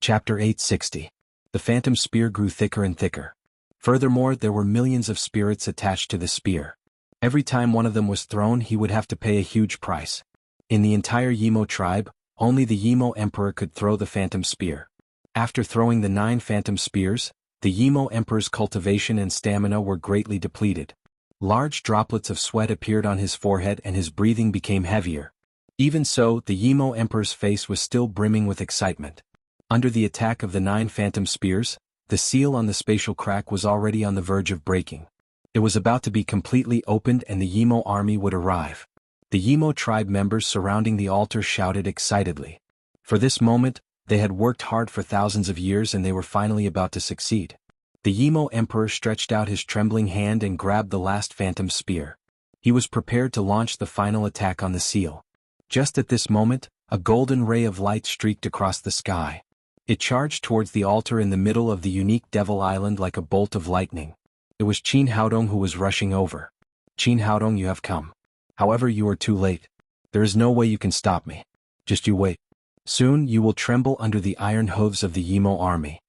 Chapter 860. The phantom spear grew thicker and thicker. Furthermore, there were millions of spirits attached to the spear. Every time one of them was thrown, he would have to pay a huge price. In the entire Yimo tribe, only the Yimo Emperor could throw the phantom spear. After throwing the 9 phantom spears, the Yimo Emperor's cultivation and stamina were greatly depleted. Large droplets of sweat appeared on his forehead and his breathing became heavier. Even so, the Yimo Emperor's face was still brimming with excitement. Under the attack of the 9 phantom spears, the seal on the spatial crack was already on the verge of breaking. It was about to be completely opened and the Yimo army would arrive. The Yimo tribe members surrounding the altar shouted excitedly. For this moment, they had worked hard for thousands of years and they were finally about to succeed. The Yimo Emperor stretched out his trembling hand and grabbed the last phantom spear. He was prepared to launch the final attack on the seal. Just at this moment, a golden ray of light streaked across the sky. It charged towards the altar in the middle of the unique Devil Island like a bolt of lightning. It was Qin Haodong who was rushing over. Qin Haodong, you have come. However, you are too late. There is no way you can stop me. Just you wait. Soon you will tremble under the iron hooves of the Yimo army.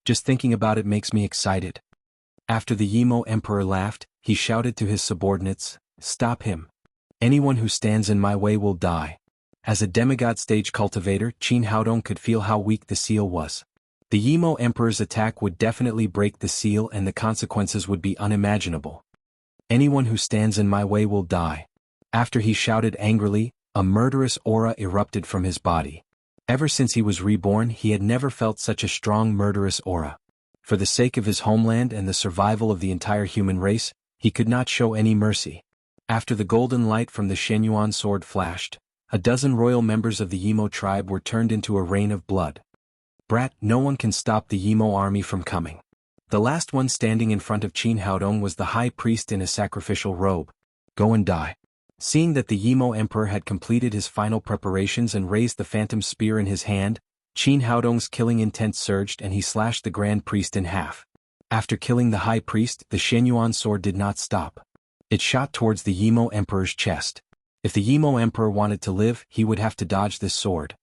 Just thinking about it makes me excited. After the Yimo Emperor laughed, he shouted to his subordinates, "Stop him. Anyone who stands in my way will die." As a demigod stage cultivator, Qin Haodong could feel how weak the seal was. The Yimo Emperor's attack would definitely break the seal and the consequences would be unimaginable. Anyone who stands in my way will die. After he shouted angrily, a murderous aura erupted from his body. Ever since he was reborn, he had never felt such a strong murderous aura. For the sake of his homeland and the survival of the entire human race, he could not show any mercy. After the golden light from the Shenyuan sword flashed, a dozen royal members of the Yimo tribe were turned into a rain of blood. Brat, no one can stop the Yimo army from coming. The last one standing in front of Qin Haodong was the high priest in a sacrificial robe. Go and die. Seeing that the Yimo Emperor had completed his final preparations and raised the phantom spear in his hand, Qin Haodong's killing intent surged and he slashed the grand priest in half. After killing the high priest, the Shenyuan sword did not stop. It shot towards the Yimo Emperor's chest. If the Yimo Emperor wanted to live, he would have to dodge this sword.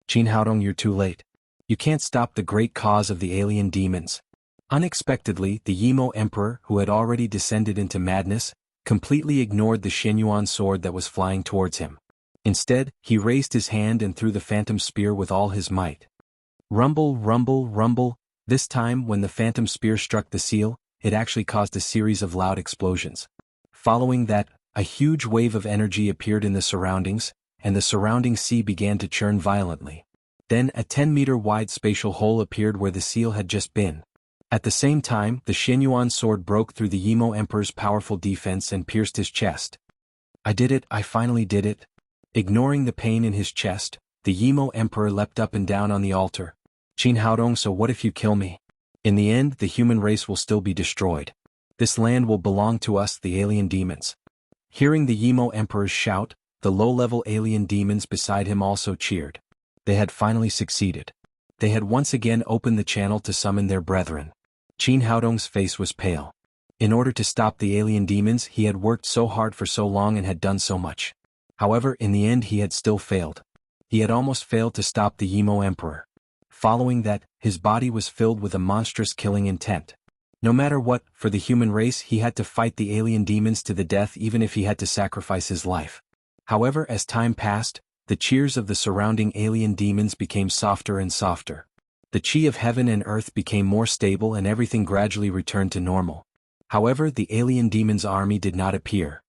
Qin Haodong, you're too late. You can't stop the great cause of the alien demons. Unexpectedly, the Yimo Emperor, who had already descended into madness, completely ignored the Shenyuan sword that was flying towards him. Instead, he raised his hand and threw the phantom spear with all his might. Rumble, rumble, rumble. This time, when the phantom spear struck the seal, it actually caused a series of loud explosions. Following that, a huge wave of energy appeared in the surroundings, and the surrounding sea began to churn violently. Then a 10-meter-wide spatial hole appeared where the seal had just been. At the same time, the Shenyuan sword broke through the Yimo Emperor's powerful defense and pierced his chest. I did it, I finally did it. Ignoring the pain in his chest, the Yimo Emperor leapt up and down on the altar. Qin Haodong, so what if you kill me? In the end, the human race will still be destroyed. This land will belong to us, the alien demons. Hearing the Yimo Emperor's shout, the low-level alien demons beside him also cheered. They had finally succeeded. They had once again opened the channel to summon their brethren. Qin Haodong's face was pale. In order to stop the alien demons, he had worked so hard for so long and had done so much. However, in the end he had still failed. He had almost failed to stop the Yimo Emperor. Following that, his body was filled with a monstrous killing intent. No matter what, for the human race he had to fight the alien demons to the death even if he had to sacrifice his life. However, as time passed, the cheers of the surrounding alien demons became softer and softer. The chi of heaven and earth became more stable and everything gradually returned to normal. However, the alien demons' army did not appear.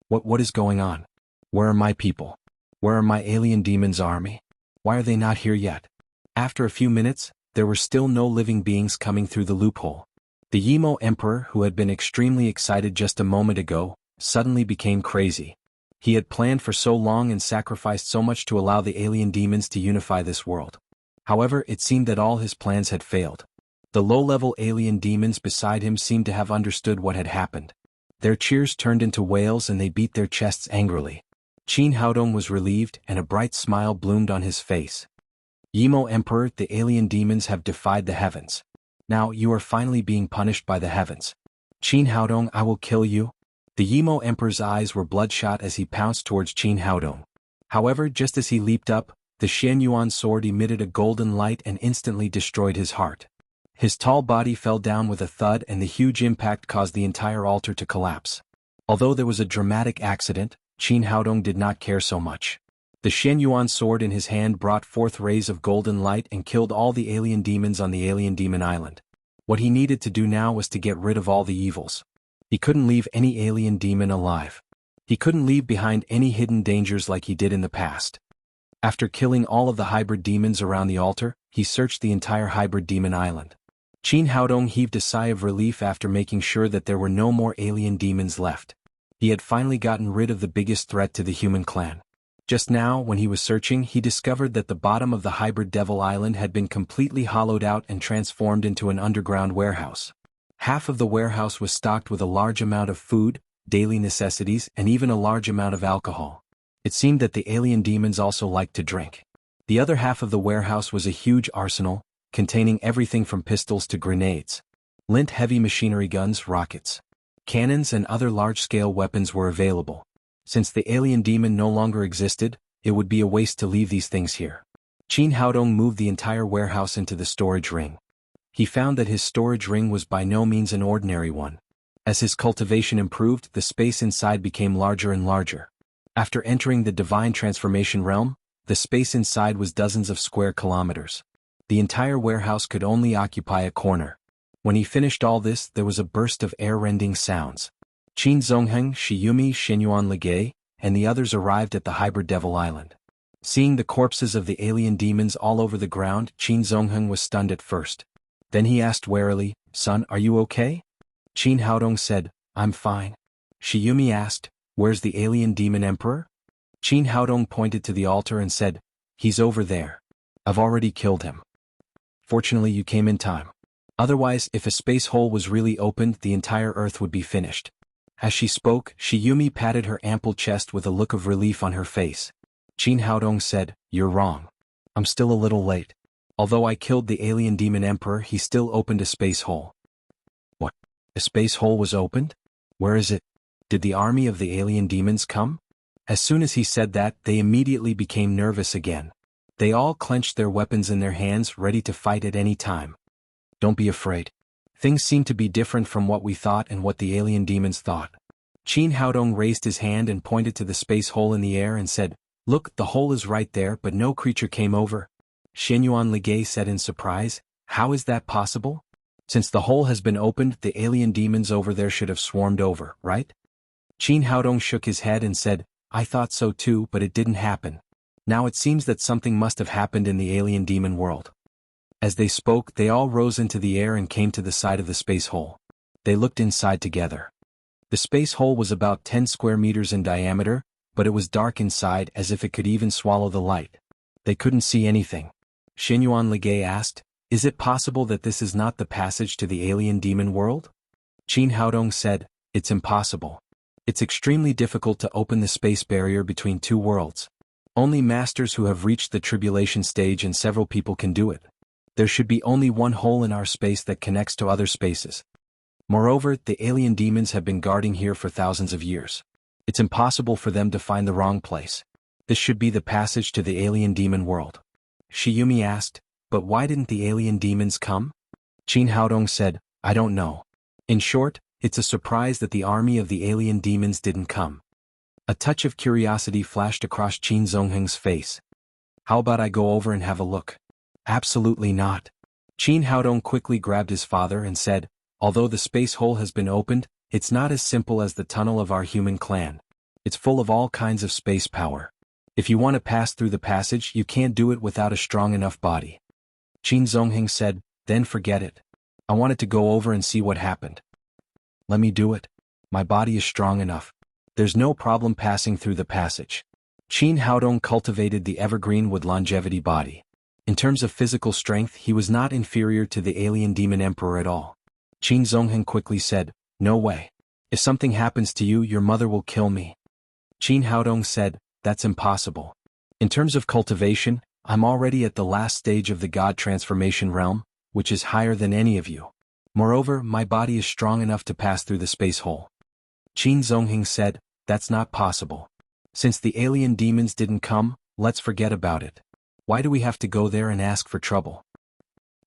What is going on? Where are my people? Where are my alien demons' army? Why are they not here yet? After a few minutes, there were still no living beings coming through the loophole. The Yimo Emperor, who had been extremely excited just a moment ago, suddenly became crazy. He had planned for so long and sacrificed so much to allow the alien demons to unify this world. However, it seemed that all his plans had failed. The low-level alien demons beside him seemed to have understood what had happened. Their cheers turned into wails and they beat their chests angrily. Qin Haodong was relieved and a bright smile bloomed on his face. Yimo Emperor, the alien demons have defied the heavens. Now you are finally being punished by the heavens. Qin Haodong, I will kill you. The Yimo Emperor's eyes were bloodshot as he pounced towards Qin Haodong. However, just as he leaped up, The Xianyuan sword emitted a golden light and instantly destroyed his heart. His tall body fell down with a thud and the huge impact caused the entire altar to collapse. Although there was a dramatic accident, Qin Haodong did not care so much. The Xianyuan sword in his hand brought forth rays of golden light and killed all the alien demons on the alien demon island. What he needed to do now was to get rid of all the evils. He couldn't leave any alien demon alive. He couldn't leave behind any hidden dangers like he did in the past. After killing all of the hybrid demons around the altar, he searched the entire hybrid demon island. Qin Haodong heaved a sigh of relief after making sure that there were no more alien demons left. He had finally gotten rid of the biggest threat to the human clan. Just now, when he was searching, he discovered that the bottom of the hybrid devil island had been completely hollowed out and transformed into an underground warehouse. Half of the warehouse was stocked with a large amount of food, daily necessities, and even a large amount of alcohol. It seemed that the alien demons also liked to drink. The other half of the warehouse was a huge arsenal, containing everything from pistols to grenades. Lint heavy machinery guns, rockets, cannons and other large-scale weapons were available. Since the alien demon no longer existed, it would be a waste to leave these things here. Qin Haodong moved the entire warehouse into the storage ring. He found that his storage ring was by no means an ordinary one. As his cultivation improved, the space inside became larger and larger. After entering the divine transformation realm, the space inside was dozens of square kilometers. The entire warehouse could only occupy a corner. When he finished all this, there was a burst of air-rending sounds. Qin Zongheng, Shiyumi, Xianyuan Ligay, and the others arrived at the hybrid devil island. Seeing the corpses of the alien demons all over the ground, Qin Zongheng was stunned at first. Then he asked warily, "Son, are you okay?" Qin Haodong said, "I'm fine." Shiyumi asked, "Where's the alien demon emperor?" Qin Haodong pointed to the altar and said, "He's over there. I've already killed him. Fortunately you came in time. Otherwise, if a space hole was really opened, the entire Earth would be finished." As she spoke, Shiyumi patted her ample chest with a look of relief on her face. Qin Haodong said, "You're wrong. I'm still a little late. Although I killed the alien demon emperor, he still opened a space hole." "What? A space hole was opened? Where is it? Did the army of the alien demons come?" As soon as he said that, they immediately became nervous again. They all clenched their weapons in their hands, ready to fight at any time. "Don't be afraid. Things seem to be different from what we thought and what the alien demons thought." Qin Haodong raised his hand and pointed to the space hole in the air and said, "Look, the hole is right there, but no creature came over." Xianyuan Ligay said in surprise, "How is that possible? Since the hole has been opened, the alien demons over there should have swarmed over, right?" Qin Haodong shook his head and said, "I thought so too, but it didn't happen. Now it seems that something must have happened in the alien demon world." As they spoke, they all rose into the air and came to the side of the space hole. They looked inside together. The space hole was about 10 square meters in diameter, but it was dark inside as if it could even swallow the light. They couldn't see anything. Xianyuan Ligay asked, "Is it possible that this is not the passage to the alien demon world?" Qin Haodong said, "It's impossible. It's extremely difficult to open the space barrier between two worlds. Only masters who have reached the tribulation stage and several people can do it. There should be only one hole in our space that connects to other spaces. Moreover, the alien demons have been guarding here for thousands of years. It's impossible for them to find the wrong place. This should be the passage to the alien demon world." Shiyumi asked, "But why didn't the alien demons come?" Qin Haodong said, "I don't know. In short, it's a surprise that the army of the alien demons didn't come." A touch of curiosity flashed across Qin Zongheng's face. "How about I go over and have a look?" "Absolutely not." Qin Haodong quickly grabbed his father and said, "Although the space hole has been opened, it's not as simple as the tunnel of our human clan. It's full of all kinds of space power. If you want to pass through the passage, you can't do it without a strong enough body." Qin Zongheng said, "Then forget it. I wanted to go over and see what happened. Let me do it. My body is strong enough. There's no problem passing through the passage." Qin Haodong cultivated the evergreen with longevity body. In terms of physical strength, he was not inferior to the alien demon emperor at all. Qin Zongheng quickly said, "No way. If something happens to you, your mother will kill me." Qin Haodong said, "That's impossible. In terms of cultivation, I'm already at the last stage of the God transformation realm, which is higher than any of you. Moreover, my body is strong enough to pass through the space hole." Qin Zongheng said, "That's not possible. Since the alien demons didn't come, let's forget about it. Why do we have to go there and ask for trouble?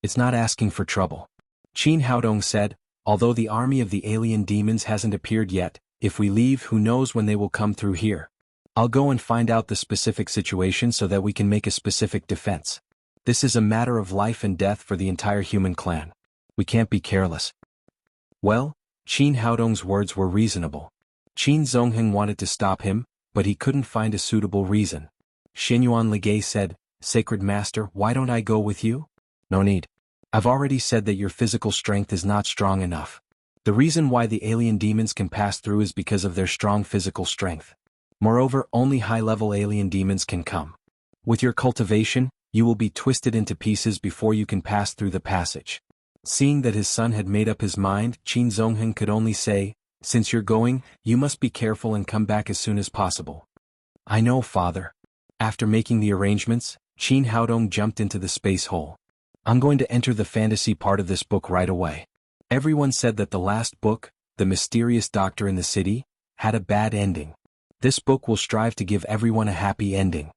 It's not asking for trouble. Qin Haodong said, although the army of the alien demons hasn't appeared yet, if we leave, who knows when they will come through here. I'll go and find out the specific situation so that we can make a specific defense. This is a matter of life and death for the entire human clan. We can't be careless. Well, Qin Haodong's words were reasonable. Qin Zongheng wanted to stop him, but he couldn't find a suitable reason. Xinyuan Ligay said, Sacred Master, why don't I go with you? No need. I've already said that your physical strength is not strong enough. The reason why the alien demons can pass through is because of their strong physical strength. Moreover, only high-level alien demons can come. With your cultivation, you will be twisted into pieces before you can pass through the passage. Seeing that his son had made up his mind, Qin Zongheng could only say, since you're going, you must be careful and come back as soon as possible. I know, father. After making the arrangements, Qin Haodong jumped into the space hole. I'm going to enter the fantasy part of this book right away. Everyone said that the last book, The Mysterious Doctor in the City, had a bad ending. This book will strive to give everyone a happy ending.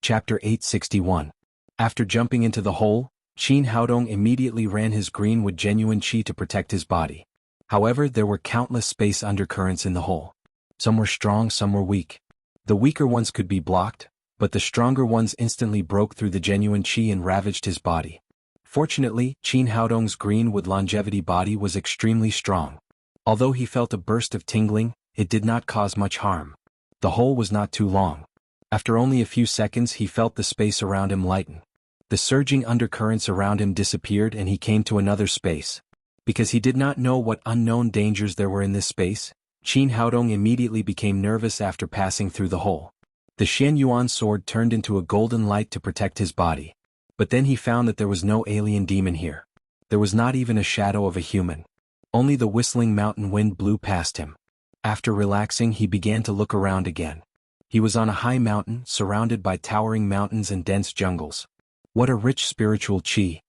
Chapter 861. After jumping into the hole, Qin Haodong immediately ran his green with genuine qi to protect his body. However, there were countless space undercurrents in the hole. Some were strong, some were weak. The weaker ones could be blocked, but the stronger ones instantly broke through the genuine qi and ravaged his body. Fortunately, Qin Haodong's green with longevity body was extremely strong. Although he felt a burst of tingling, it did not cause much harm. The hole was not too long. After only a few seconds, he felt the space around him lighten. The surging undercurrents around him disappeared and he came to another space. Because he did not know what unknown dangers there were in this space, Qin Haodong immediately became nervous after passing through the hole. The Xianyuan sword turned into a golden light to protect his body. But then he found that there was no alien demon here. There was not even a shadow of a human. Only the whistling mountain wind blew past him. After relaxing, he began to look around again. He was on a high mountain, surrounded by towering mountains and dense jungles. What a rich spiritual qi.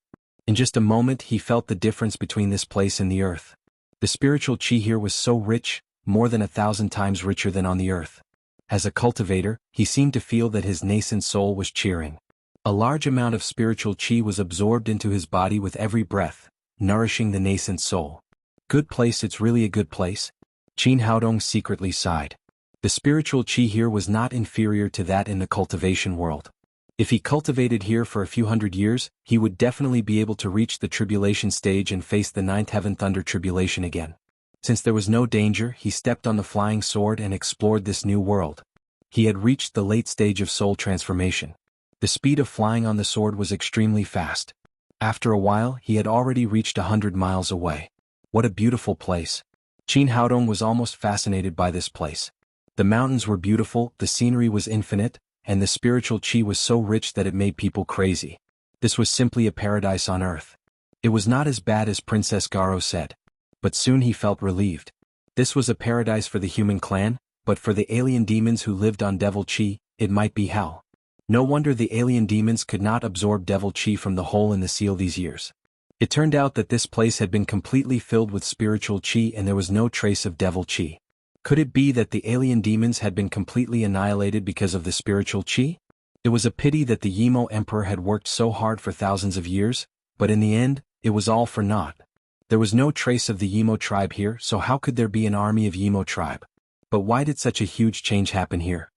In just a moment he felt the difference between this place and the earth. The spiritual qi here was so rich, more than 1,000 times richer than on the earth. As a cultivator, he seemed to feel that his nascent soul was cheering. A large amount of spiritual qi was absorbed into his body with every breath, nourishing the nascent soul. Good place, it's really a good place. Qin Haodong secretly sighed. The spiritual qi here was not inferior to that in the cultivation world. If he cultivated here for a few hundred years, he would definitely be able to reach the tribulation stage and face the ninth heaven thunder tribulation again. Since there was no danger, he stepped on the flying sword and explored this new world. He had reached the late stage of soul transformation. The speed of flying on the sword was extremely fast. After a while, he had already reached 100 miles away. What a beautiful place. Qin Haodong was almost fascinated by this place. The mountains were beautiful, the scenery was infinite, and the spiritual qi was so rich that it made people crazy. This was simply a paradise on earth. It was not as bad as Princess Garo said. But soon he felt relieved. This was a paradise for the human clan, but for the alien demons who lived on devil qi, it might be hell. No wonder the alien demons could not absorb devil qi from the hole in the seal these years. It turned out that this place had been completely filled with spiritual qi and there was no trace of devil qi. Could it be that the alien demons had been completely annihilated because of the spiritual qi? It was a pity that the Yimo Emperor had worked so hard for thousands of years, but in the end, it was all for naught. There was no trace of the Yimo tribe here, so how could there be an army of Yimo tribe? But why did such a huge change happen here?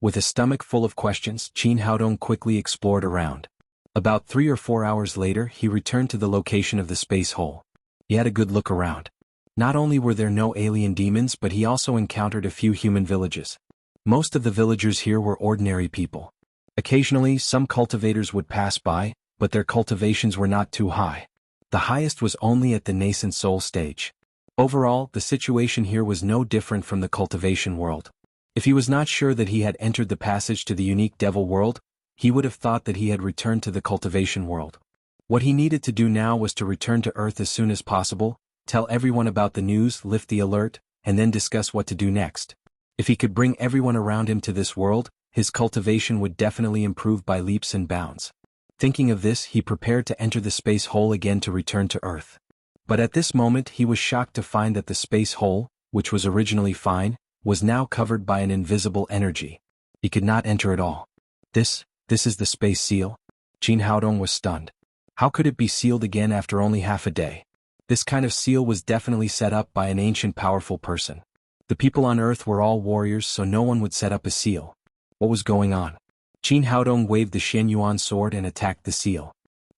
With a stomach full of questions, Qin Haodong quickly explored around. About 3 or 4 hours later, he returned to the location of the space hole. He had a good look around. Not only were there no alien demons, but he also encountered a few human villages. Most of the villagers here were ordinary people. Occasionally, some cultivators would pass by, but their cultivations were not too high. The highest was only at the nascent soul stage. Overall, the situation here was no different from the cultivation world. If he was not sure that he had entered the passage to the unique devil world, he would have thought that he had returned to the cultivation world. What he needed to do now was to return to Earth as soon as possible, tell everyone about the news, lift the alert, and then discuss what to do next. If he could bring everyone around him to this world, his cultivation would definitely improve by leaps and bounds. Thinking of this, he prepared to enter the space hole again to return to Earth. But at this moment he was shocked to find that the space hole, which was originally fine, was now covered by an invisible energy. He could not enter at all. This is the space seal? Qin Haodong was stunned. How could it be sealed again after only half a day? This kind of seal was definitely set up by an ancient powerful person. The people on Earth were all warriors, so no one would set up a seal. What was going on? Qin Haodong waved the Shen Yuan sword and attacked the seal.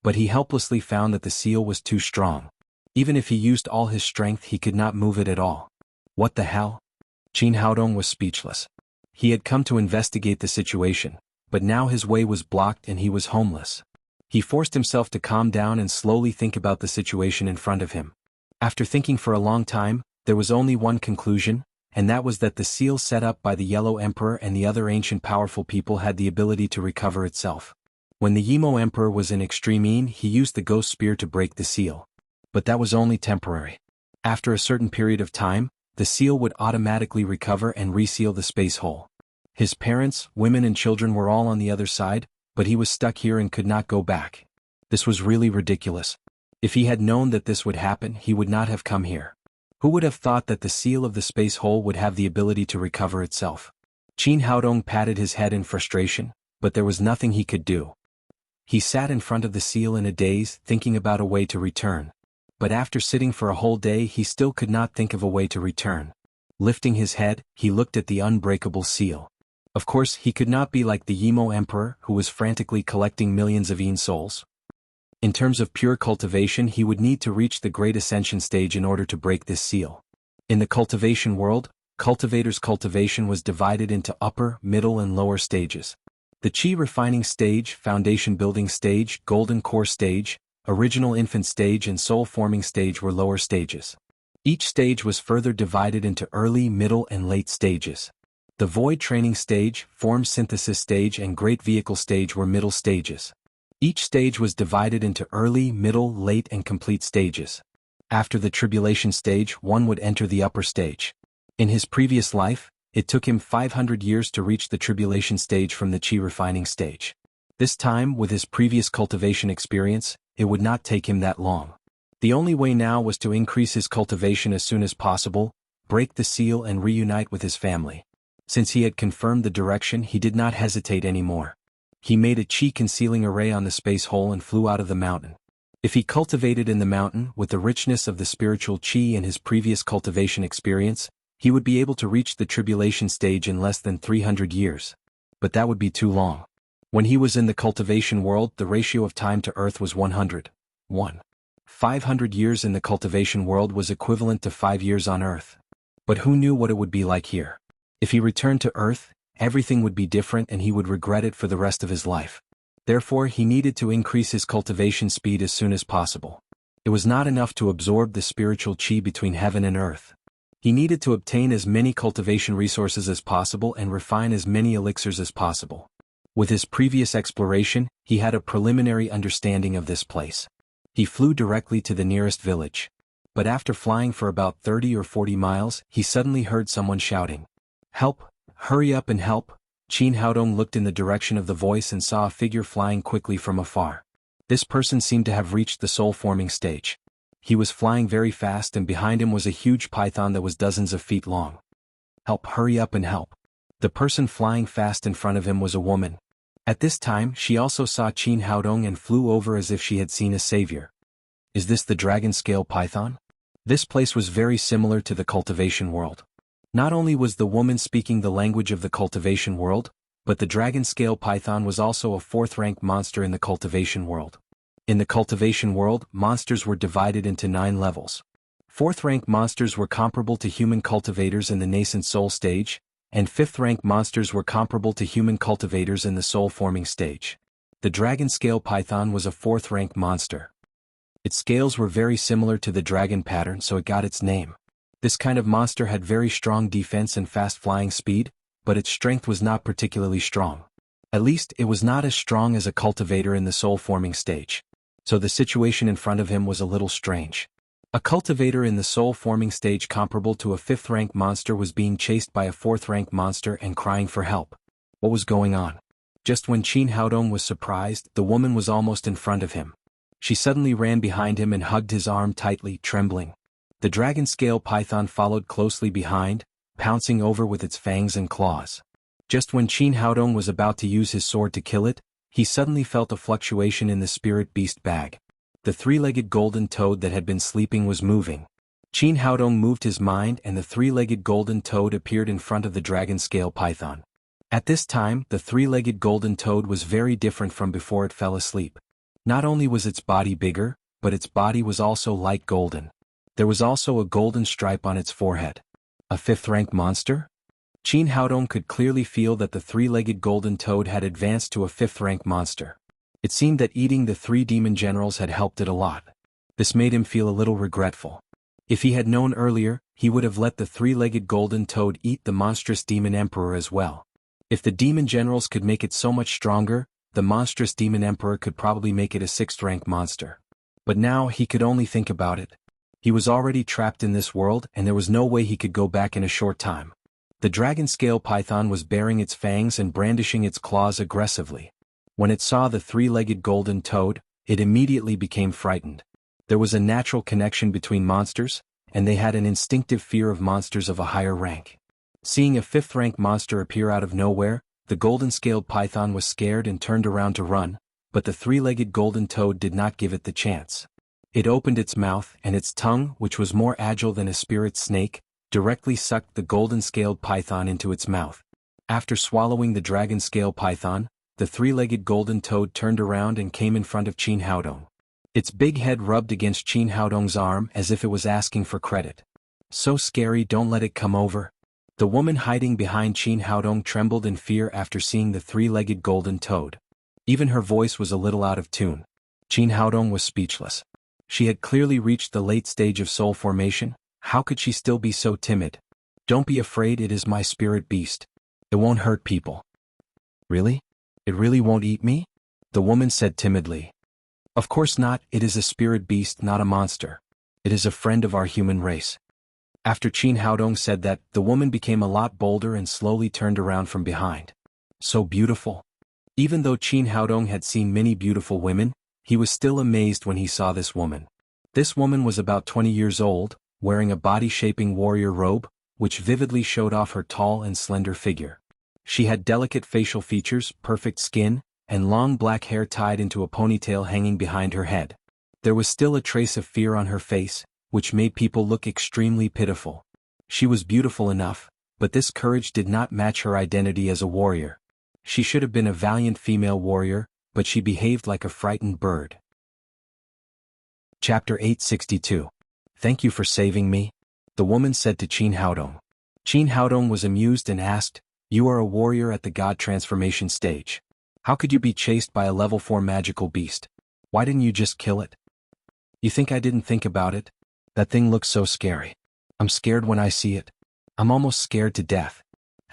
But he helplessly found that the seal was too strong. Even if he used all his strength, he could not move it at all. What the hell? Qin Haodong was speechless. He had come to investigate the situation, but now his way was blocked and he was homeless. He forced himself to calm down and slowly think about the situation in front of him. After thinking for a long time, there was only one conclusion, and that was that the seal set up by the Yellow Emperor and the other ancient powerful people had the ability to recover itself. When the Yimo Emperor was in extreme pain, he used the ghost spear to break the seal. But that was only temporary. After a certain period of time, the seal would automatically recover and reseal the space hole. His parents, women and children were all on the other side, but he was stuck here and could not go back. This was really ridiculous. If he had known that this would happen, he would not have come here. Who would have thought that the seal of the space hole would have the ability to recover itself? Qin Haodong patted his head in frustration, but there was nothing he could do. He sat in front of the seal in a daze, thinking about a way to return. But after sitting for a whole day, he still could not think of a way to return. Lifting his head, he looked at the unbreakable seal. Of course, he could not be like the Yimo Emperor, who was frantically collecting millions of Yin souls. In terms of pure cultivation, he would need to reach the Great Ascension stage in order to break this seal. In the cultivation world, cultivators' cultivation was divided into upper, middle and lower stages. The Qi refining stage, foundation building stage, golden core stage, original infant stage and soul forming stage were lower stages. Each stage was further divided into early, middle and late stages. The void training stage, form synthesis stage and great vehicle stage were middle stages. Each stage was divided into early, middle, late and complete stages. After the tribulation stage, one would enter the upper stage. In his previous life, it took him 500 years to reach the tribulation stage from the Qi refining stage. This time, with his previous cultivation experience, it would not take him that long. The only way now was to increase his cultivation as soon as possible, break the seal and reunite with his family. Since he had confirmed the direction, he did not hesitate anymore. He made a Qi concealing array on the space hole and flew out of the mountain. If he cultivated in the mountain with the richness of the spiritual Qi and his previous cultivation experience, he would be able to reach the tribulation stage in less than 300 years. But that would be too long. When he was in the cultivation world, the ratio of time to Earth was 100. 500 years in the cultivation world was equivalent to 5 years on Earth. But who knew what it would be like here? If he returned to Earth, everything would be different and he would regret it for the rest of his life. Therefore, he needed to increase his cultivation speed as soon as possible. It was not enough to absorb the spiritual Qi between heaven and earth. He needed to obtain as many cultivation resources as possible and refine as many elixirs as possible. With his previous exploration, he had a preliminary understanding of this place. He flew directly to the nearest village. But after flying for about 30 or 40 miles, he suddenly heard someone shouting, "Help! Hurry up and help!" Qin Haodong looked in the direction of the voice and saw a figure flying quickly from afar. This person seemed to have reached the soul-forming stage. He was flying very fast and behind him was a huge python that was dozens of feet long. "Help! Hurry up and help!" The person flying fast in front of him was a woman. At this time, she also saw Qin Haodong and flew over as if she had seen a savior. Is this the dragon scale python? This place was very similar to the cultivation world. Not only was the woman speaking the language of the cultivation world, but the dragon scale python was also a 4th-rank monster in the cultivation world. In the cultivation world, monsters were divided into 9 levels. 4th-rank monsters were comparable to human cultivators in the nascent soul stage, and 5th-rank monsters were comparable to human cultivators in the soul-forming stage. The dragon scale python was a 4th-rank monster. Its scales were very similar to the dragon pattern, so it got its name. This kind of monster had very strong defense and fast flying speed, but its strength was not particularly strong. At least, it was not as strong as a cultivator in the soul-forming stage. So the situation in front of him was a little strange. A cultivator in the soul-forming stage comparable to a 5th-rank monster was being chased by a 4th-rank monster and crying for help. What was going on? Just when Qin Haodong was surprised, the woman was almost in front of him. She suddenly ran behind him and hugged his arm tightly, trembling. The dragon scale python followed closely behind, pouncing over with its fangs and claws. Just when Qin Haodong was about to use his sword to kill it, he suddenly felt a fluctuation in the spirit beast bag. The three-legged golden toad that had been sleeping was moving. Qin Haodong moved his mind and the three-legged golden toad appeared in front of the dragon scale python. At this time, the three-legged golden toad was very different from before it fell asleep. Not only was its body bigger, but its body was also light golden. There was also a golden stripe on its forehead. A fifth-rank monster? Qin Haodong could clearly feel that the three-legged golden toad had advanced to a fifth-rank monster. It seemed that eating the three demon generals had helped it a lot. This made him feel a little regretful. If he had known earlier, he would have let the three-legged golden toad eat the monstrous demon emperor as well. If the demon generals could make it so much stronger, the monstrous demon emperor could probably make it a sixth-rank monster. But now he could only think about it. He was already trapped in this world and there was no way he could go back in a short time. The dragon scale python was baring its fangs and brandishing its claws aggressively. When it saw the three-legged golden toad, it immediately became frightened. There was a natural connection between monsters, and they had an instinctive fear of monsters of a higher rank. Seeing a fifth-rank monster appear out of nowhere, the golden-scaled python was scared and turned around to run, but the three-legged golden toad did not give it the chance. It opened its mouth and its tongue, which was more agile than a spirit snake, directly sucked the golden-scaled python into its mouth. After swallowing the dragon-scale python, the three-legged golden toad turned around and came in front of Qin Haodong. Its big head rubbed against Qin Haodong's arm as if it was asking for credit. So scary, don't let it come over. The woman hiding behind Qin Haodong trembled in fear after seeing the three-legged golden toad. Even her voice was a little out of tune. Qin Haodong was speechless. She had clearly reached the late stage of soul formation. How could she still be so timid? Don't be afraid, it is my spirit beast. It won't hurt people. Really? It really won't eat me? The woman said timidly. Of course not, it is a spirit beast, not a monster. It is a friend of our human race. After Qin Haodong said that, the woman became a lot bolder and slowly turned around from behind. So beautiful. Even though Qin Haodong had seen many beautiful women, he was still amazed when he saw this woman. This woman was about 20 years old, wearing a body-shaping warrior robe, which vividly showed off her tall and slender figure. She had delicate facial features, perfect skin, and long black hair tied into a ponytail hanging behind her head. There was still a trace of fear on her face, which made people look extremely pitiful. She was beautiful enough, but this courage did not match her identity as a warrior. She should have been a valiant female warrior, but she behaved like a frightened bird. Chapter 862. Thank you for saving me, the woman said to Qin Haodong. Qin Haodong was amused and asked, You are a warrior at the god transformation stage. How could you be chased by a level 4 magical beast? Why didn't you just kill it? You think I didn't think about it? That thing looks so scary. I'm scared when I see it. I'm almost scared to death.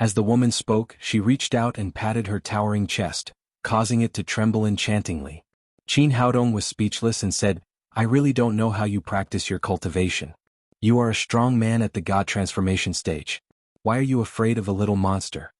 As the woman spoke, she reached out and patted her towering chest, causing it to tremble enchantingly. Qin Haodong was speechless and said, I really don't know how you practice your cultivation. You are a strong man at the god transformation stage. Why are you afraid of a little monster?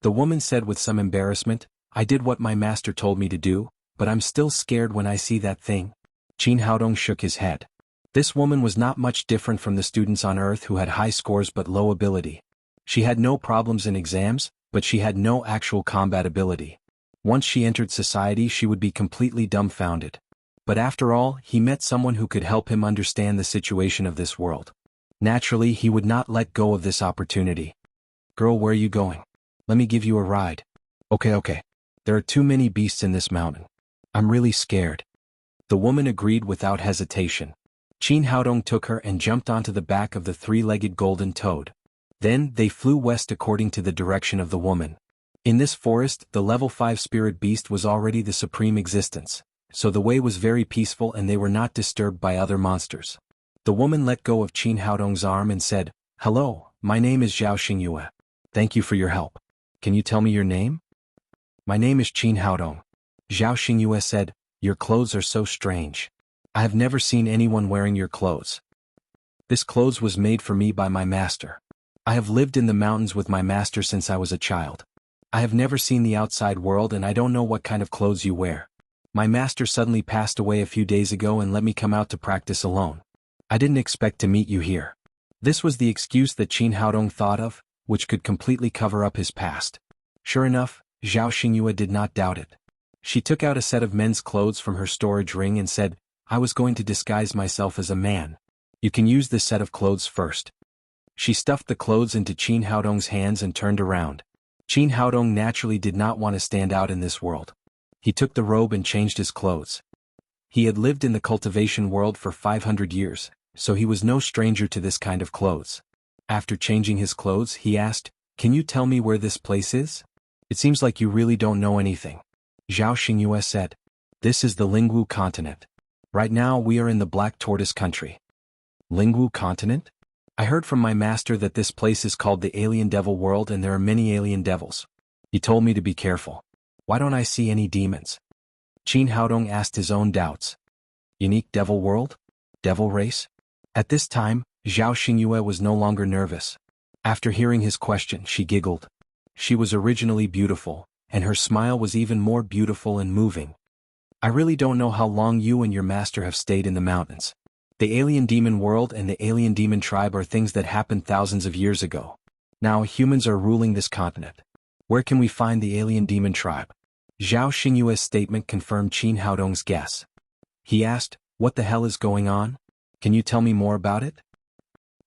The woman said with some embarrassment, I did what my master told me to do, but I'm still scared when I see that thing. Qin Haodong shook his head. This woman was not much different from the students on Earth who had high scores but low ability. She had no problems in exams, but she had no actual combat ability. Once she entered society, she would be completely dumbfounded. But after all, he met someone who could help him understand the situation of this world. Naturally, he would not let go of this opportunity. Girl, where are you going? Let me give you a ride. Okay. There are too many beasts in this mountain. I'm really scared. The woman agreed without hesitation. Qin Haodong took her and jumped onto the back of the three-legged golden toad. Then, they flew west according to the direction of the woman. In this forest, the level 5 spirit beast was already the supreme existence, so the way was very peaceful and they were not disturbed by other monsters. The woman let go of Qin Haodong's arm and said, Hello, my name is Zhao Xingyue. Thank you for your help. Can you tell me your name? My name is Qin Haodong. Zhao Xingyue said, Your clothes are so strange. I have never seen anyone wearing your clothes. This clothes was made for me by my master. I have lived in the mountains with my master since I was a child. I have never seen the outside world and I don't know what kind of clothes you wear. My master suddenly passed away a few days ago and let me come out to practice alone. I didn't expect to meet you here. This was the excuse that Qin Haodong thought of, which could completely cover up his past. Sure enough, Zhao Xingyue did not doubt it. She took out a set of men's clothes from her storage ring and said, I was going to disguise myself as a man. You can use this set of clothes first. She stuffed the clothes into Qin Haodong's hands and turned around. Qin Haodong naturally did not want to stand out in this world. He took the robe and changed his clothes. He had lived in the cultivation world for 500 years, so he was no stranger to this kind of clothes. After changing his clothes, he asked, Can you tell me where this place is? It seems like you really don't know anything. Zhao Xingyue said, This is the Lingwu continent. Right now we are in the Black Tortoise country. Lingwu continent? I heard from my master that this place is called the Alien Devil World and there are many alien devils. He told me to be careful. Why don't I see any demons? Qin Haodong asked his own doubts. Unique devil world? Devil race? At this time, Zhao Xingyue was no longer nervous. After hearing his question, she giggled. She was originally beautiful, and her smile was even more beautiful and moving. I really don't know how long you and your master have stayed in the mountains. The alien demon world and the alien demon tribe are things that happened thousands of years ago. Now humans are ruling this continent. Where can we find the alien demon tribe? Zhao Xingyue's statement confirmed Qin Haodong's guess. He asked, What the hell is going on? Can you tell me more about it?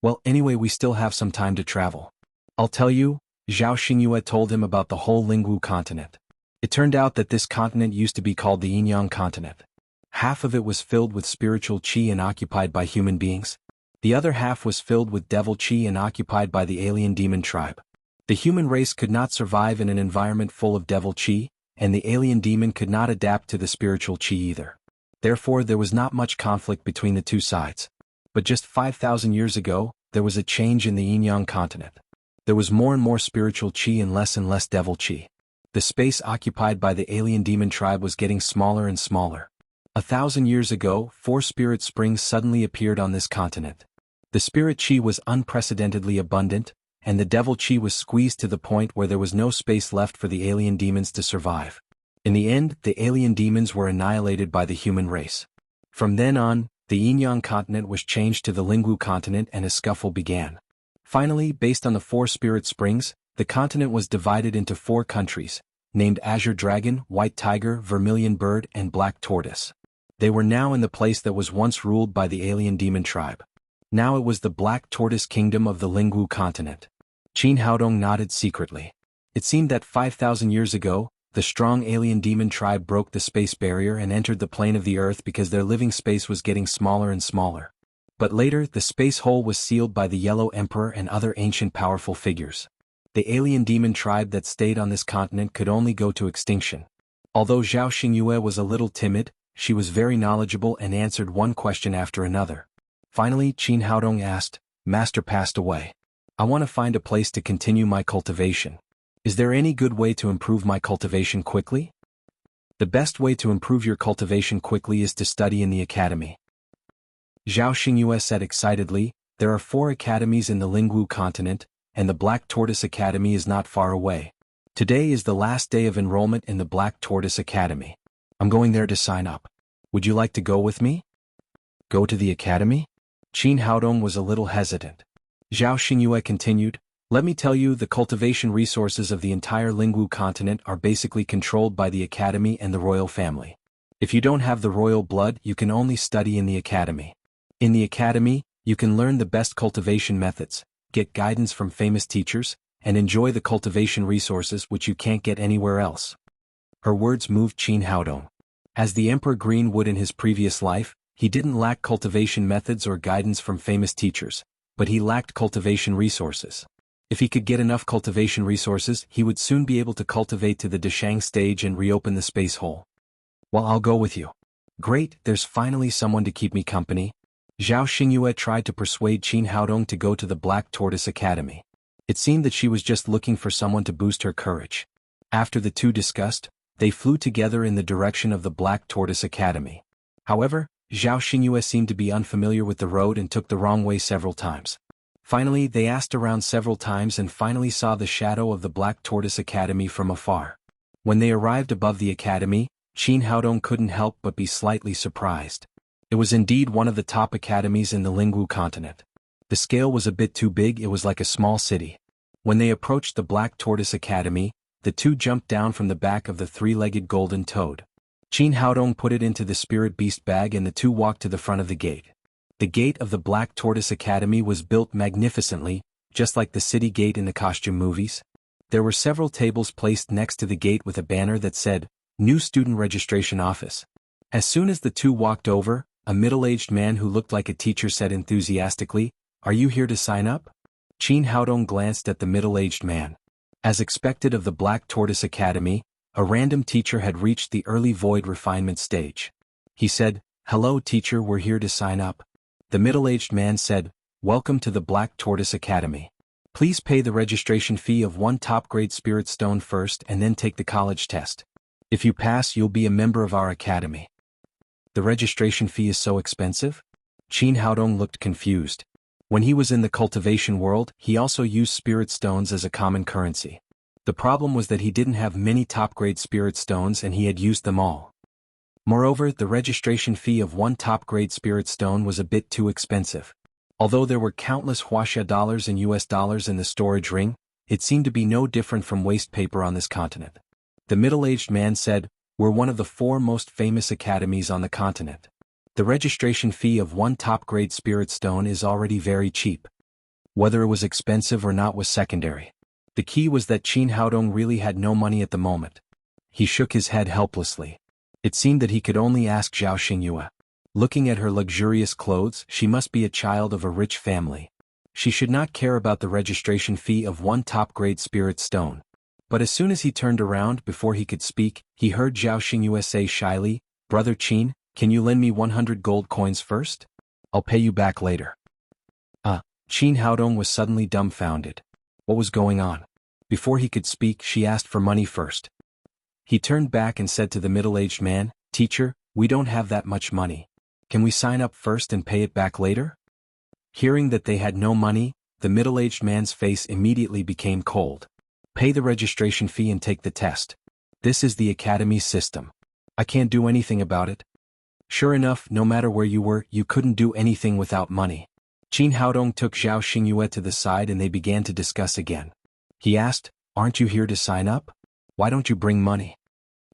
Well, anyway, we still have some time to travel. I'll tell you, Zhao Xingyue told him about the whole Lingwu continent. It turned out that this continent used to be called the Yin-Yang continent. Half of it was filled with spiritual qi and occupied by human beings. The other half was filled with devil qi and occupied by the alien demon tribe. The human race could not survive in an environment full of devil qi, and the alien demon could not adapt to the spiritual qi either. Therefore, there was not much conflict between the two sides. But just 5,000 years ago, there was a change in the Yin-Yang continent. There was more and more spiritual qi and less devil qi. The space occupied by the alien demon tribe was getting smaller and smaller. 1,000 years ago, 4 spirit springs suddenly appeared on this continent. The spirit qi was unprecedentedly abundant, and the devil qi was squeezed to the point where there was no space left for the alien demons to survive. In the end, the alien demons were annihilated by the human race. From then on, the Yin-Yang continent was changed to the Lingwu continent and a scuffle began. Finally, based on the 4 spirit springs, the continent was divided into 4 countries, named Azure Dragon, White Tiger, Vermilion Bird, and Black Tortoise. They were now in the place that was once ruled by the alien demon tribe. Now it was the Black Tortoise Kingdom of the Lingwu continent. Qin Haodong nodded secretly. It seemed that 5,000 years ago, the strong alien demon tribe broke the space barrier and entered the plane of the Earth because their living space was getting smaller and smaller. But later, the space hole was sealed by the Yellow Emperor and other ancient powerful figures. The alien demon tribe that stayed on this continent could only go to extinction. Although Zhao Xingyue was a little timid, she was very knowledgeable and answered one question after another. Finally, Qin Haodong asked, Master passed away. I want to find a place to continue my cultivation. Is there any good way to improve my cultivation quickly? The best way to improve your cultivation quickly is to study in the academy. Zhao Xingyue said excitedly, There are 4 academies in the Lingwu continent, and the Black Tortoise Academy is not far away. Today is the last day of enrollment in the Black Tortoise Academy. I'm going there to sign up. Would you like to go with me? Go to the academy? Qin Haodong was a little hesitant. Zhao Xingyue continued, Let me tell you, the cultivation resources of the entire Lingwu continent are basically controlled by the academy and the royal family. If you don't have the royal blood, you can only study in the academy. In the academy, you can learn the best cultivation methods, get guidance from famous teachers, and enjoy the cultivation resources which you can't get anywhere else. Her words moved Qin Haodong. As the Emperor Greenwood in his previous life, he didn't lack cultivation methods or guidance from famous teachers, but he lacked cultivation resources. If he could get enough cultivation resources, he would soon be able to cultivate to the Deshang stage and reopen the space hole. Well, I'll go with you. Great, there's finally someone to keep me company. Zhao Xingyue tried to persuade Qin Haodong to go to the Black Tortoise Academy. It seemed that she was just looking for someone to boost her courage. After the two discussed, they flew together in the direction of the Black Tortoise Academy. However, Zhao Xingyue seemed to be unfamiliar with the road and took the wrong way several times. Finally, they asked around several times and finally saw the shadow of the Black Tortoise Academy from afar. When they arrived above the academy, Qin Haodong couldn't help but be slightly surprised. It was indeed one of the top academies in the Lingwu continent. The scale was a bit too big, it was like a small city. When they approached the Black Tortoise Academy, the two jumped down from the back of the three-legged golden toad. Qin Haodong put it into the spirit beast bag and the two walked to the front of the gate. The gate of the Black Tortoise Academy was built magnificently, just like the city gate in the costume movies. There were several tables placed next to the gate with a banner that said, "New Student Registration Office." As soon as the two walked over, a middle-aged man who looked like a teacher said enthusiastically, "Are you here to sign up?" Qin Haodong glanced at the middle-aged man. As expected of the Black Tortoise Academy, a random teacher had reached the early void refinement stage. He said, "Hello teacher, we're here to sign up." The middle-aged man said, "Welcome to the Black Tortoise Academy. Please pay the registration fee of 1 top-grade spirit stone first and then take the college test. If you pass, you'll be a member of our academy." The registration fee is so expensive? Qin Haodong looked confused. When he was in the cultivation world, he also used spirit stones as a common currency. The problem was that he didn't have many top-grade spirit stones and he had used them all. Moreover, the registration fee of 1 top-grade spirit stone was a bit too expensive. Although there were countless Wuxia dollars and US dollars in the storage ring, it seemed to be no different from waste paper on this continent. The middle-aged man said, "We're one of the 4 most famous academies on the continent. The registration fee of 1 top-grade spirit stone is already very cheap." Whether it was expensive or not was secondary. The key was that Qin Haodong really had no money at the moment. He shook his head helplessly. It seemed that he could only ask Zhao Xingyue. Looking at her luxurious clothes, she must be a child of a rich family. She should not care about the registration fee of 1 top-grade spirit stone. But as soon as he turned around before he could speak, he heard Zhao Xingyue say shyly, "Brother Qin, can you lend me 100 gold coins first? I'll pay you back later." Qin Haodong was suddenly dumbfounded. What was going on? Before he could speak, she asked for money first. He turned back and said to the middle-aged man, "Teacher, we don't have that much money. Can we sign up first and pay it back later?" Hearing that they had no money, the middle-aged man's face immediately became cold. "Pay the registration fee and take the test. This is the academy's system. I can't do anything about it." Sure enough, no matter where you were, you couldn't do anything without money. Qin Haodong took Zhao Xingyue to the side and they began to discuss again. He asked, "Aren't you here to sign up? Why don't you bring money?"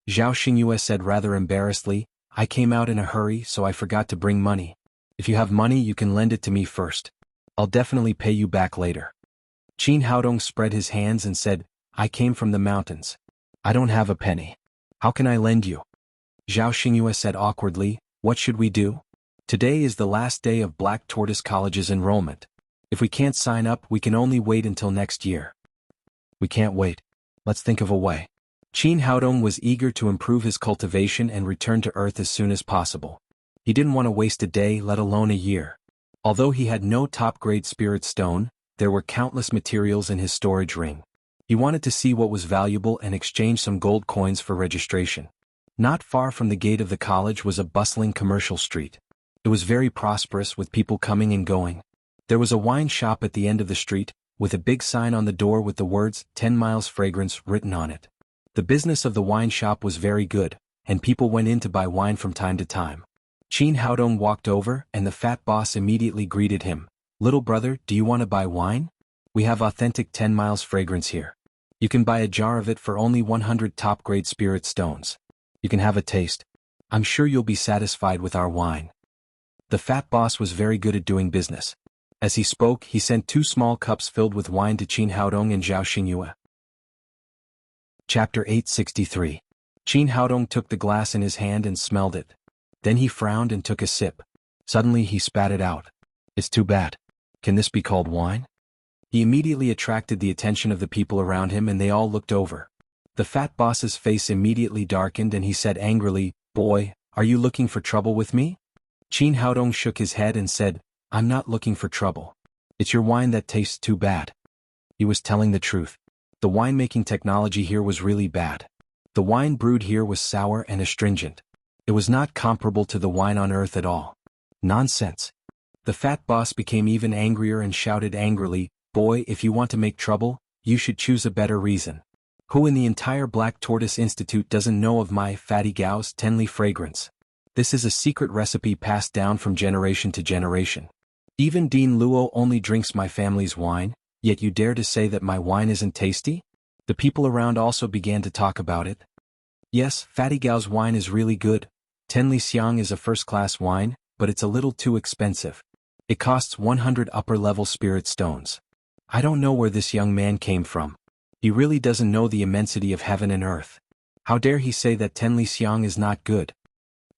Zhao Xingyue said rather embarrassedly, "I came out in a hurry so I forgot to bring money. If you have money you can lend it to me first. I'll definitely pay you back later." Qin Haodong spread his hands and said, "I came from the mountains. I don't have a penny. How can I lend you?" Zhao Xingyue said awkwardly, "What should we do? Today is the last day of Black Tortoise College's enrollment. If we can't sign up, we can only wait until next year." "We can't wait. Let's think of a way." Qin Haodong was eager to improve his cultivation and return to Earth as soon as possible. He didn't want to waste a day, let alone a year. Although he had no top-grade spirit stone, there were countless materials in his storage ring. He wanted to see what was valuable and exchange some gold coins for registration. Not far from the gate of the college was a bustling commercial street. It was very prosperous with people coming and going. There was a wine shop at the end of the street, with a big sign on the door with the words, 10 miles fragrance, written on it. The business of the wine shop was very good, and people went in to buy wine from time to time. Qin Haodong walked over and the fat boss immediately greeted him. "Little brother, do you want to buy wine? We have authentic 10 miles fragrance here. You can buy a jar of it for only 100 top-grade spirit stones. You can have a taste. I'm sure you'll be satisfied with our wine." The fat boss was very good at doing business. As he spoke, he sent 2 small cups filled with wine to Qin Haodong and Zhao Xingyue. Chapter 863. Qin Haodong took the glass in his hand and smelled it. Then he frowned and took a sip. Suddenly he spat it out. "It's too bad. Can this be called wine?" He immediately attracted the attention of the people around him and they all looked over. The fat boss's face immediately darkened and he said angrily, "Boy, are you looking for trouble with me?" Qin Haodong shook his head and said, "I'm not looking for trouble. It's your wine that tastes too bad." He was telling the truth. The winemaking technology here was really bad. The wine brewed here was sour and astringent. It was not comparable to the wine on Earth at all. Nonsense. The fat boss became even angrier and shouted angrily, "Boy, if you want to make trouble, you should choose a better reason. Who in the entire Black Tortoise Institute doesn't know of my Fatty Gao's 10-leaf fragrance? This is a secret recipe passed down from generation to generation. Even Dean Luo only drinks my family's wine, yet you dare to say that my wine isn't tasty?" The people around also began to talk about it. Yes, Fatty Gao's wine is really good. Tenli Xiang is a first-class wine, but it's a little too expensive. It costs 100 upper-level spirit stones. I don't know where this young man came from. He really doesn't know the immensity of heaven and earth. How dare he say that Tenli Xiang is not good?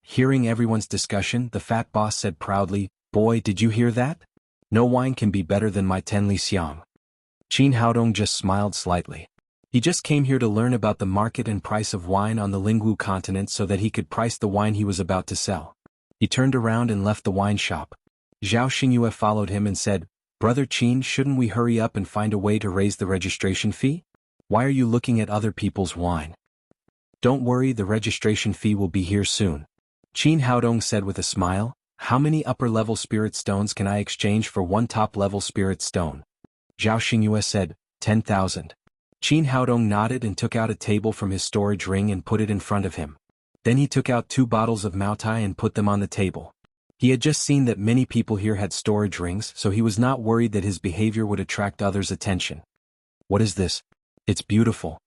Hearing everyone's discussion, the fat boss said proudly, "Boy, did you hear that? No wine can be better than my Tenli Xiang." Qin Haodong just smiled slightly. He just came here to learn about the market and price of wine on the Lingwu continent so that he could price the wine he was about to sell. He turned around and left the wine shop. Zhao Xingyue followed him and said, "Brother Qin, shouldn't we hurry up and find a way to raise the registration fee? Why are you looking at other people's wine?" "Don't worry, the registration fee will be here soon," Qin Haodong said with a smile. "How many upper-level spirit stones can I exchange for one top-level spirit stone?" Zhao Xingyue said, 10,000. Qin Haodong nodded and took out a table from his storage ring and put it in front of him. Then he took out 2 bottles of Maotai and put them on the table. He had just seen that many people here had storage rings, so he was not worried that his behavior would attract others' attention. "What is this? It's beautiful."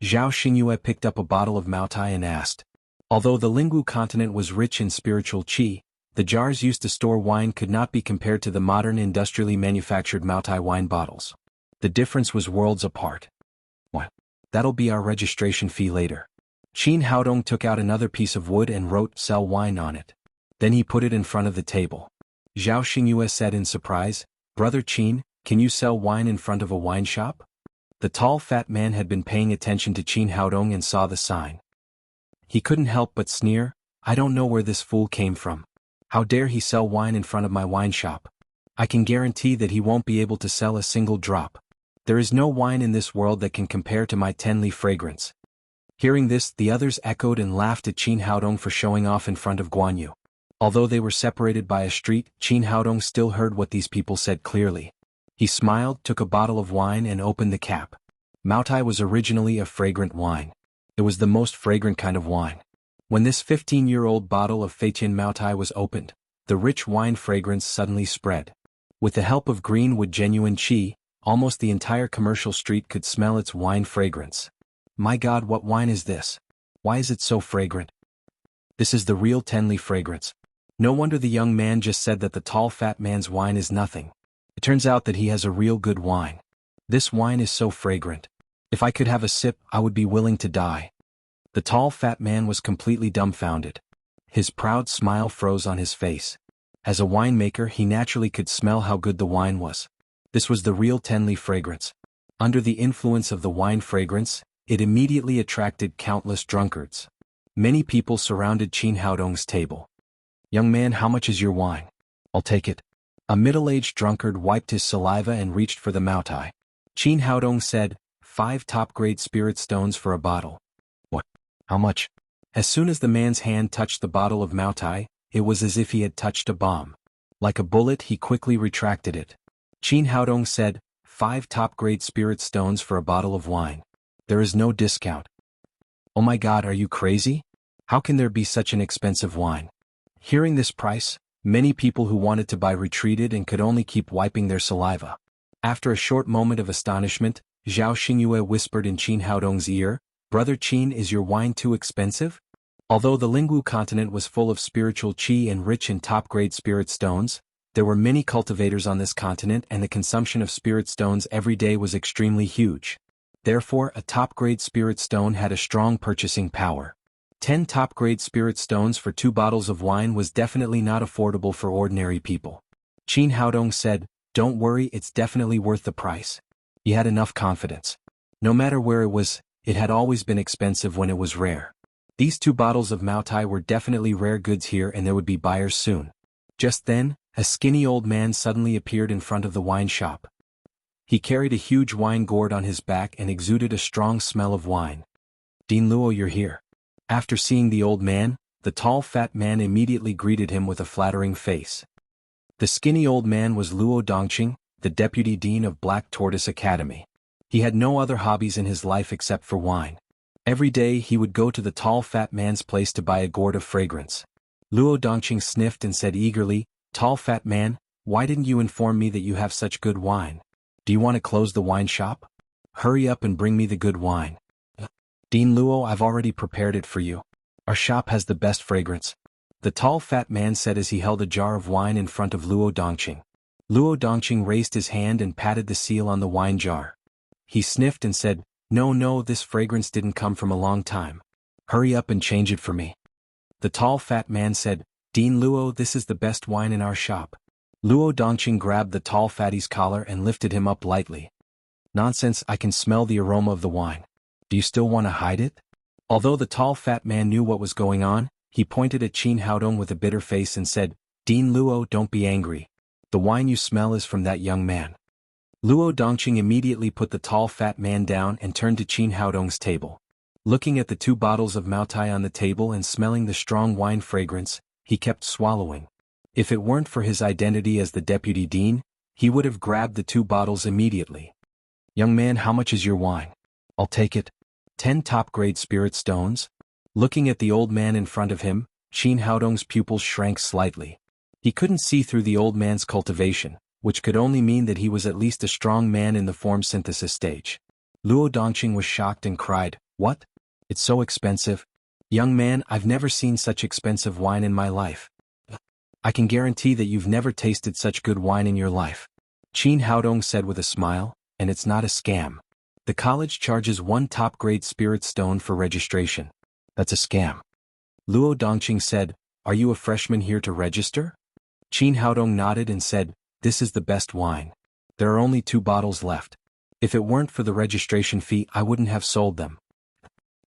Zhao Xingyue picked up a bottle of Maotai and asked. Although the Lingwu continent was rich in spiritual qi, the jars used to store wine could not be compared to the modern industrially manufactured Maotai wine bottles. The difference was worlds apart. "What? That'll be our registration fee later." Qin Haodong took out another piece of wood and wrote "Sell wine" on it. Then he put it in front of the table. Zhao Xingyue said in surprise, "Brother Qin, can you sell wine in front of a wine shop?" The tall fat man had been paying attention to Qin Haodong and saw the sign. He couldn't help but sneer, "I don't know where this fool came from. How dare he sell wine in front of my wine shop? I can guarantee that he won't be able to sell a single drop. There is no wine in this world that can compare to my Tenli fragrance." Hearing this, the others echoed and laughed at Qin Haodong for showing off in front of Guan Yu. Although they were separated by a street, Qin Haodong still heard what these people said clearly. He smiled, took a bottle of wine and opened the cap. Maotai was originally a fragrant wine. It was the most fragrant kind of wine. When this 15-year-old bottle of Feitian Maotai was opened, the rich wine fragrance suddenly spread. With the help of greenwood genuine qi, almost the entire commercial street could smell its wine fragrance. "My God, what wine is this? Why is it so fragrant? This is the real Tenli fragrance." No wonder the young man just said that the tall fat man's wine is nothing. It turns out that he has a real good wine. This wine is so fragrant. If I could have a sip, I would be willing to die. The tall fat man was completely dumbfounded. His proud smile froze on his face. As a winemaker, he naturally could smell how good the wine was. This was the real Tenli fragrance. Under the influence of the wine fragrance, it immediately attracted countless drunkards. Many people surrounded Qin Haodong's table. "Young man, how much is your wine?" "I'll take it." A middle-aged drunkard wiped his saliva and reached for the Maotai. Qin Haodong said, 5 top-grade spirit stones for a bottle." "What? How much?" As soon as the man's hand touched the bottle of Maotai, it was as if he had touched a bomb. Like a bullet, he quickly retracted it. Qin Haodong said, 5 top-grade spirit stones for a bottle of wine. There is no discount." "Oh my God, are you crazy? How can there be such an expensive wine?" Hearing this price, many people who wanted to buy retreated and could only keep wiping their saliva. After a short moment of astonishment, Zhao Xingyue whispered in Qin Haodong's ear, "Brother Qin, is your wine too expensive?" Although the Lingwu continent was full of spiritual qi and rich in top-grade spirit stones, there were many cultivators on this continent and the consumption of spirit stones every day was extremely huge. Therefore, a top-grade spirit stone had a strong purchasing power. 10 top-grade spirit stones for 2 bottles of wine was definitely not affordable for ordinary people. Qin Haodong said, "Don't worry, it's definitely worth the price." He had enough confidence. No matter where it was, it had always been expensive when it was rare. These 2 bottles of Maotai were definitely rare goods here and there would be buyers soon. Just then, a skinny old man suddenly appeared in front of the wine shop. He carried a huge wine gourd on his back and exuded a strong smell of wine. "Dean Luo, you're here." After seeing the old man, the tall fat man immediately greeted him with a flattering face. The skinny old man was Luo Dongqing, the deputy dean of Black Tortoise Academy. He had no other hobbies in his life except for wine. Every day he would go to the tall fat man's place to buy a gourd of fragrance. Luo Dongqing sniffed and said eagerly, "Tall fat man, why didn't you inform me that you have such good wine? Do you want to close the wine shop?" Hurry up and bring me the good wine. Dean Luo, I've already prepared it for you. Our shop has the best fragrance. The tall fat man said as he held a jar of wine in front of Luo Dongqing. Luo Dongqing raised his hand and patted the seal on the wine jar. He sniffed and said, No, this fragrance didn't come from a long time. Hurry up and change it for me. The tall fat man said, Dean Luo, this is the best wine in our shop. Luo Dongqing grabbed the tall fatty's collar and lifted him up lightly. Nonsense, I can smell the aroma of the wine. Do you still want to hide it? Although the tall fat man knew what was going on, he pointed at Qin Haodong with a bitter face and said, Dean Luo, don't be angry. The wine you smell is from that young man. Luo Dongqing immediately put the tall fat man down and turned to Qin Haodong's table. Looking at the 2 bottles of Maotai on the table and smelling the strong wine fragrance, he kept swallowing. If it weren't for his identity as the deputy dean, he would have grabbed the 2 bottles immediately. Young man, how much is your wine? I'll take it. 10 top-grade spirit stones? Looking at the old man in front of him, Qin Haodong's pupils shrank slightly. He couldn't see through the old man's cultivation, which could only mean that he was at least a strong man in the form synthesis stage. Luo Dongqing was shocked and cried, What? It's so expensive? Young man, I've never seen such expensive wine in my life. I can guarantee that you've never tasted such good wine in your life. Qin Haodong said with a smile, and it's not a scam. The college charges 1 top-grade spirit stone for registration. That's a scam. Luo Dongqing said, Are you a freshman here to register? Qin Haodong nodded and said, This is the best wine. There are only 2 bottles left. If it weren't for the registration fee, I wouldn't have sold them.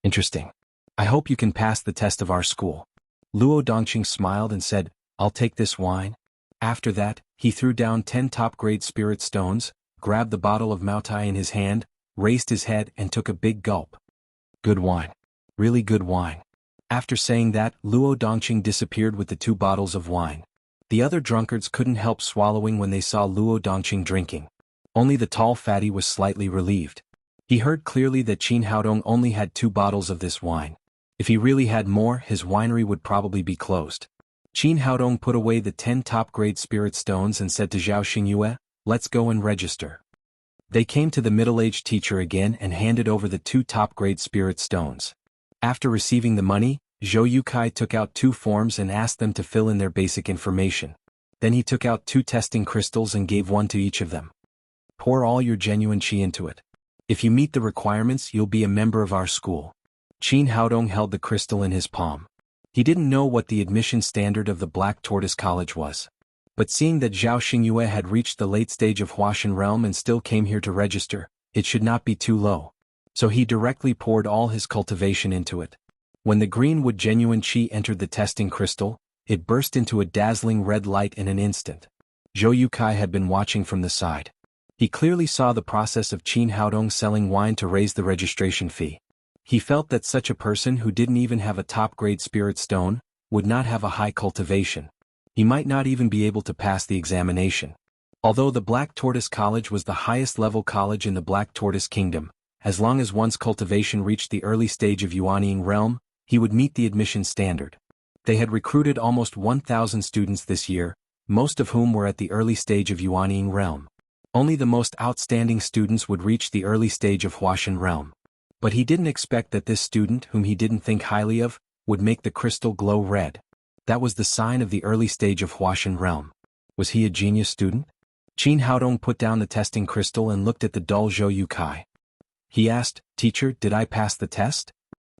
Interesting. I hope you can pass the test of our school. Luo Dongqing smiled and said, I'll take this wine. After that, he threw down 10 top-grade spirit stones, grabbed the bottle of Maotai in his hand, raised his head and took a big gulp. Good wine. Really good wine. After saying that, Luo Dongqing disappeared with the 2 bottles of wine. The other drunkards couldn't help swallowing when they saw Luo Dongqing drinking. Only the tall fatty was slightly relieved. He heard clearly that Qin Haodong only had 2 bottles of this wine. If he really had more, his winery would probably be closed. Qin Haodong put away the 10 top-grade spirit stones and said to Zhao Xingyue, Let's go and register. They came to the middle-aged teacher again and handed over the 2 top-grade spirit stones. After receiving the money, Zhou Yukai took out 2 forms and asked them to fill in their basic information. Then he took out 2 testing crystals and gave 1 to each of them. Pour all your genuine qi into it. If you meet the requirements, you'll be a member of our school. Qin Haodong held the crystal in his palm. He didn't know what the admission standard of the Black Tortoise College was. But seeing that Zhao Xingyue had reached the late stage of Huashan realm and still came here to register, it should not be too low. So he directly poured all his cultivation into it. When the greenwood genuine qi entered the testing crystal, it burst into a dazzling red light in an instant. Zhou Yukai had been watching from the side. He clearly saw the process of Qin Haodong selling wine to raise the registration fee. He felt that such a person who didn't even have a top-grade spirit stone would not have a high cultivation. He might not even be able to pass the examination. Although the Black Tortoise College was the highest-level college in the Black Tortoise Kingdom, as long as one's cultivation reached the early stage of Yuanying realm, he would meet the admission standard. They had recruited almost 1,000 students this year, most of whom were at the early stage of Yuanying realm. Only the most outstanding students would reach the early stage of Huashan realm. But he didn't expect that this student, whom he didn't think highly of, would make the crystal glow red. That was the sign of the early stage of Huashan realm. Was he a genius student? Qin Haodong put down the testing crystal and looked at the dull Zhou Yukai. He asked, Teacher, did I pass the test?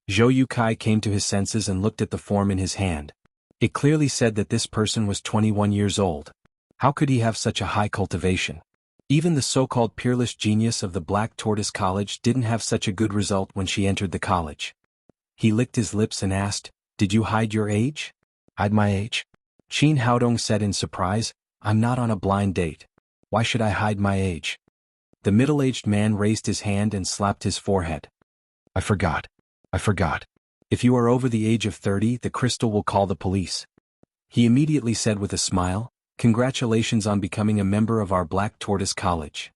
Zhou Yukai came to his senses and looked at the form in his hand. It clearly said that this person was 21 years old. How could he have such a high cultivation? Even the so-called peerless genius of the Black Tortoise College didn't have such a good result when she entered the college. He licked his lips and asked, Did you hide your age? Hide my age? Qin Haodong said in surprise, I'm not on a blind date. Why should I hide my age? The middle-aged man raised his hand and slapped his forehead. I forgot. If you are over the age of 30, the crystal will call the police. He immediately said with a smile, Congratulations on becoming a member of our Black Tortoise College.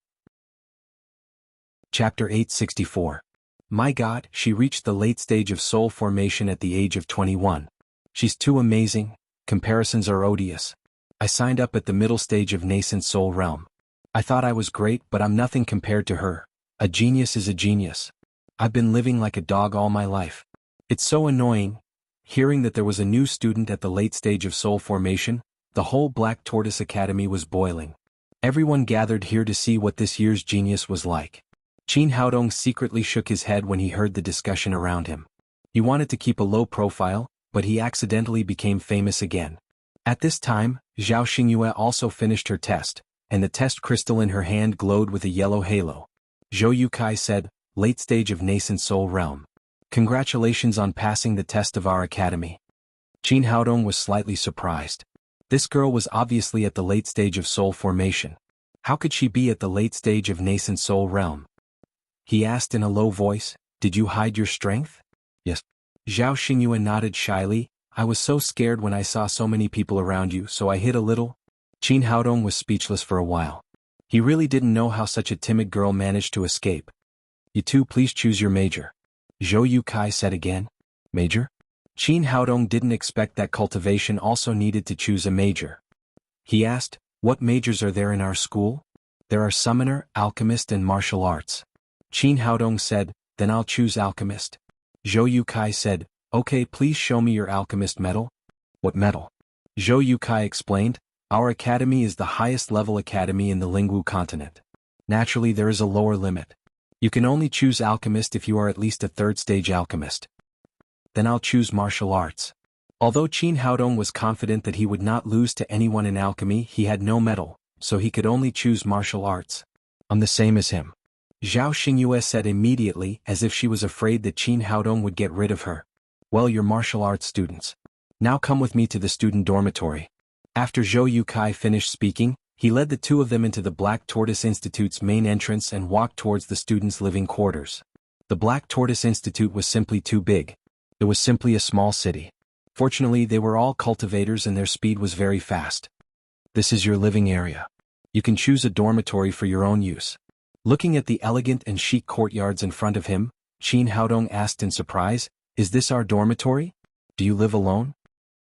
Chapter 864. My God, she reached the late stage of soul formation at the age of 21. She's too amazing, comparisons are odious. I signed up at the middle stage of nascent soul realm. I thought I was great, but I'm nothing compared to her. A genius is a genius. I've been living like a dog all my life. It's so annoying. Hearing that there was a new student at the late stage of soul formation, the whole Black Tortoise Academy was boiling. Everyone gathered here to see what this year's genius was like. Qin Haodong secretly shook his head when he heard the discussion around him. He wanted to keep a low profile, but he accidentally became famous again. At this time, Zhao Xingyue also finished her test, and the test crystal in her hand glowed with a yellow halo. Zhou Yukai said, "Late stage of nascent soul realm. Congratulations on passing the test of our academy." Qin Haodong was slightly surprised. This girl was obviously at the late stage of soul formation. How could she be at the late stage of nascent soul realm? He asked in a low voice, "Did you hide your strength?" "Yes." Zhao Xingyue nodded shyly. "I was so scared when I saw so many people around you, so I hid a little." Qin Haodong was speechless for a while. He really didn't know how such a timid girl managed to escape. "You two please choose your major," Zhou Yukai said again. "Major?" Qin Haodong didn't expect that cultivation also needed to choose a major. He asked, "What majors are there in our school?" "There are summoner, alchemist and martial arts." Qin Haodong said, "Then I'll choose alchemist." Zhou Yukai said, "Okay, please show me your alchemist medal." "What medal?" Zhou Yukai explained, "Our academy is the highest level academy in the Lingwu continent. Naturally there is a lower limit. You can only choose alchemist if you are at least a third stage alchemist." "Then I'll choose martial arts." Although Qin Haodong was confident that he would not lose to anyone in alchemy, he had no medal, so he could only choose martial arts. "I'm the same as him," Zhao Xingyue said immediately, as if she was afraid that Qin Haodong would get rid of her. "Well, you're martial arts students. Now come with me to the student dormitory." After Zhou Yukai finished speaking, he led the two of them into the Black Tortoise Institute's main entrance and walked towards the students' living quarters. The Black Tortoise Institute was simply too big. It was simply a small city. Fortunately, they were all cultivators and their speed was very fast. "This is your living area. You can choose a dormitory for your own use." Looking at the elegant and chic courtyards in front of him, Qin Haodong asked in surprise, "Is this our dormitory? Do you live alone?"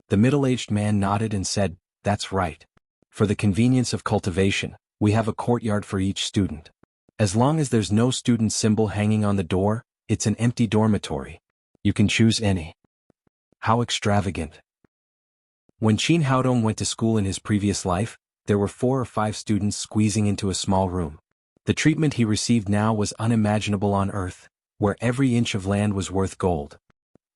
The middle-aged man nodded and said, "That's right. For the convenience of cultivation, we have a courtyard for each student. As long as there's no student symbol hanging on the door, it's an empty dormitory. You can choose any." How extravagant. When Qin Haodong went to school in his previous life, there were 4 or 5 students squeezing into a small room. The treatment he received now was unimaginable on Earth, where every inch of land was worth gold.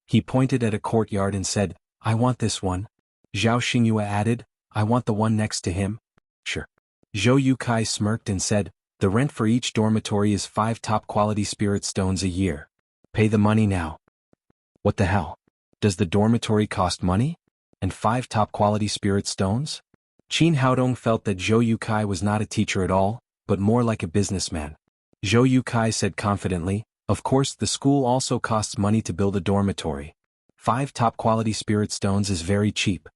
He pointed at a courtyard and said, "I want this one." Zhao Xingyue added, "I want the one next to him." "Sure." Zhou Yukai smirked and said, "The rent for each dormitory is 5 top-quality spirit stones a year. Pay the money now." "What the hell? Does the dormitory cost money? And 5 top-quality spirit stones?" Qin Haodong felt that Zhou Yukai was not a teacher at all, but more like a businessman. Zhou Yukai said confidently, "Of course the school also costs money to build a dormitory. 5 top-quality spirit stones is very cheap."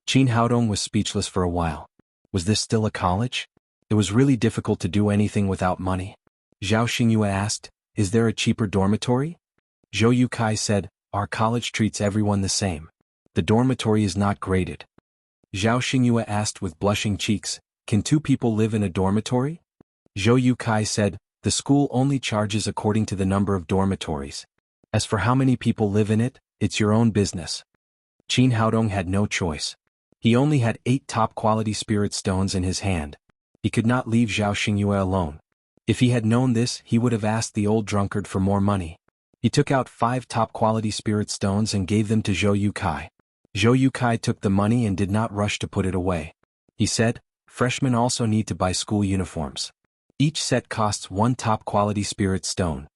Qin Haodong was speechless for a while. Was this still a college? It was really difficult to do anything without money. Zhao Xingyue asked, "Is there a cheaper dormitory?" Zhou Yukai said, "Our college treats everyone the same. The dormitory is not graded." Zhao Xingyue asked with blushing cheeks, "Can 2 people live in a dormitory?" Zhou Yukai said, "The school only charges according to the number of dormitories. As for how many people live in it, it's your own business." Qin Haodong had no choice. He only had 8 top-quality spirit stones in his hand. He could not leave Zhao Xingyue alone. If he had known this, he would have asked the old drunkard for more money. He took out 5 top-quality spirit stones and gave them to Zhou Yukai. Zhou Yukai took the money and did not rush to put it away. He said, "Freshmen also need to buy school uniforms. Each set costs 1 top-quality spirit stone."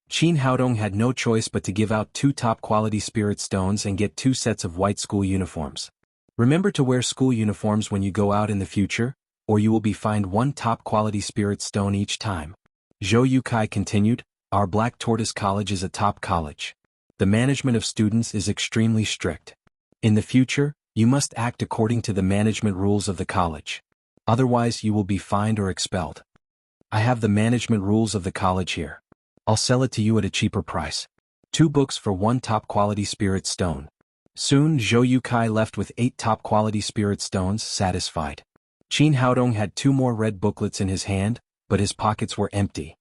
Qin Haodong had no choice but to give out 2 top-quality spirit stones and get 2 sets of white school uniforms. Remember to wear school uniforms when you go out in the future, or you will be fined 1 top-quality spirit stone each time. Zhou Yukai continued, "Our Black Tortoise College is a top college. The management of students is extremely strict. In the future, you must act according to the management rules of the college. Otherwise you will be fined or expelled. I have the management rules of the college here. I'll sell it to you at a cheaper price. 2 books for 1 top-quality spirit stone." Soon Zhou Yukai left with 8 top-quality spirit stones, satisfied. Qin Haodong had 2 more red booklets in his hand, but his pockets were empty.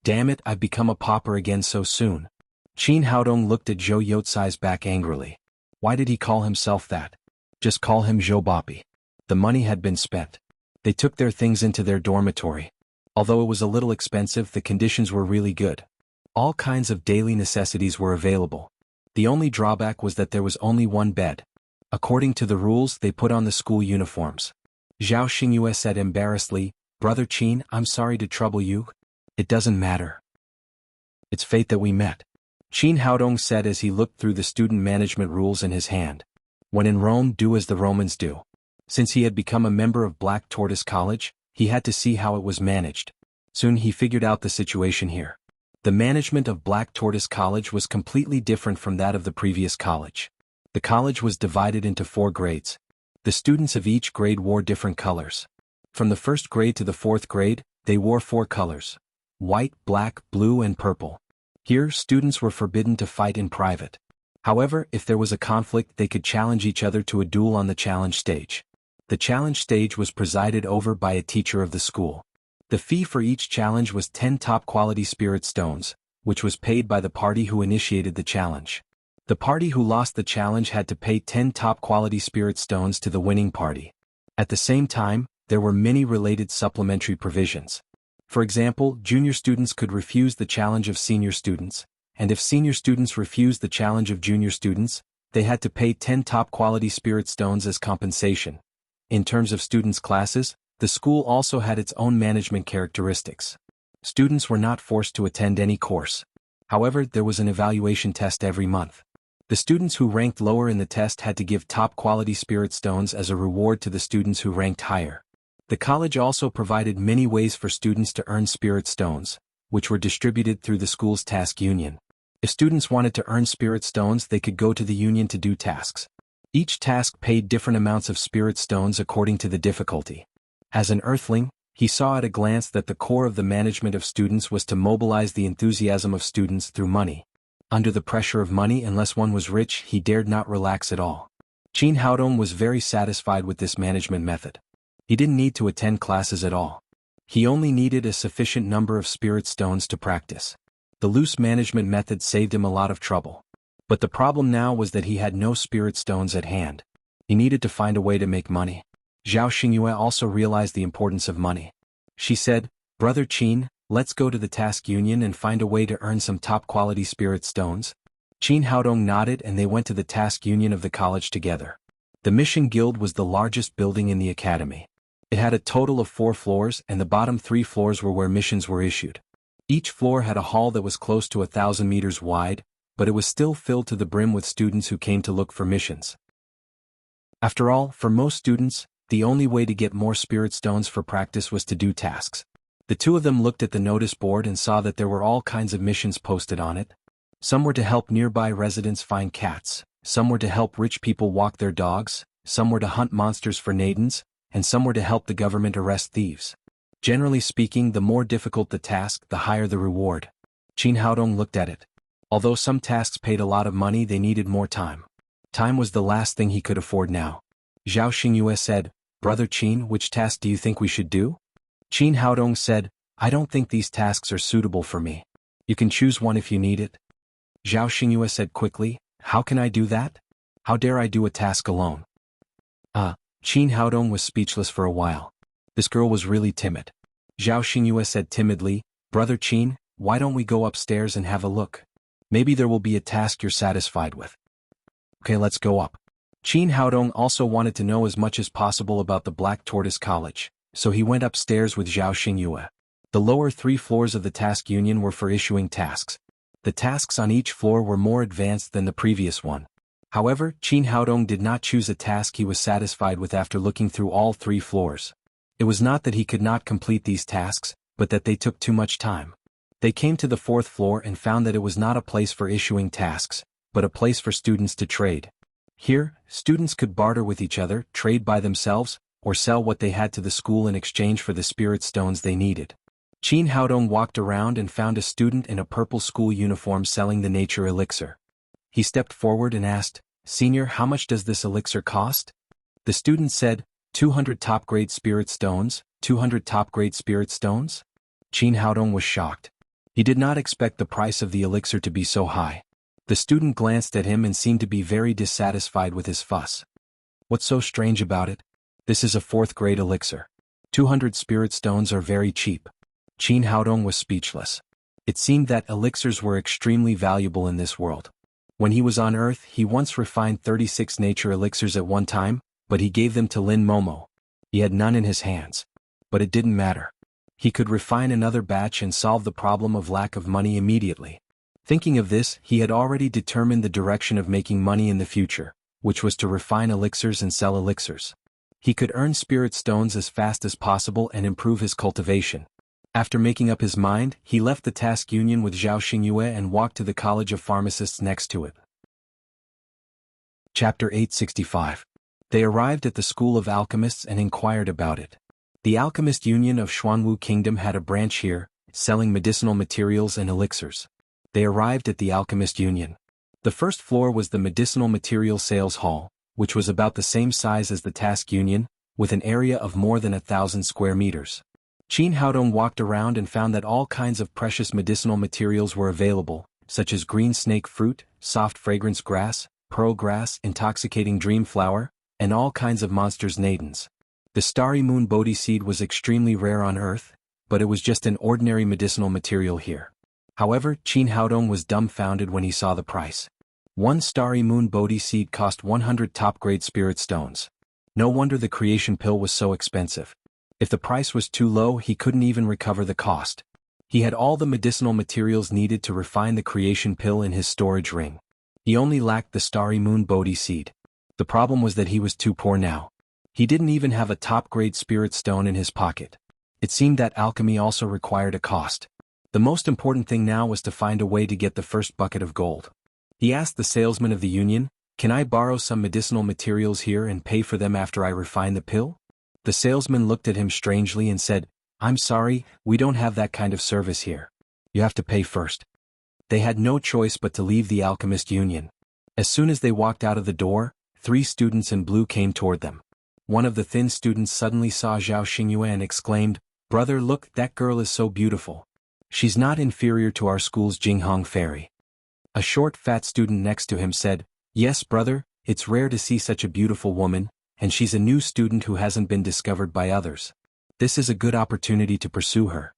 Damn it, I've become a pauper again so soon. Qin Haodong looked at Zhou Yotsai's back angrily. Why did he call himself that? Just call him Zhou Boppy. The money had been spent. They took their things into their dormitory. Although it was a little expensive, the conditions were really good. All kinds of daily necessities were available. The only drawback was that there was only one bed. According to the rules, they put on the school uniforms. Zhao Xingyue said embarrassedly, Brother Qin, I'm sorry to trouble you. It doesn't matter. It's fate that we met. Qin Haodong said as he looked through the student management rules in his hand. When in Rome, do as the Romans do. Since he had become a member of Black Tortoise College, he had to see how it was managed. Soon he figured out the situation here. The management of Black Tortoise College was completely different from that of the previous college. The college was divided into 4 grades. The students of each grade wore different colors. From the 1st grade to the 4th grade, they wore 4 colors: white, black, blue, and purple. Here, students were forbidden to fight in private. However, if there was a conflict, they could challenge each other to a duel on the challenge stage. The challenge stage was presided over by a teacher of the school. The fee for each challenge was 10 top-quality spirit stones, which was paid by the party who initiated the challenge. The party who lost the challenge had to pay 10 top-quality spirit stones to the winning party. At the same time, there were many related supplementary provisions. For example, junior students could refuse the challenge of senior students, and if senior students refused the challenge of junior students, they had to pay 10 top-quality spirit stones as compensation. In terms of students' classes, the school also had its own management characteristics. Students were not forced to attend any course. However, there was an evaluation test every month. The students who ranked lower in the test had to give top-quality spirit stones as a reward to the students who ranked higher. The college also provided many ways for students to earn spirit stones, which were distributed through the school's task union. If students wanted to earn spirit stones, they could go to the union to do tasks. Each task paid different amounts of spirit stones according to the difficulty. As an earthling, he saw at a glance that the core of the management of students was to mobilize the enthusiasm of students through money. Under the pressure of money, unless one was rich, he dared not relax at all. Qin Haodong was very satisfied with this management method. He didn't need to attend classes at all. He only needed a sufficient number of spirit stones to practice. The loose management method saved him a lot of trouble. But the problem now was that he had no spirit stones at hand. He needed to find a way to make money. Zhao Xingyue also realized the importance of money. She said, Brother Qin, let's go to the task union and find a way to earn some top-quality spirit stones. Qin Haodong nodded and they went to the task union of the college together. The Mission Guild was the largest building in the academy. It had a total of 4 floors, and the bottom 3 floors were where missions were issued. Each floor had a hall that was close to 1,000 meters wide, but it was still filled to the brim with students who came to look for missions. After all, for most students, the only way to get more spirit stones for practice was to do tasks. The two of them looked at the notice board and saw that there were all kinds of missions posted on it. Some were to help nearby residents find cats, some were to help rich people walk their dogs, some were to hunt monsters for Nadens, and some were to help the government arrest thieves. Generally speaking, the more difficult the task, the higher the reward. Qin Haodong looked at it. Although some tasks paid a lot of money, they needed more time. Time was the last thing he could afford now. Zhao Xingyue said, Brother Qin, which task do you think we should do? Qin Haodong said, I don't think these tasks are suitable for me. You can choose one if you need it. Zhao Xingyue said quickly, How can I do that? How dare I do a task alone? Qin Haodong was speechless for a while. This girl was really timid. Zhao Xingyue said timidly, Brother Qin, why don't we go upstairs and have a look? Maybe there will be a task you're satisfied with. Okay, let's go up. Qin Haodong also wanted to know as much as possible about the Black Tortoise College, so he went upstairs with Zhao Xingyue. The lower 3 floors of the task union were for issuing tasks. The tasks on each floor were more advanced than the previous one. However, Qin Haodong did not choose a task he was satisfied with after looking through all 3 floors. It was not that he could not complete these tasks, but that they took too much time. They came to the 4th floor and found that it was not a place for issuing tasks, but a place for students to trade. Here, students could barter with each other, trade by themselves, or sell what they had to the school in exchange for the spirit stones they needed. Qin Haodong walked around and found a student in a purple school uniform selling the nature elixir. He stepped forward and asked, Senior, how much does this elixir cost? The student said, 200 top-grade spirit stones, 200 top-grade spirit stones? Qin Haodong was shocked. He did not expect the price of the elixir to be so high. The student glanced at him and seemed to be very dissatisfied with his fuss. What's so strange about it? This is a 4th grade elixir. 200 spirit stones are very cheap. Qin Haodong was speechless. It seemed that elixirs were extremely valuable in this world. When he was on Earth, he once refined 36 nature elixirs at one time, but he gave them to Lin Momo. He had none in his hands. But it didn't matter. He could refine another batch and solve the problem of lack of money immediately. Thinking of this, he had already determined the direction of making money in the future, which was to refine elixirs and sell elixirs. He could earn spirit stones as fast as possible and improve his cultivation. After making up his mind, he left the task union with Zhao Xingyue and walked to the College of Pharmacists next to it. Chapter 865. They arrived at the School of Alchemists and inquired about it. The Alchemist Union of Xuanwu Kingdom had a branch here, selling medicinal materials and elixirs. They arrived at the Alchemist Union. The first floor was the Medicinal Material Sales Hall, which was about the same size as the Task Union, with an area of more than 1,000 square meters. Qin Haodong walked around and found that all kinds of precious medicinal materials were available, such as green snake fruit, soft fragrance grass, pearl grass, intoxicating dream flower, and all kinds of monsters' nadins. The starry moon Bodhi seed was extremely rare on Earth, but it was just an ordinary medicinal material here. However, Qin Haodong was dumbfounded when he saw the price. One starry moon Bodhi seed cost 100 top-grade spirit stones. No wonder the creation pill was so expensive. If the price was too low, he couldn't even recover the cost. He had all the medicinal materials needed to refine the creation pill in his storage ring. He only lacked the starry moon Bodhi seed. The problem was that he was too poor now. He didn't even have a top-grade spirit stone in his pocket. It seemed that alchemy also required a cost. The most important thing now was to find a way to get the first bucket of gold. He asked the salesman of the union, "Can I borrow some medicinal materials here and pay for them after I refine the pill?" The salesman looked at him strangely and said, "I'm sorry, we don't have that kind of service here. You have to pay first." They had no choice but to leave the Alchemist Union. As soon as they walked out of the door, 3 students in blue came toward them. One of the thin students suddenly saw Zhao Xingyue and exclaimed, "Brother, look, that girl is so beautiful. She's not inferior to our school's Jinghong fairy." A short fat student next to him said, "Yes, brother, it's rare to see such a beautiful woman, and she's a new student who hasn't been discovered by others. This is a good opportunity to pursue her."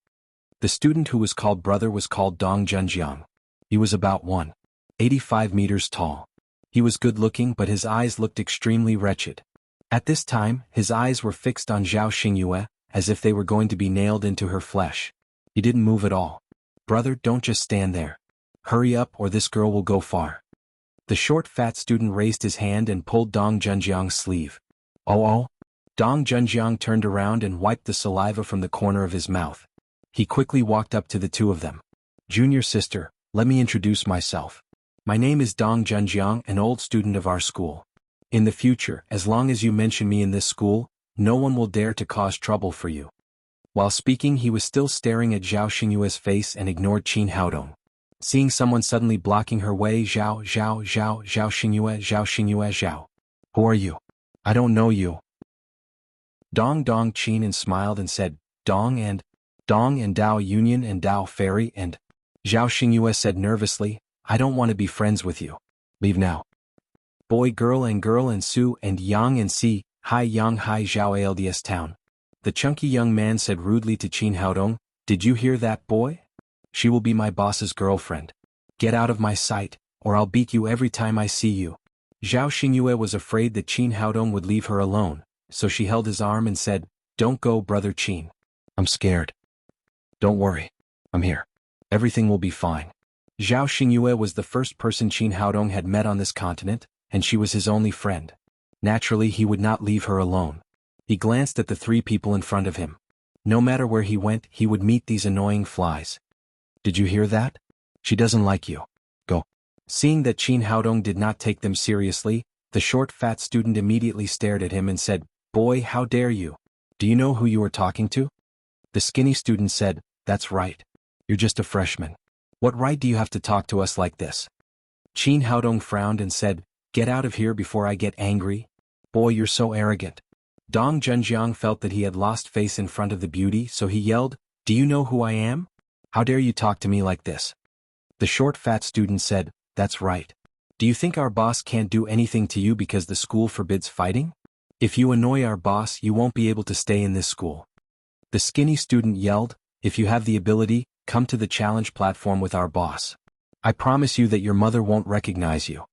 The student who was called brother was called Dong Junjiang. He was about 1.85 meters tall. He was good-looking, but his eyes looked extremely wretched. At this time, his eyes were fixed on Zhao Xingyue, as if they were going to be nailed into her flesh. He didn't move at all. "Brother, don't just stand there. Hurry up or this girl will go far." The short fat student raised his hand and pulled Dong Junjiang's sleeve. Oh! Dong Junjiang turned around and wiped the saliva from the corner of his mouth. He quickly walked up to the 2 of them. "Junior sister, let me introduce myself. My name is Dong Junjiang, an old student of our school. In the future, as long as you mention me in this school, no one will dare to cause trouble for you." While speaking, he was still staring at Zhao Xingyue's face and ignored Qin Haodong. Seeing someone suddenly blocking her way, Zhao Xingyue. "Who are you? I don't know you." Dong Qin and smiled and said, Dong and Dao Union and Dao Fairy and..." Zhao Xingyue said nervously, "I don't want to be friends with you. Leave now." Boy, girl and Su and Yang and Si, Hai Yang Hai Zhao ALDS town. The chunky young man said rudely to Qin Haodong, "Did you hear that, boy? She will be my boss's girlfriend. Get out of my sight, or I'll beat you every time I see you." Zhao Xingyue was afraid that Qin Haodong would leave her alone, so she held his arm and said, "Don't go, brother Qin. I'm scared." "Don't worry. I'm here. Everything will be fine." Zhao Xingyue was the first person Qin Haodong had met on this continent, and she was his only friend. Naturally, he would not leave her alone. He glanced at the 3 people in front of him. No matter where he went, he would meet these annoying flies. "Did you hear that? She doesn't like you. Go." Seeing that Qin Haodong did not take them seriously, the short fat student immediately stared at him and said, "Boy, how dare you? Do you know who you are talking to?" The skinny student said, "That's right. You're just a freshman. What right do you have to talk to us like this?" Qin Haodong frowned and said, "Get out of here before I get angry. Boy, you're so arrogant." Dong Junjiang felt that he had lost face in front of the beauty, so he yelled, Do you know who I am? How dare you talk to me like this? The short fat student said, That's right. Do you think our boss can't do anything to you because the school forbids fighting? If you annoy our boss, you won't be able to stay in this school. The skinny student yelled, If you have the ability, come to the challenge platform with our boss. I promise you that your mother won't recognize you.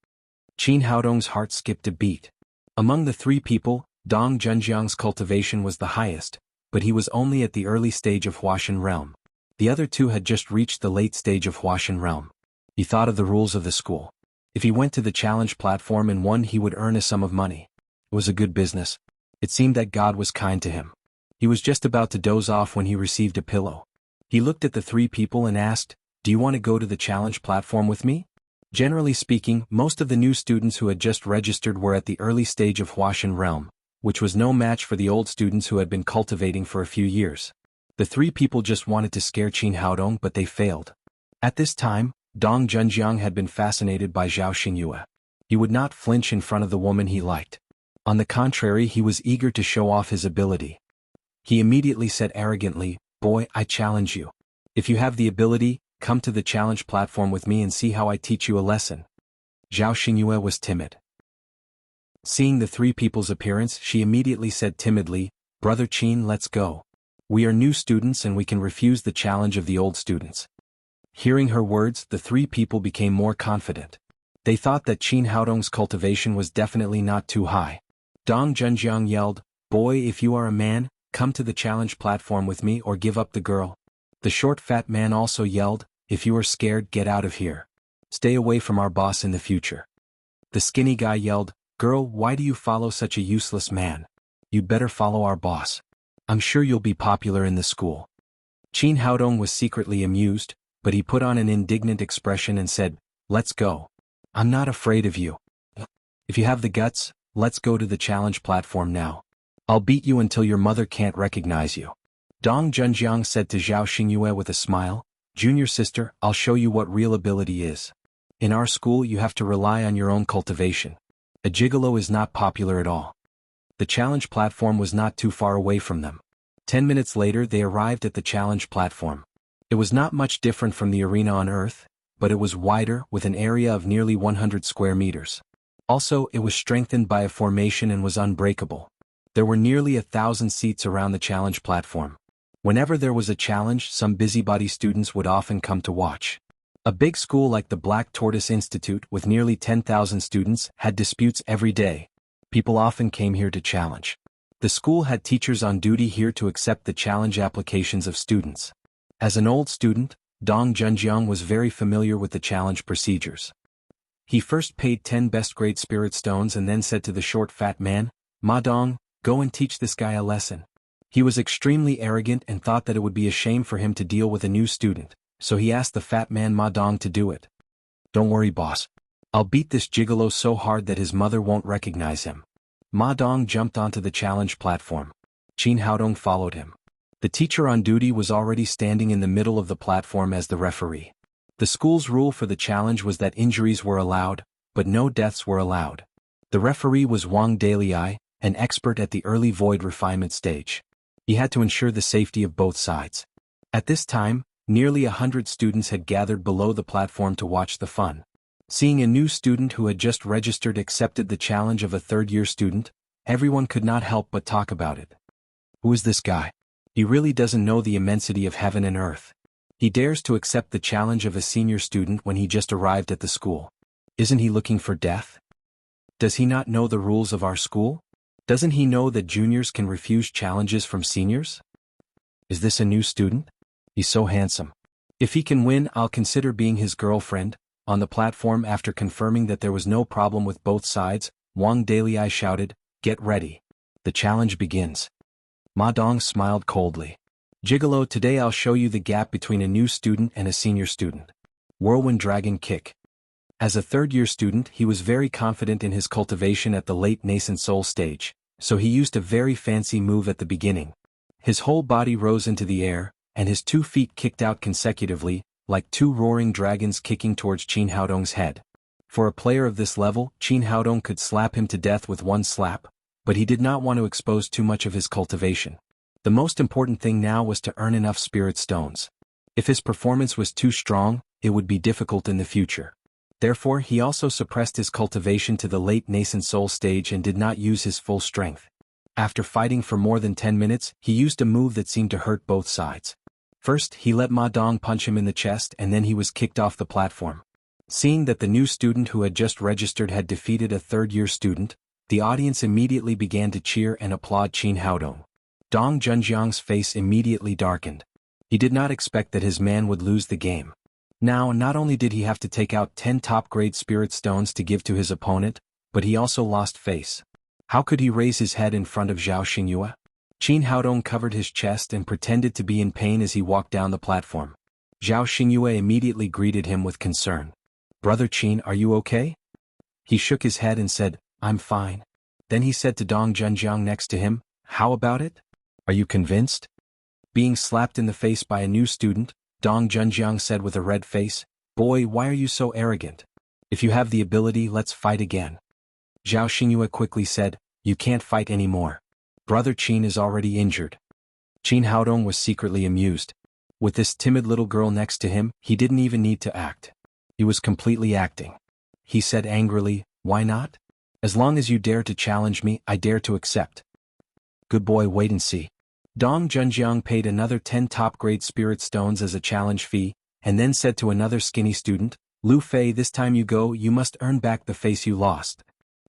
Qin Haodong's heart skipped a beat. Among the three people, Dong Junjiang's cultivation was the highest, but he was only at the early stage of Huashan realm. The other two had just reached the late stage of Huashan realm. He thought of the rules of the school. If he went to the challenge platform and won, he would earn a sum of money. It was a good business. It seemed that God was kind to him. He was just about to doze off when he received a pillow. He looked at the three people and asked, Do you want to go to the challenge platform with me? Generally speaking, most of the new students who had just registered were at the early stage of Huashan realm, which was no match for the old students who had been cultivating for a few years. The three people just wanted to scare Qin Haodong, but they failed. At this time, Dong Junjiang had been fascinated by Zhao Xingyue. He would not flinch in front of the woman he liked. On the contrary, he was eager to show off his ability. He immediately said arrogantly, Boy, I challenge you. If you have the ability, come to the challenge platform with me and see how I teach you a lesson. Zhao Xingyue was timid. Seeing the three people's appearance, she immediately said timidly, Brother Qin, let's go. We are new students and we can refuse the challenge of the old students. Hearing her words, the three people became more confident. They thought that Qin Haodong's cultivation was definitely not too high. Dong Junjiang yelled, Boy, if you are a man, come to the challenge platform with me or give up the girl. The short fat man also yelled, If you are scared, get out of here. Stay away from our boss in the future. The skinny guy yelled, Girl, why do you follow such a useless man? You'd better follow our boss. I'm sure you'll be popular in the school. Qin Haodong was secretly amused, but he put on an indignant expression and said, Let's go. I'm not afraid of you. If you have the guts, let's go to the challenge platform now. I'll beat you until your mother can't recognize you. Dong Junjiang said to Zhao Xingyue with a smile, Junior sister, I'll show you what real ability is. In our school you have to rely on your own cultivation. A gigolo is not popular at all. The challenge platform was not too far away from them. 10 minutes later they arrived at the challenge platform. It was not much different from the arena on Earth, but it was wider with an area of nearly 100 square meters. Also, it was strengthened by a formation and was unbreakable. There were nearly 1,000 seats around the challenge platform. Whenever there was a challenge, some busybody students would often come to watch. A big school like the Black Tortoise Institute with nearly 10,000 students had disputes every day. People often came here to challenge. The school had teachers on duty here to accept the challenge applications of students. As an old student, Dong Junjiang was very familiar with the challenge procedures. He first paid 10 best grade spirit stones and then said to the short fat man, Ma Dong, go and teach this guy a lesson. He was extremely arrogant and thought that it would be a shame for him to deal with a new student, so he asked the fat man Ma Dong to do it. Don't worry, boss. I'll beat this gigolo so hard that his mother won't recognize him. Ma Dong jumped onto the challenge platform. Qin Haodong followed him. The teacher on duty was already standing in the middle of the platform as the referee. The school's rule for the challenge was that injuries were allowed, but no deaths were allowed. The referee was Wang Dalei, an expert at the early void refinement stage. He had to ensure the safety of both sides. At this time, nearly 100 students had gathered below the platform to watch the fun. Seeing a new student who had just registered accepted the challenge of a third-year student, everyone could not help but talk about it. Who is this guy? He really doesn't know the immensity of heaven and earth. He dares to accept the challenge of a senior student when he just arrived at the school. Isn't he looking for death? Does he not know the rules of our school? Doesn't he know that juniors can refuse challenges from seniors? Is this a new student? He's so handsome. If he can win, I'll consider being his girlfriend. On the platform, after confirming that there was no problem with both sides, Wang Dalei shouted, Get ready. The challenge begins. Ma Dong smiled coldly. Gigolo, today I'll show you the gap between a new student and a senior student. Whirlwind Dragon Kick. As a third-year student, he was very confident in his cultivation at the late nascent soul stage, so he used a very fancy move at the beginning. His whole body rose into the air, and his 2 feet kicked out consecutively, like 2 roaring dragons kicking towards Qin Haodong's head. For a player of this level, Qin Haodong could slap him to death with one slap, but he did not want to expose too much of his cultivation. The most important thing now was to earn enough spirit stones. If his performance was too strong, it would be difficult in the future. Therefore, he also suppressed his cultivation to the late nascent soul stage and did not use his full strength. After fighting for more than 10 minutes, he used a move that seemed to hurt both sides. First, he let Ma Dong punch him in the chest and then he was kicked off the platform. Seeing that the new student who had just registered had defeated a third-year student, the audience immediately began to cheer and applaud Qin Haodong. Dong Junjiang's face immediately darkened. He did not expect that his man would lose the game. Now, not only did he have to take out 10 top-grade spirit stones to give to his opponent, but he also lost face. How could he raise his head in front of Zhao Xingyue? Qin Haodong covered his chest and pretended to be in pain as he walked down the platform. Zhao Xingyue immediately greeted him with concern. "Brother Qin, are you okay?" He shook his head and said, "I'm fine." Then he said to Dong Junjiang next to him, "How about it? Are you convinced?" Being slapped in the face by a new student, Dong Junjiang said with a red face, "Boy, why are you so arrogant? If you have the ability, let's fight again." Zhao Xingyue quickly said, "You can't fight anymore. Brother Qin is already injured." Qin Haodong was secretly amused. With this timid little girl next to him, he didn't even need to act. He was completely acting. He said angrily, "Why not? As long as you dare to challenge me, I dare to accept." "Good boy, wait and see." Dong Junjiang paid another 10 top-grade spirit stones as a challenge fee, and then said to another skinny student, "Lu Fei, this time you go, you must earn back the face you lost."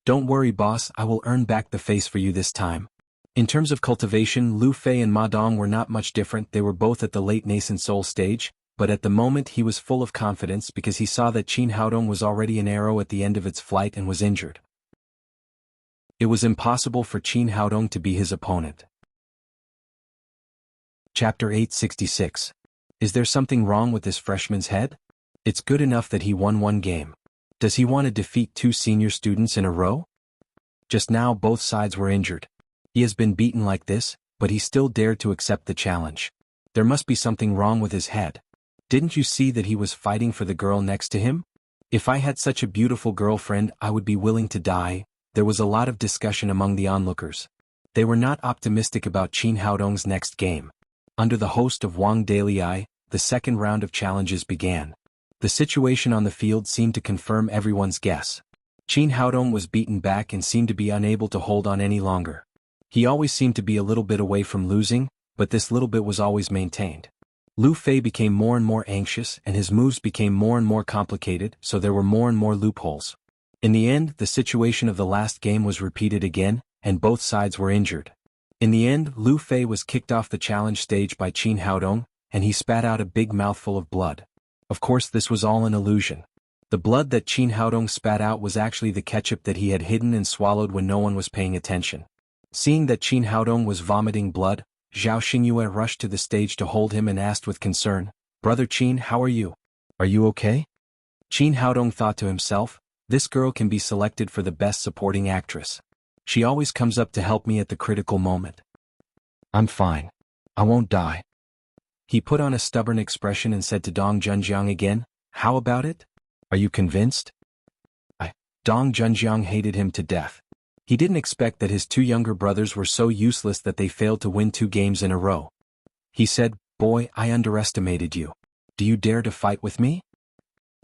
"Don't worry, boss, I will earn back the face for you this time." In terms of cultivation, Lu Fei and Ma Dong were not much different. They were both at the late nascent soul stage, but at the moment he was full of confidence because he saw that Qin Haodong was already an arrow at the end of its flight and was injured. It was impossible for Qin Haodong to be his opponent. Chapter 866. Is there something wrong with this freshman's head? It's good enough that he won one game. Does he want to defeat 2 senior students in a row? Just now both sides were injured. He has been beaten like this, but he still dared to accept the challenge. There must be something wrong with his head. Didn't you see that he was fighting for the girl next to him? If I had such a beautiful girlfriend, I would be willing to die. There was a lot of discussion among the onlookers. They were not optimistic about Qin Haodong's next game. Under the host of Wang Dalai, the second round of challenges began. The situation on the field seemed to confirm everyone's guess. Qin Haodong was beaten back and seemed to be unable to hold on any longer. He always seemed to be a little bit away from losing, but this little bit was always maintained. Lu Fei became more and more anxious and his moves became more and more complicated, so there were more and more loopholes. In the end, the situation of the last game was repeated again, and both sides were injured. In the end, Lu Fei was kicked off the challenge stage by Qin Haodong, and he spat out a big mouthful of blood. Of course, this was all an illusion. The blood that Qin Haodong spat out was actually the ketchup that he had hidden and swallowed when no one was paying attention. Seeing that Qin Haodong was vomiting blood, Zhao Xingyue rushed to the stage to hold him and asked with concern, "Brother Qin, how are you? Are you okay?" Qin Haodong thought to himself, "This girl can be selected for the best supporting actress. She always comes up to help me at the critical moment. I'm fine. I won't die." He put on a stubborn expression and said to Dong Junjiang again, "How about it? Are you convinced?" Dong Junjiang hated him to death. He didn't expect that his 2 younger brothers were so useless that they failed to win 2 games in a row. He said, "Boy, I underestimated you. Do you dare to fight with me?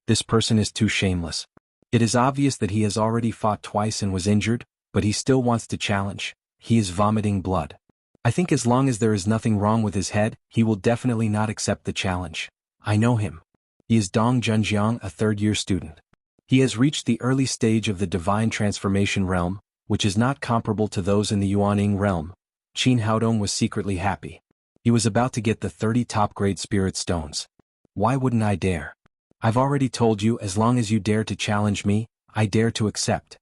This person is too shameless. It is obvious that he has already fought twice and was injured, but he still wants to challenge. He is vomiting blood. I think as long as there is nothing wrong with his head, he will definitely not accept the challenge. I know him. He is Dong Junjiang, a third-year student. He has reached the early stage of the divine transformation realm, which is not comparable to those in the Yuaning realm." Qin Haodong was secretly happy. He was about to get the 30 top-grade spirit stones. "Why wouldn't I dare? I've already told you, as long as you dare to challenge me, I dare to accept."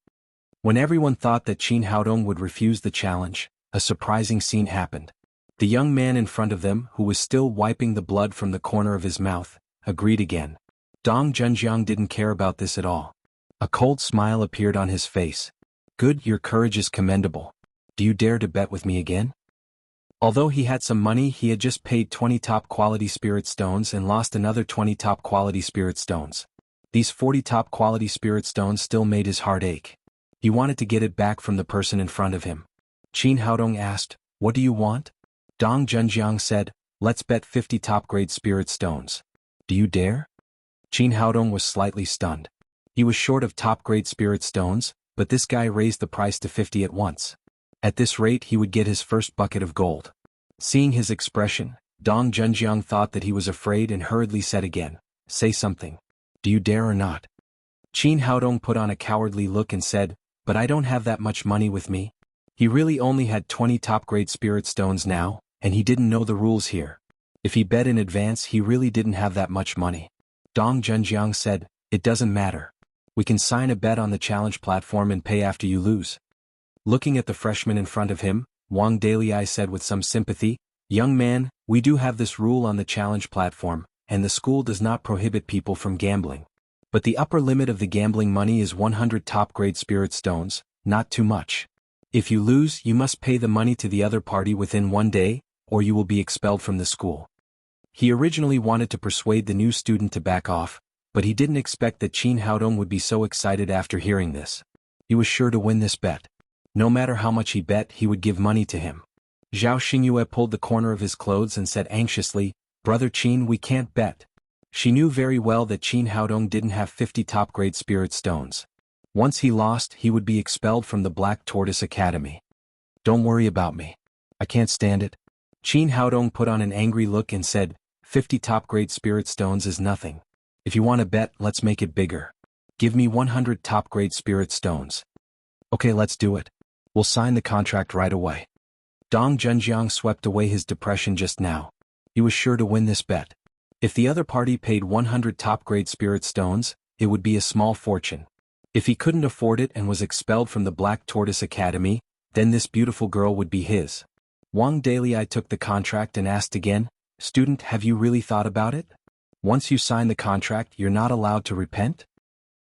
When everyone thought that Qin Haodong would refuse the challenge, a surprising scene happened. The young man in front of them, who was still wiping the blood from the corner of his mouth, agreed again. Dong Junjiang didn't care about this at all. A cold smile appeared on his face. "Good, your courage is commendable. Do you dare to bet with me again?" Although he had some money, he had just paid 20 top-quality spirit stones and lost another 20 top-quality spirit stones. These 40 top-quality spirit stones still made his heart ache. He wanted to get it back from the person in front of him. Qin Haodong asked, "What do you want?" Dong Junjiang said, let's bet 50 top-grade spirit stones. Do you dare? Qin Haodong was slightly stunned. He was short of top-grade spirit stones, but this guy raised the price to 50 at once. At this rate he would get his first bucket of gold. Seeing his expression, Dong Junjiang thought that he was afraid and hurriedly said again, say something. Do you dare or not? Qin Haodong put on a cowardly look and said, but I don't have that much money with me. He really only had 20 top-grade spirit stones now, and he didn't know the rules here. If he bet in advance he really didn't have that much money. Dong Junjiang said, it doesn't matter. We can sign a bet on the challenge platform and pay after you lose. Looking at the freshman in front of him, Wang Dalei said with some sympathy, young man, we do have this rule on the challenge platform, and the school does not prohibit people from gambling. But the upper limit of the gambling money is 100 top-grade spirit stones, not too much. If you lose, you must pay the money to the other party within 1 day, or you will be expelled from the school. He originally wanted to persuade the new student to back off, but he didn't expect that Qin Haodong would be so excited after hearing this. He was sure to win this bet. No matter how much he bet, he would give money to him. Zhao Xingyue pulled the corner of his clothes and said anxiously, Brother Qin, we can't bet. She knew very well that Qin Haodong didn't have 50 top-grade spirit stones. Once he lost, he would be expelled from the Black Tortoise Academy. Don't worry about me. I can't stand it. Qin Haodong put on an angry look and said, 50 top-grade spirit stones is nothing. If you want to bet, let's make it bigger. Give me 100 top-grade spirit stones. Okay, let's do it. We'll sign the contract right away. Dong Junjiang swept away his depression just now. He was sure to win this bet. If the other party paid 100 top-grade spirit stones, it would be a small fortune. If he couldn't afford it and was expelled from the Black Tortoise Academy, then this beautiful girl would be his. Wang Dalei took the contract and asked again, Student, have you really thought about it? Once you sign the contract, you're not allowed to repent?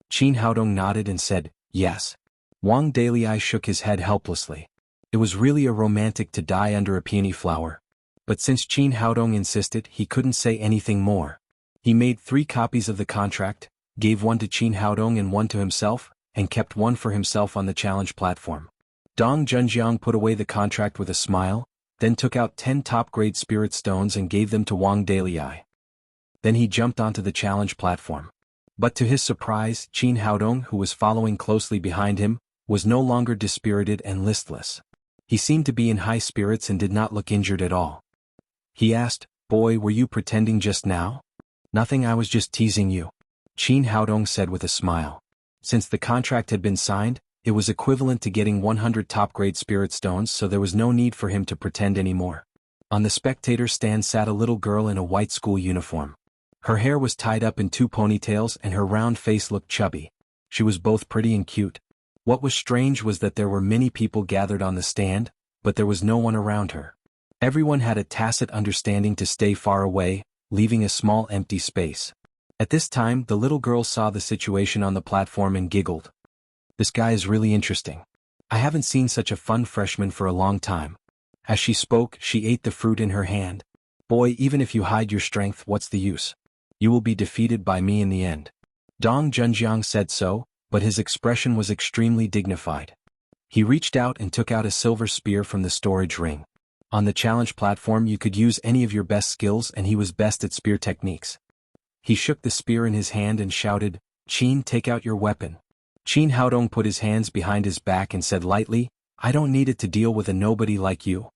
Qin Haodong nodded and said, yes. Wang Dalei shook his head helplessly. It was really a romantic to die under a peony flower. But since Qin Haodong insisted, he couldn't say anything more. He made 3 copies of the contract, gave one to Qin Haodong and one to himself, and kept one for himself on the challenge platform. Dong Junjiang put away the contract with a smile, then took out 10 top-grade spirit stones and gave them to Wang Dalei. Then he jumped onto the challenge platform. But to his surprise, Qin Haodong, who was following closely behind him, was no longer dispirited and listless. He seemed to be in high spirits and did not look injured at all. He asked, Boy, were you pretending just now? Nothing, I was just teasing you. Qin Haodong said with a smile. Since the contract had been signed, it was equivalent to getting 100 top-grade spirit stones, so there was no need for him to pretend anymore. On the spectator stand sat a little girl in a white school uniform. Her hair was tied up in 2 ponytails and her round face looked chubby. She was both pretty and cute. What was strange was that there were many people gathered on the stand, but there was no one around her. Everyone had a tacit understanding to stay far away, leaving a small empty space. At this time, the little girl saw the situation on the platform and giggled. This guy is really interesting. I haven't seen such a fun freshman for a long time. As she spoke, she ate the fruit in her hand. Boy, even if you hide your strength, what's the use? You will be defeated by me in the end. Dong Junjiang said so, but his expression was extremely dignified. He reached out and took out a silver spear from the storage ring. On the challenge platform you could use any of your best skills, and he was best at spear techniques. He shook the spear in his hand and shouted, Qin, take out your weapon. Qin Haodong put his hands behind his back and said lightly, I don't need it to deal with a nobody like you.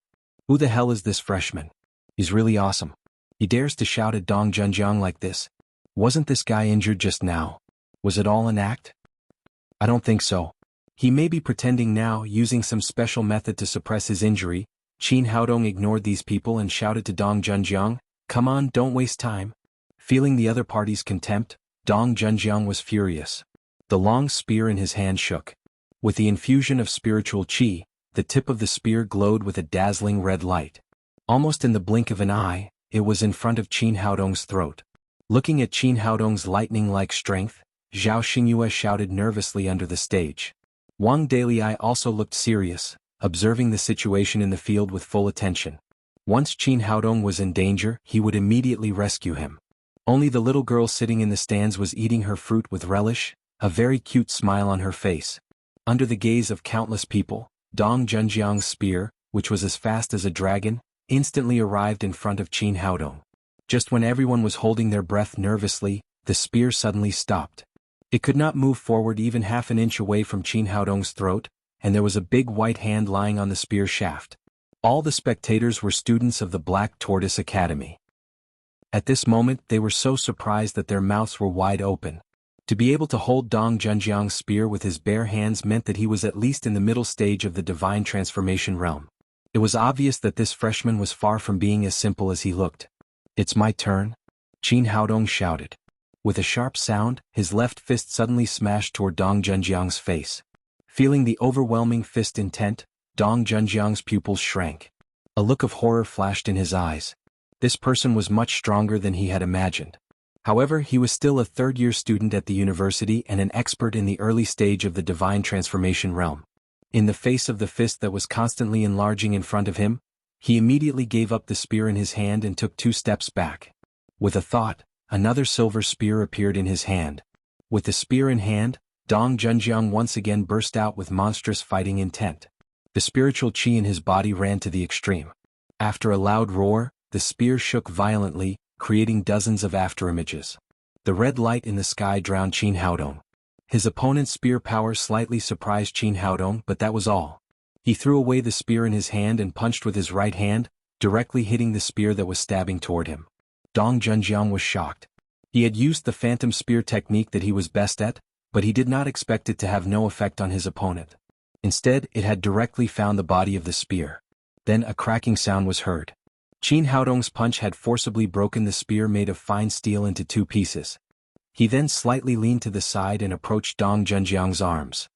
Who the hell is this freshman? He's really awesome. He dares to shout at Dong Junjiang like this. Wasn't this guy injured just now? Was it all an act? I don't think so. He may be pretending now, using some special method to suppress his injury. Qin Haodong ignored these people and shouted to Dong Junjiang, come on, don't waste time. Feeling the other party's contempt, Dong Junjiang was furious. The long spear in his hand shook. With the infusion of spiritual qi, the tip of the spear glowed with a dazzling red light. Almost in the blink of an eye, it was in front of Qin Haodong's throat. Looking at Qin Haodong's lightning-like strength, Zhao Xingyue shouted nervously under the stage. Wang Dalei also looked serious, observing the situation in the field with full attention. Once Qin Haodong was in danger, he would immediately rescue him. Only the little girl sitting in the stands was eating her fruit with relish, a very cute smile on her face. Under the gaze of countless people, Dong Junjiang's spear, which was as fast as a dragon, instantly arrived in front of Qin Haodong. Just when everyone was holding their breath nervously, the spear suddenly stopped. It could not move forward even half an inch away from Qin Haodong's throat, and there was a big white hand lying on the spear shaft. All the spectators were students of the Black Tortoise Academy. At this moment they were so surprised that their mouths were wide open. To be able to hold Dong Junjiang's spear with his bare hands meant that he was at least in the middle stage of the divine transformation realm. It was obvious that this freshman was far from being as simple as he looked. "It's my turn," Qin Haodong shouted. With a sharp sound, his left fist suddenly smashed toward Dong Junjiang's face. Feeling the overwhelming fist intent, Dong Junjiang's pupils shrank. A look of horror flashed in his eyes. This person was much stronger than he had imagined. However, he was still a third-year student at the university and an expert in the early stage of the divine transformation realm. In the face of the fist that was constantly enlarging in front of him, he immediately gave up the spear in his hand and took 2 steps back. With a thought, another silver spear appeared in his hand. With the spear in hand, Dong Junjiang once again burst out with monstrous fighting intent. The spiritual qi in his body ran to the extreme. After a loud roar, the spear shook violently, creating dozens of afterimages. The red light in the sky drowned Qin Haodong. His opponent's spear power slightly surprised Qin Haodong, but that was all. He threw away the spear in his hand and punched with his right hand, directly hitting the spear that was stabbing toward him. Dong Junjiang was shocked. He had used the phantom spear technique that he was best at, but he did not expect it to have no effect on his opponent. Instead, it had directly found the body of the spear. Then a cracking sound was heard. Qin Haodong's punch had forcibly broken the spear made of fine steel into 2 pieces. He then slightly leaned to the side and approached Dong Junjiang's arms.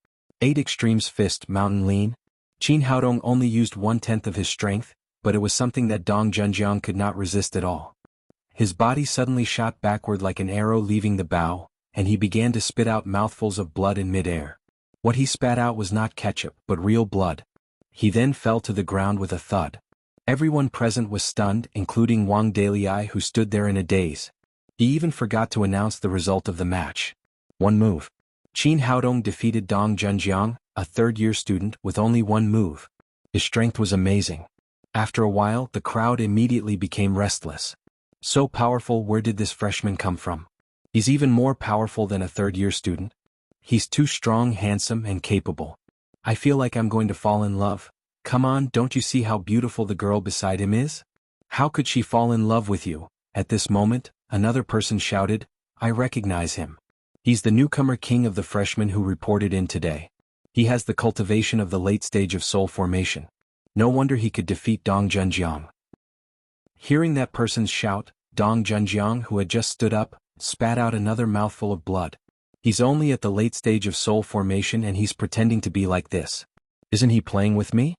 8 Extremes Fist Mountain Lean. Qin Haodong only used 1/10 of his strength, but it was something that Dong Junjiang could not resist at all. His body suddenly shot backward like an arrow leaving the bow, and he began to spit out mouthfuls of blood in mid-air. What he spat out was not ketchup, but real blood. He then fell to the ground with a thud. Everyone present was stunned, including Wang Dalai, who stood there in a daze. He even forgot to announce the result of the match. 1 move. Qin Haodong defeated Dong Junjiang, a third-year student, with only 1 move. His strength was amazing. After a while, the crowd immediately became restless. So powerful, where did this freshman come from? He's even more powerful than a third-year student. He's too strong, handsome, and capable. I feel like I'm going to fall in love. Come on, don't you see how beautiful the girl beside him is? How could she fall in love with you? At this moment, another person shouted, I recognize him. He's the newcomer king of the freshmen who reported in today. He has the cultivation of the late stage of soul formation. No wonder he could defeat Dong Junjiang. Hearing that person's shout, Dong Junjiang, who had just stood up, spat out another mouthful of blood. He's only at the late stage of soul formation and he's pretending to be like this. Isn't he playing with me?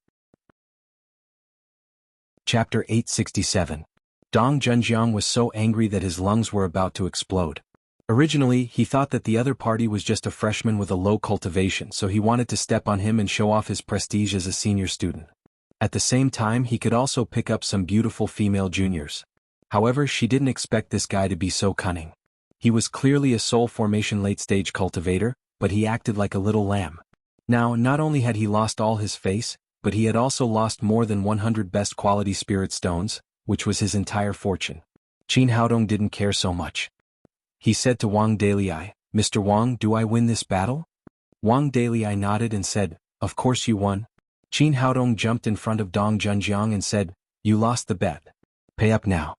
Chapter 867. Dong Junjiang was so angry that his lungs were about to explode. Originally, he thought that the other party was just a freshman with a low cultivation, so he wanted to step on him and show off his prestige as a senior student. At the same time, he could also pick up some beautiful female juniors. However, she didn't expect this guy to be so cunning. He was clearly a soul formation late-stage cultivator, but he acted like a little lamb. Now, not only had he lost all his face, but he had also lost more than 100 best quality spirit stones, which was his entire fortune. Qin Haodong didn't care so much. He said to Wang Dalai, Mr. Wang, do I win this battle? Wang Dalai nodded and said, of course you won. Qin Haodong jumped in front of Dong Junjiang and said, you lost the bet. Pay up now.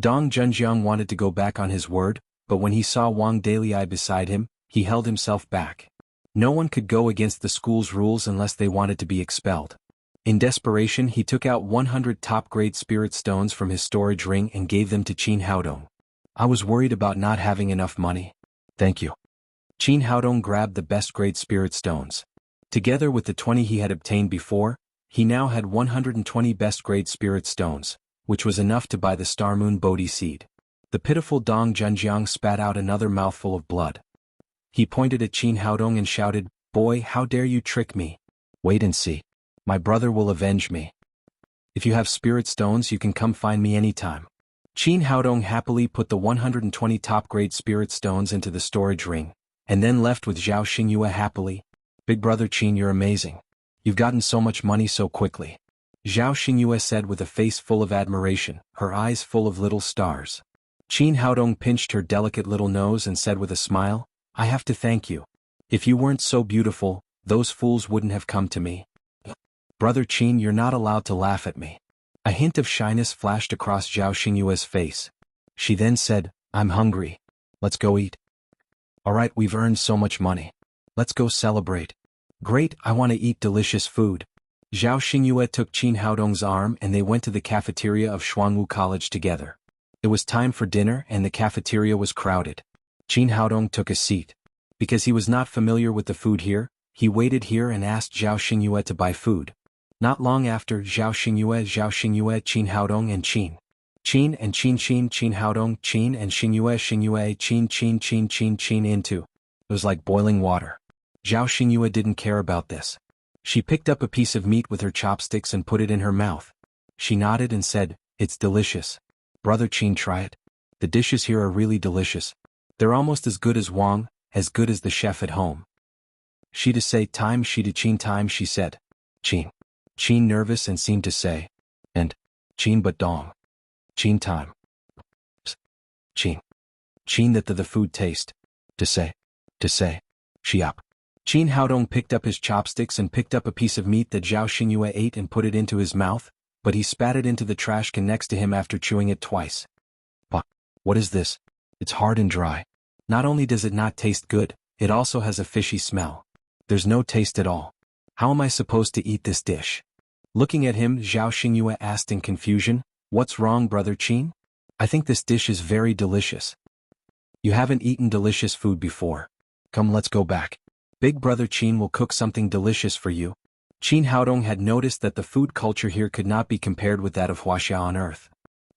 Dong Junjiang wanted to go back on his word, but when he saw Wang Dalai beside him, he held himself back. No one could go against the school's rules unless they wanted to be expelled. In desperation, he took out 100 top-grade spirit stones from his storage ring and gave them to Qin Haodong. I was worried about not having enough money. Thank you. Qin Haodong grabbed the best-grade spirit stones. Together with the 20 he had obtained before, he now had 120 best-grade spirit stones, which was enough to buy the Star Moon Bodhi seed. The pitiful Dong Junjiang spat out another mouthful of blood. He pointed at Qin Haodong and shouted, boy, how dare you trick me? Wait and see. My brother will avenge me. If you have spirit stones, you can come find me anytime. Qin Haodong happily put the 120 top-grade spirit stones into the storage ring, and then left with Zhao Xingyue happily. Big brother Qin, you're amazing. You've gotten so much money so quickly. Zhao Xingyue said with a face full of admiration, her eyes full of little stars. Qin Haodong pinched her delicate little nose and said with a smile, I have to thank you. If you weren't so beautiful, those fools wouldn't have come to me. Brother Qin, you're not allowed to laugh at me. A hint of shyness flashed across Zhao Xingyue's face. She then said, I'm hungry. Let's go eat. Alright, we've earned so much money. Let's go celebrate. Great, I want to eat delicious food. Zhao Xingyue took Qin Haodong's arm and they went to the cafeteria of Xuanwu College together. It was time for dinner and the cafeteria was crowded. Qin Haodong took a seat. Because he was not familiar with the food here, he waited here and asked Zhao Xingyue to buy food. Not long after, Zhao Xingyue, Qin Haodong and Qin Haodong, Qin and Xingyue, Qin into. It was like boiling water. Zhao Xingyue didn't care about this. She picked up a piece of meat with her chopsticks and put it in her mouth. She nodded and said, It's delicious. Brother Qin, try it. The dishes here are really delicious. They're almost as good as Wang, as good as the chef at home. She to say time, she to Qin time, she said. Qin. Qin nervous and seemed to say. And. Qin but dong. Qin time. Qin. Qin that the food taste. To say. She up. Qin Haodong picked up his chopsticks and picked up a piece of meat that Zhao Xingyue ate and put it into his mouth, but he spat it into the trash can next to him after chewing it twice. But, what is this? It's hard and dry. Not only does it not taste good, it also has a fishy smell. There's no taste at all. How am I supposed to eat this dish? Looking at him, Zhao Xingyue asked in confusion, What's wrong, Brother Qin? I think this dish is very delicious. You haven't eaten delicious food before. Come, let's go back. Big Brother Qin will cook something delicious for you. Qin Haodong had noticed that the food culture here could not be compared with that of Wuxia on Earth.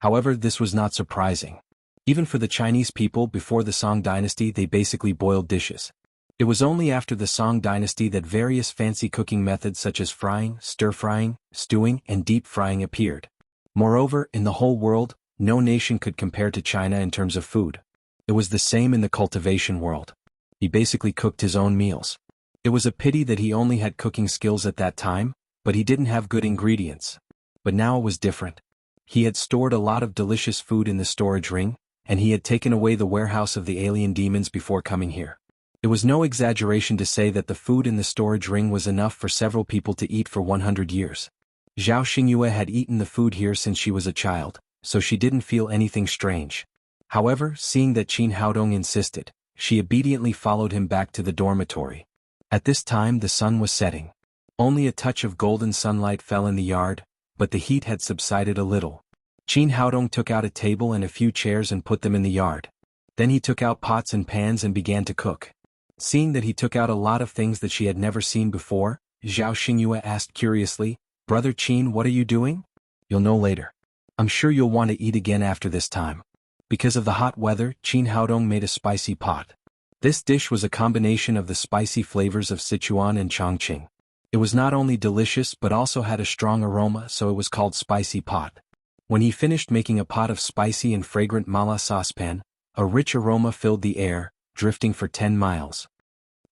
However, this was not surprising. Even for the Chinese people before the Song dynasty, they basically boiled dishes. It was only after the Song dynasty that various fancy cooking methods such as frying, stir-frying, stewing, and deep frying appeared. Moreover, in the whole world, no nation could compare to China in terms of food. It was the same in the cultivation world. He basically cooked his own meals. It was a pity that he only had cooking skills at that time, but he didn't have good ingredients. But now it was different. He had stored a lot of delicious food in the storage ring, and he had taken away the warehouse of the alien demons before coming here. It was no exaggeration to say that the food in the storage ring was enough for several people to eat for 100 years. Zhao Xingyue had eaten the food here since she was a child, so she didn't feel anything strange. However, seeing that Qin Haodong insisted, she obediently followed him back to the dormitory. At this time the sun was setting. Only a touch of golden sunlight fell in the yard, but the heat had subsided a little. Qin Haodong took out a table and a few chairs and put them in the yard. Then he took out pots and pans and began to cook. Seeing that he took out a lot of things that she had never seen before, Zhao Xingyue asked curiously, Brother Qin, what are you doing? You'll know later. I'm sure you'll want to eat again after this time. Because of the hot weather, Qin Haodong made a spicy pot. This dish was a combination of the spicy flavors of Sichuan and Chongqing. It was not only delicious but also had a strong aroma, so it was called spicy pot. When he finished making a pot of spicy and fragrant mala saucepan, a rich aroma filled the air, drifting for 10 miles.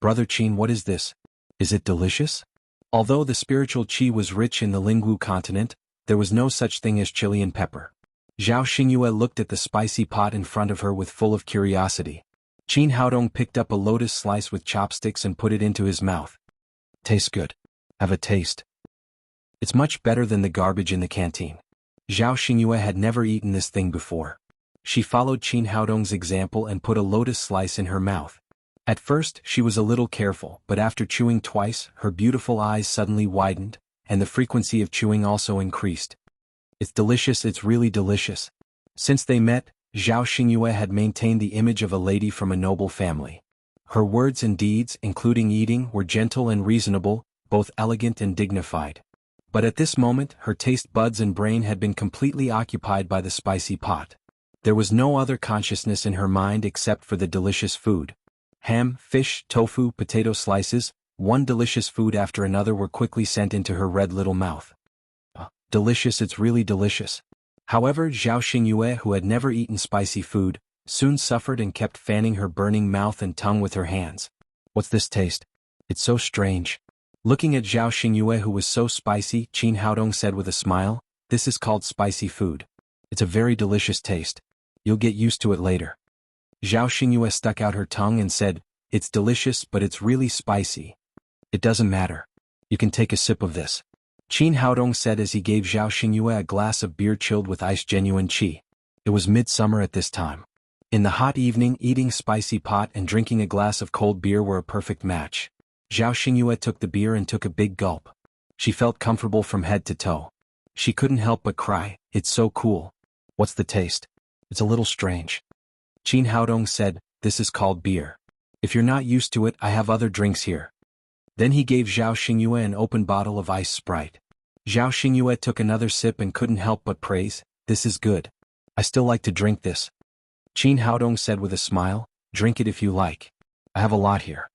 Brother Qin, what is this? Is it delicious? Although the spiritual qi was rich in the Lingwu continent, there was no such thing as chili and pepper. Zhao Xingyue looked at the spicy pot in front of her with full of curiosity. Qin Haodong picked up a lotus slice with chopsticks and put it into his mouth. Tastes good. Have a taste. It's much better than the garbage in the canteen. Zhao Xingyue had never eaten this thing before. She followed Qin Haodong's example and put a lotus slice in her mouth. At first, she was a little careful, but after chewing twice, her beautiful eyes suddenly widened, and the frequency of chewing also increased. It's delicious, it's really delicious. Since they met, Zhao Xingyue had maintained the image of a lady from a noble family. Her words and deeds, including eating, were gentle and reasonable, both elegant and dignified. But at this moment, her taste buds and brain had been completely occupied by the spicy pot. There was no other consciousness in her mind except for the delicious food. Ham, fish, tofu, potato slices, one delicious food after another were quickly sent into her red little mouth. Delicious, it's really delicious. However, Zhao Xingyue, who had never eaten spicy food, soon suffered and kept fanning her burning mouth and tongue with her hands. What's this taste? It's so strange. Looking at Zhao Xingyue, who was so spicy, Qin Haodong said with a smile, "This is called spicy food. It's a very delicious taste. You'll get used to it later." Zhao Xingyue stuck out her tongue and said, "It's delicious, but it's really spicy." "It doesn't matter. You can take a sip of this," Qin Haodong said as he gave Zhao Xingyue a glass of beer chilled with ice genuine qi. It was midsummer at this time. In the hot evening, eating spicy pot and drinking a glass of cold beer were a perfect match. Zhao Xingyue took the beer and took a big gulp. She felt comfortable from head to toe. She couldn't help but cry, "It's so cool." "What's the taste?" "It's a little strange." Qin Haodong said, "This is called beer. If you're not used to it, I have other drinks here." Then he gave Zhao Xingyue an open bottle of ice Sprite. Zhao Xingyue took another sip and couldn't help but praise, "This is good. I still like to drink this." Qin Haodong said with a smile, "Drink it if you like. I have a lot here."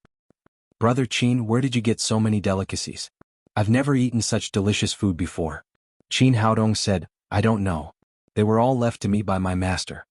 "Brother Qin, where did you get so many delicacies? I've never eaten such delicious food before." Qin Haodong said, "I don't know. They were all left to me by my master."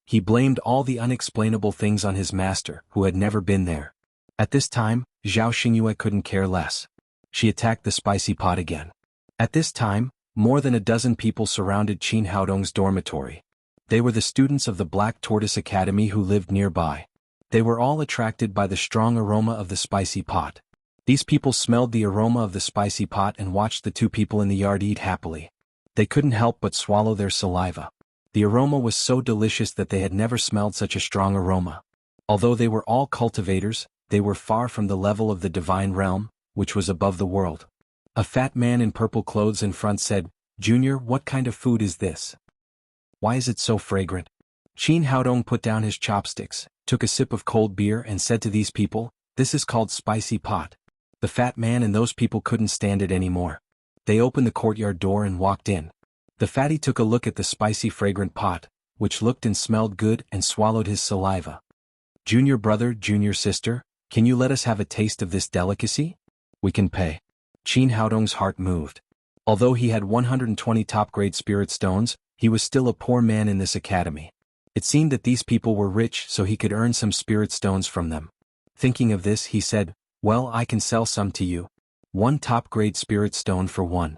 He blamed all the unexplainable things on his master, who had never been there. At this time, Zhao Xingyue couldn't care less. She attacked the spicy pot again. At this time, more than a dozen people surrounded Qin Haodong's dormitory. They were the students of the Black Tortoise Academy who lived nearby. They were all attracted by the strong aroma of the spicy pot. These people smelled the aroma of the spicy pot and watched the two people in the yard eat happily. They couldn't help but swallow their saliva. The aroma was so delicious that they had never smelled such a strong aroma. Although they were all cultivators, they were far from the level of the divine realm, which was above the world. A fat man in purple clothes in front said, "Junior, what kind of food is this? Why is it so fragrant?" Qin Haodong put down his chopsticks, took a sip of cold beer and said to these people, "This is called spicy pot." The fat man and those people couldn't stand it anymore. They opened the courtyard door and walked in. The fatty took a look at the spicy fragrant pot, which looked and smelled good, and swallowed his saliva. "Junior brother, junior sister, can you let us have a taste of this delicacy? We can pay." Qin Haodong's heart moved. Although he had 120 top-grade spirit stones, he was still a poor man in this academy. It seemed that these people were rich, so he could earn some spirit stones from them. Thinking of this, he said, "Well, I can sell some to you. 1 top-grade spirit stone for 1.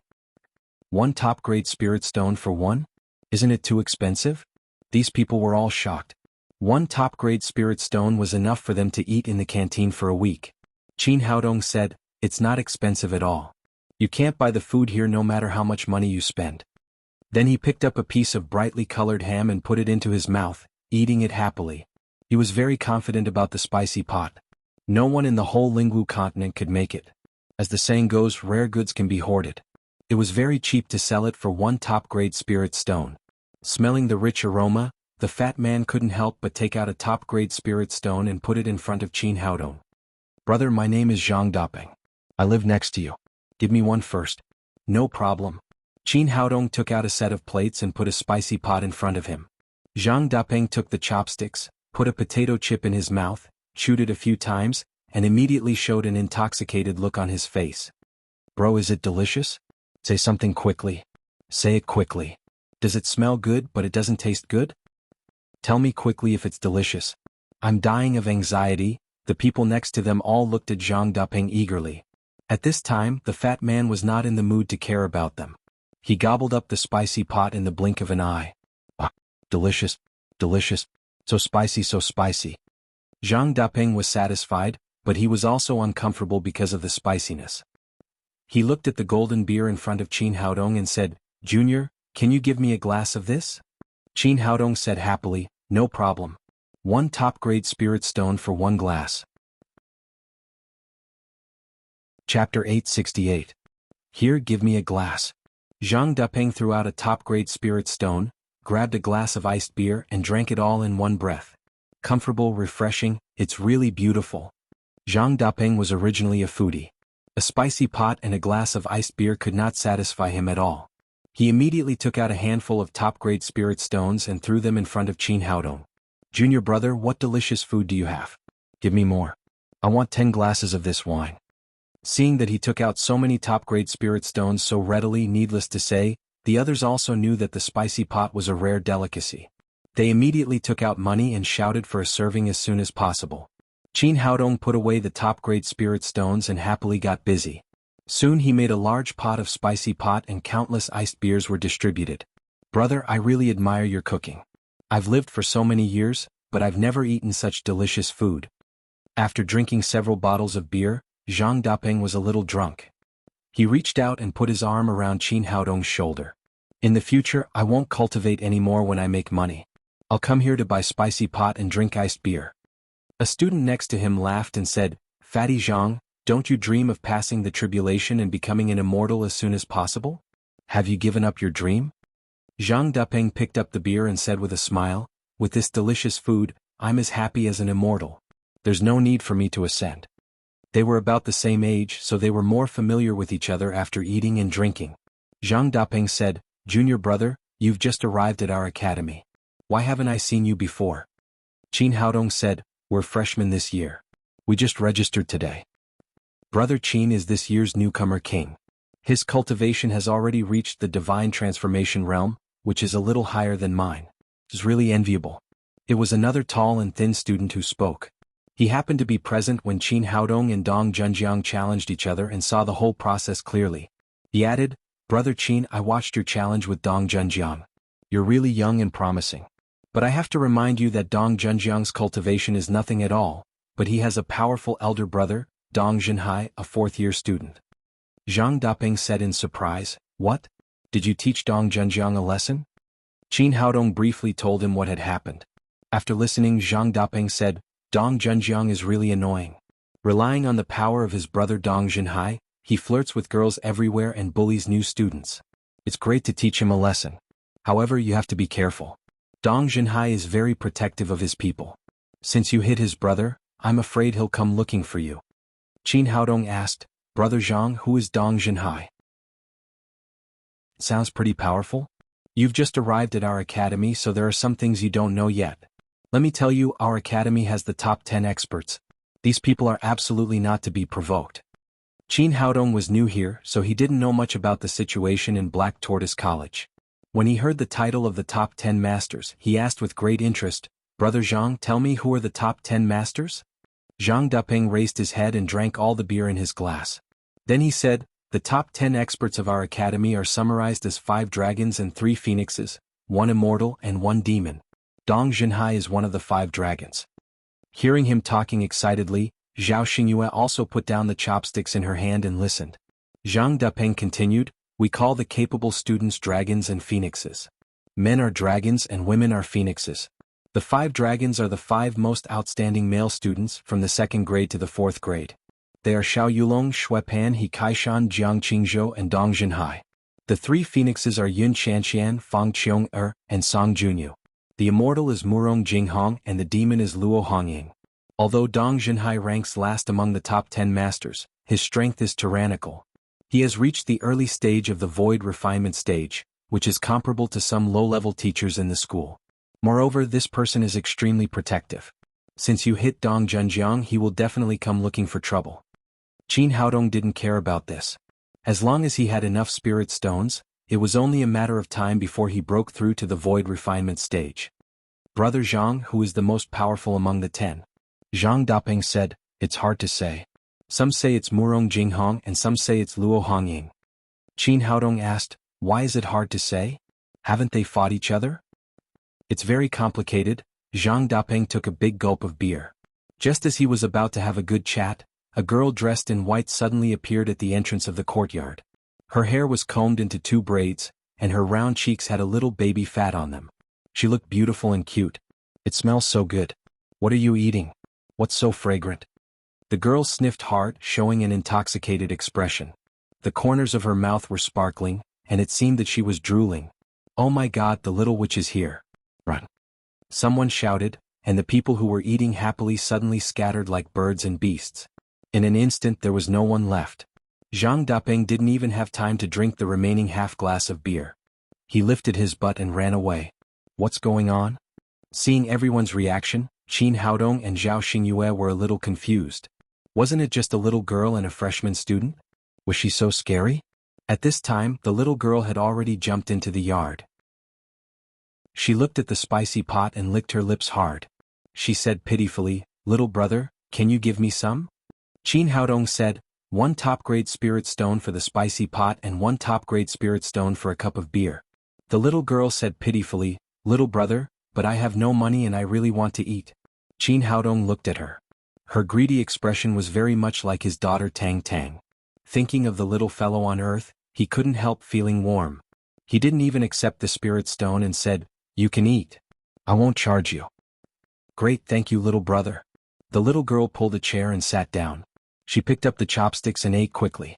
1 top-grade spirit stone for 1? Isn't it too expensive?" These people were all shocked. 1 top-grade spirit stone was enough for them to eat in the canteen for a week. Qin Haodong said, "It's not expensive at all. You can't buy the food here no matter how much money you spend." Then he picked up a piece of brightly colored ham and put it into his mouth, eating it happily. He was very confident about the spicy pot. No one in the whole Lingwu continent could make it. As the saying goes, rare goods can be hoarded. It was very cheap to sell it for 1 top-grade spirit stone. Smelling the rich aroma, the fat man couldn't help but take out a top-grade spirit stone and put it in front of Qin Haodong. "Brother, my name is Zhang Dapeng. I live next to you. Give me one first." "No problem." Qin Haodong took out a set of plates and put a spicy pot in front of him. Zhang Dapeng took the chopsticks, put a potato chip in his mouth, chewed it a few times, and immediately showed an intoxicated look on his face. "Bro, is it delicious? Say something quickly. Say it quickly. Does it smell good but it doesn't taste good? Tell me quickly if it's delicious. I'm dying of anxiety." The people next to them all looked at Zhang Dapeng eagerly. At this time, the fat man was not in the mood to care about them. He gobbled up the spicy pot in the blink of an eye. "Ah, delicious, delicious, so spicy, so spicy." Zhang Dapeng was satisfied, but he was also uncomfortable because of the spiciness. He looked at the golden beer in front of Qin Haodong and said, "Junior, can you give me a glass of this?" Qin Haodong said happily, "No problem. 1 top-grade spirit stone for 1 glass." Chapter 868. "Here, give me a glass." Zhang Dapeng threw out a top-grade spirit stone, grabbed a glass of iced beer and drank it all in one breath. Comfortable, refreshing, it's really beautiful. Zhang Dapeng was originally a foodie. A spicy pot and a glass of iced beer could not satisfy him at all. He immediately took out a handful of top-grade spirit stones and threw them in front of Qin Haodong. "Junior brother, what delicious food do you have? Give me more. I want 10 glasses of this wine." Seeing that he took out so many top-grade spirit stones so readily, needless to say, the others also knew that the spicy pot was a rare delicacy. They immediately took out money and shouted for a serving as soon as possible. Qin Haodong put away the top-grade spirit stones and happily got busy. Soon he made a large pot of spicy pot and countless iced beers were distributed. Brother, I really admire your cooking. I've lived for so many years, but I've never eaten such delicious food. After drinking several bottles of beer, Zhang Dapeng was a little drunk. He reached out and put his arm around Qin Haodong's shoulder. In the future, I won't cultivate anymore when I make money. I'll come here to buy spicy pot and drink iced beer. A student next to him laughed and said, Fatty Zhang, don't you dream of passing the tribulation and becoming an immortal as soon as possible? Have you given up your dream? Zhang Dapeng picked up the beer and said with a smile, with this delicious food, I'm as happy as an immortal. There's no need for me to ascend. They were about the same age, so they were more familiar with each other after eating and drinking. Zhang Dapeng said, Junior brother, you've just arrived at our academy. Why haven't I seen you before? Qin Haodong said, we're freshmen this year. We just registered today. Brother Qin is this year's newcomer king. His cultivation has already reached the divine transformation realm, which is a little higher than mine. It's really enviable. It was another tall and thin student who spoke. He happened to be present when Qin Haodong and Dong Junjiang challenged each other and saw the whole process clearly. He added, Brother Qin, I watched your challenge with Dong Junjiang. You're really young and promising. But I have to remind you that Dong Junjiang's cultivation is nothing at all, but he has a powerful elder brother, Dong Junhai, a fourth-year student. Zhang Dapeng said in surprise, What? Did you teach Dong Junjiang a lesson? Qin Haodong briefly told him what had happened. After listening, Zhang Dapeng said, Dong Junjiang is really annoying. Relying on the power of his brother Dong Junhai, he flirts with girls everywhere and bullies new students. It's great to teach him a lesson. However, you have to be careful. Dong Junhai is very protective of his people. Since you hit his brother, I'm afraid he'll come looking for you. Qin Haodong asked, Brother Zhang, who is Dong Junhai? Sounds pretty powerful? You've just arrived at our academy, so there are some things you don't know yet. Let me tell you, our academy has the top 10 experts. These people are absolutely not to be provoked. Qin Haodong was new here, so he didn't know much about the situation in Black Tortoise College. When he heard the title of the top 10 masters, he asked with great interest, Brother Zhang, tell me who are the top 10 masters? Zhang Dapeng raised his head and drank all the beer in his glass. Then he said, the top 10 experts of our academy are summarized as 5 dragons and 3 phoenixes, 1 immortal and 1 demon. Dong Junhai is one of the 5 dragons. Hearing him talking excitedly, Zhao Xingyue also put down the chopsticks in her hand and listened. Zhang Dapeng continued, we call the capable students dragons and phoenixes. Men are dragons and women are phoenixes. The 5 dragons are the 5 most outstanding male students from the 2nd grade to the 4th grade. They are Xiao Yulong, Xuepan, He Kaishan, Jiang Qingzhou, and Dong Junhai. The 3 phoenixes are Yun Chanxian, Fang Qiong and Song Junyu. The immortal is Murong Jinghong and the demon is Luo Hongying. Although Dong Junhai ranks last among the top 10 masters, his strength is tyrannical. He has reached the early stage of the void refinement stage, which is comparable to some low-level teachers in the school. Moreover, this person is extremely protective. Since you hit Dong Junjiang, he will definitely come looking for trouble. Qin Haodong didn't care about this. As long as he had enough spirit stones, it was only a matter of time before he broke through to the void refinement stage. Brother Zhang, who is the most powerful among the 10? Zhang Dapeng said, it's hard to say. Some say it's Murong Jinghong and some say it's Luo Hongying. Qin Haodong asked, why is it hard to say? Haven't they fought each other? It's very complicated. Zhang Dapeng took a big gulp of beer. Just as he was about to have a good chat, a girl dressed in white suddenly appeared at the entrance of the courtyard. Her hair was combed into 2 braids, and her round cheeks had a little baby fat on them. She looked beautiful and cute. It smells so good. What are you eating? What's so fragrant? The girl sniffed hard, showing an intoxicated expression. The corners of her mouth were sparkling, and it seemed that she was drooling. Oh my God, the little witch is here. Run. Someone shouted, and the people who were eating happily suddenly scattered like birds and beasts. In an instant there was no one left. Zhang Dapeng didn't even have time to drink the remaining half-glass of beer. He lifted his butt and ran away. What's going on? Seeing everyone's reaction, Qin Haodong and Zhao Xingyue were a little confused. Wasn't it just a little girl and a freshman student? Was she so scary? At this time, the little girl had already jumped into the yard. She looked at the spicy pot and licked her lips hard. She said pitifully, little brother, Can you give me some? Qin Haodong said, 1 top-grade spirit stone for the spicy pot and 1 top-grade spirit stone for a cup of beer. The little girl said pitifully, little brother, but I have no money and I really want to eat. Qin Haodong looked at her. Her greedy expression was very much like his daughter Tang Tang. Thinking of the little fellow on earth, he couldn't help feeling warm. He didn't even accept the spirit stone and said, you can eat. I won't charge you. Great, thank you, little brother. The little girl pulled a chair and sat down. She picked up the chopsticks and ate quickly.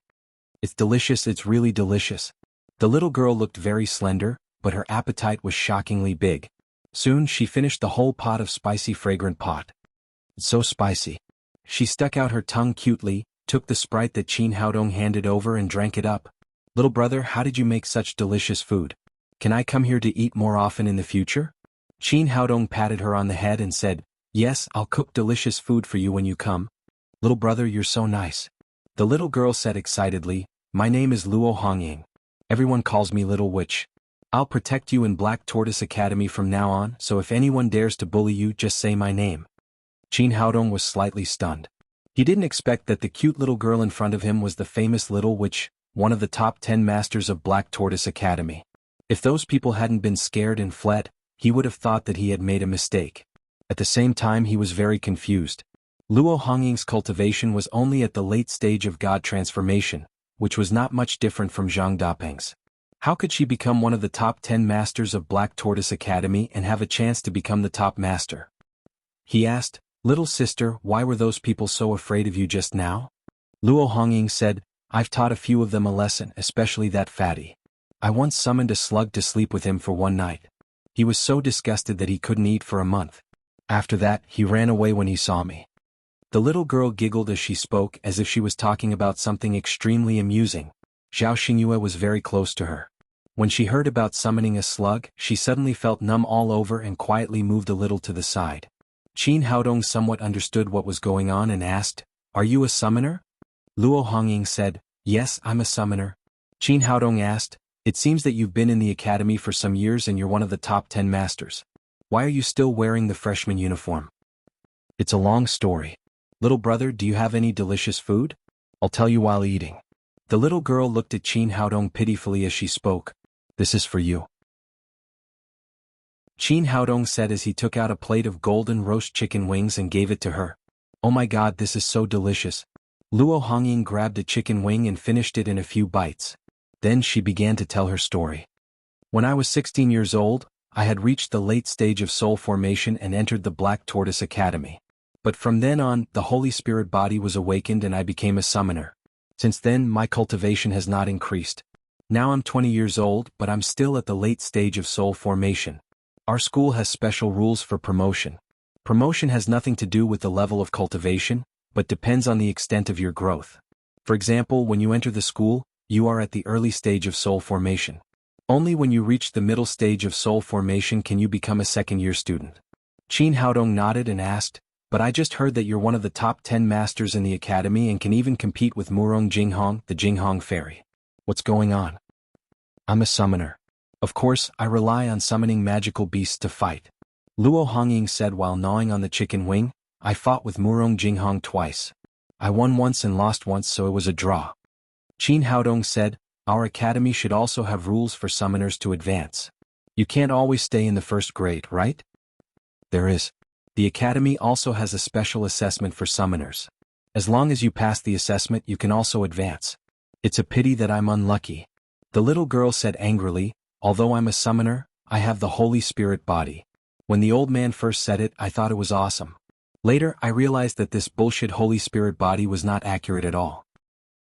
It's delicious, it's really delicious. The little girl looked very slender, but her appetite was shockingly big. Soon she finished the whole pot of spicy fragrant pot. It's so spicy. She stuck out her tongue cutely, took the Sprite that Qin Haodong handed over and drank it up. Little brother, how did you make such delicious food? Can I come here to eat more often in the future? Qin Haodong patted her on the head and said, yes, I'll cook delicious food for you when you come. Little brother, you're so nice. The little girl said excitedly, my name is Luo Hongying. Everyone calls me Little Witch. I'll protect you in Black Tortoise Academy from now on, so if anyone dares to bully you, just say my name. Qin Haodong was slightly stunned. He didn't expect that the cute little girl in front of him was the famous Little Witch, one of the top 10 masters of Black Tortoise Academy. If those people hadn't been scared and fled, he would have thought that he had made a mistake. At the same time, he was very confused. Luo Hongying's cultivation was only at the late stage of God transformation, which was not much different from Zhang Dapeng's. How could she become one of the top 10 masters of Black Tortoise Academy and have a chance to become the top master? He asked, little sister, why were those people so afraid of you just now? Luo Hongying said, I've taught a few of them a lesson, especially that fatty. I once summoned a slug to sleep with him for one night. He was so disgusted that he couldn't eat for a month. After that, he ran away when he saw me. The little girl giggled as she spoke as if she was talking about something extremely amusing. Zhao Xingyue was very close to her. When she heard about summoning a slug, she suddenly felt numb all over and quietly moved a little to the side. Qin Haodong somewhat understood what was going on and asked, are you a summoner? Luo Hongying said, yes, I'm a summoner. Qin Haodong asked, it seems that you've been in the academy for some years and you're one of the top 10 masters. Why are you still wearing the freshman uniform? It's a long story. Little brother, do you have any delicious food? I'll tell you while eating. The little girl looked at Qin Haodong pitifully as she spoke. This is for you. Qin Haodong said as he took out a plate of golden roast chicken wings and gave it to her. Oh my god, this is so delicious. Luo Hongying grabbed a chicken wing and finished it in a few bites. Then she began to tell her story. When I was 16 years old, I had reached the late stage of soul formation and entered the Black Tortoise Academy. But from then on, the Holy Spirit body was awakened and I became a summoner. Since then, my cultivation has not increased. Now I'm 20 years old, but I'm still at the late stage of soul formation. Our school has special rules for promotion. Promotion has nothing to do with the level of cultivation, but depends on the extent of your growth. For example, when you enter the school, you are at the early stage of soul formation. Only when you reach the middle stage of soul formation can you become a second-year student. Qin Haodong nodded and asked, but I just heard that you're one of the top 10 masters in the academy and can even compete with Murong Jinghong, the Jinghong fairy. What's going on? I'm a summoner. Of course, I rely on summoning magical beasts to fight. Luo Hongying said while gnawing on the chicken wing, I fought with Murong Jinghong twice. I won once and lost once, so it was a draw. Qin Haodong said, our academy should also have rules for summoners to advance. You can't always stay in the first grade, right? There is. The academy also has a special assessment for summoners. As long as you pass the assessment, you can also advance. It's a pity that I'm unlucky. The little girl said angrily, although I'm a summoner, I have the Holy Spirit body. When the old man first said it, I thought it was awesome. Later, I realized that this bullshit Holy Spirit body was not accurate at all.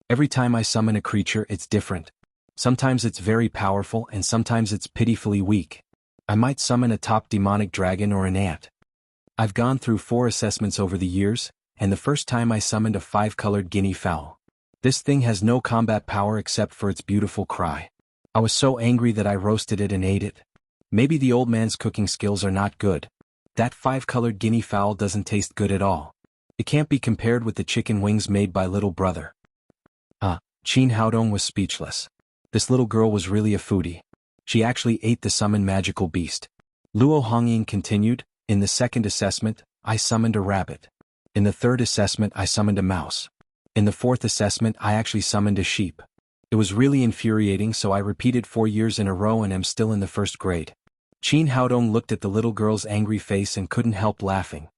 Every time I summon a creature, it's different. Sometimes it's very powerful and sometimes it's pitifully weak. I might summon a top demonic dragon or an ant. I've gone through 4 assessments over the years, and the first time I summoned a 5-colored guinea fowl. This thing has no combat power except for its beautiful cry. I was so angry that I roasted it and ate it. Maybe the old man's cooking skills are not good. That 5-colored guinea fowl doesn't taste good at all. It can't be compared with the chicken wings made by little brother. Qin Haodong was speechless. This little girl was really a foodie. She actually ate the summoned magical beast. Luo Hongying continued, in the second assessment, I summoned a rabbit. In the third assessment I summoned a mouse. In the fourth assessment I actually summoned a sheep. It was really infuriating, so I repeated 4 years in a row and am still in the first grade. Qin Haodong looked at the little girl's angry face and couldn't help laughing.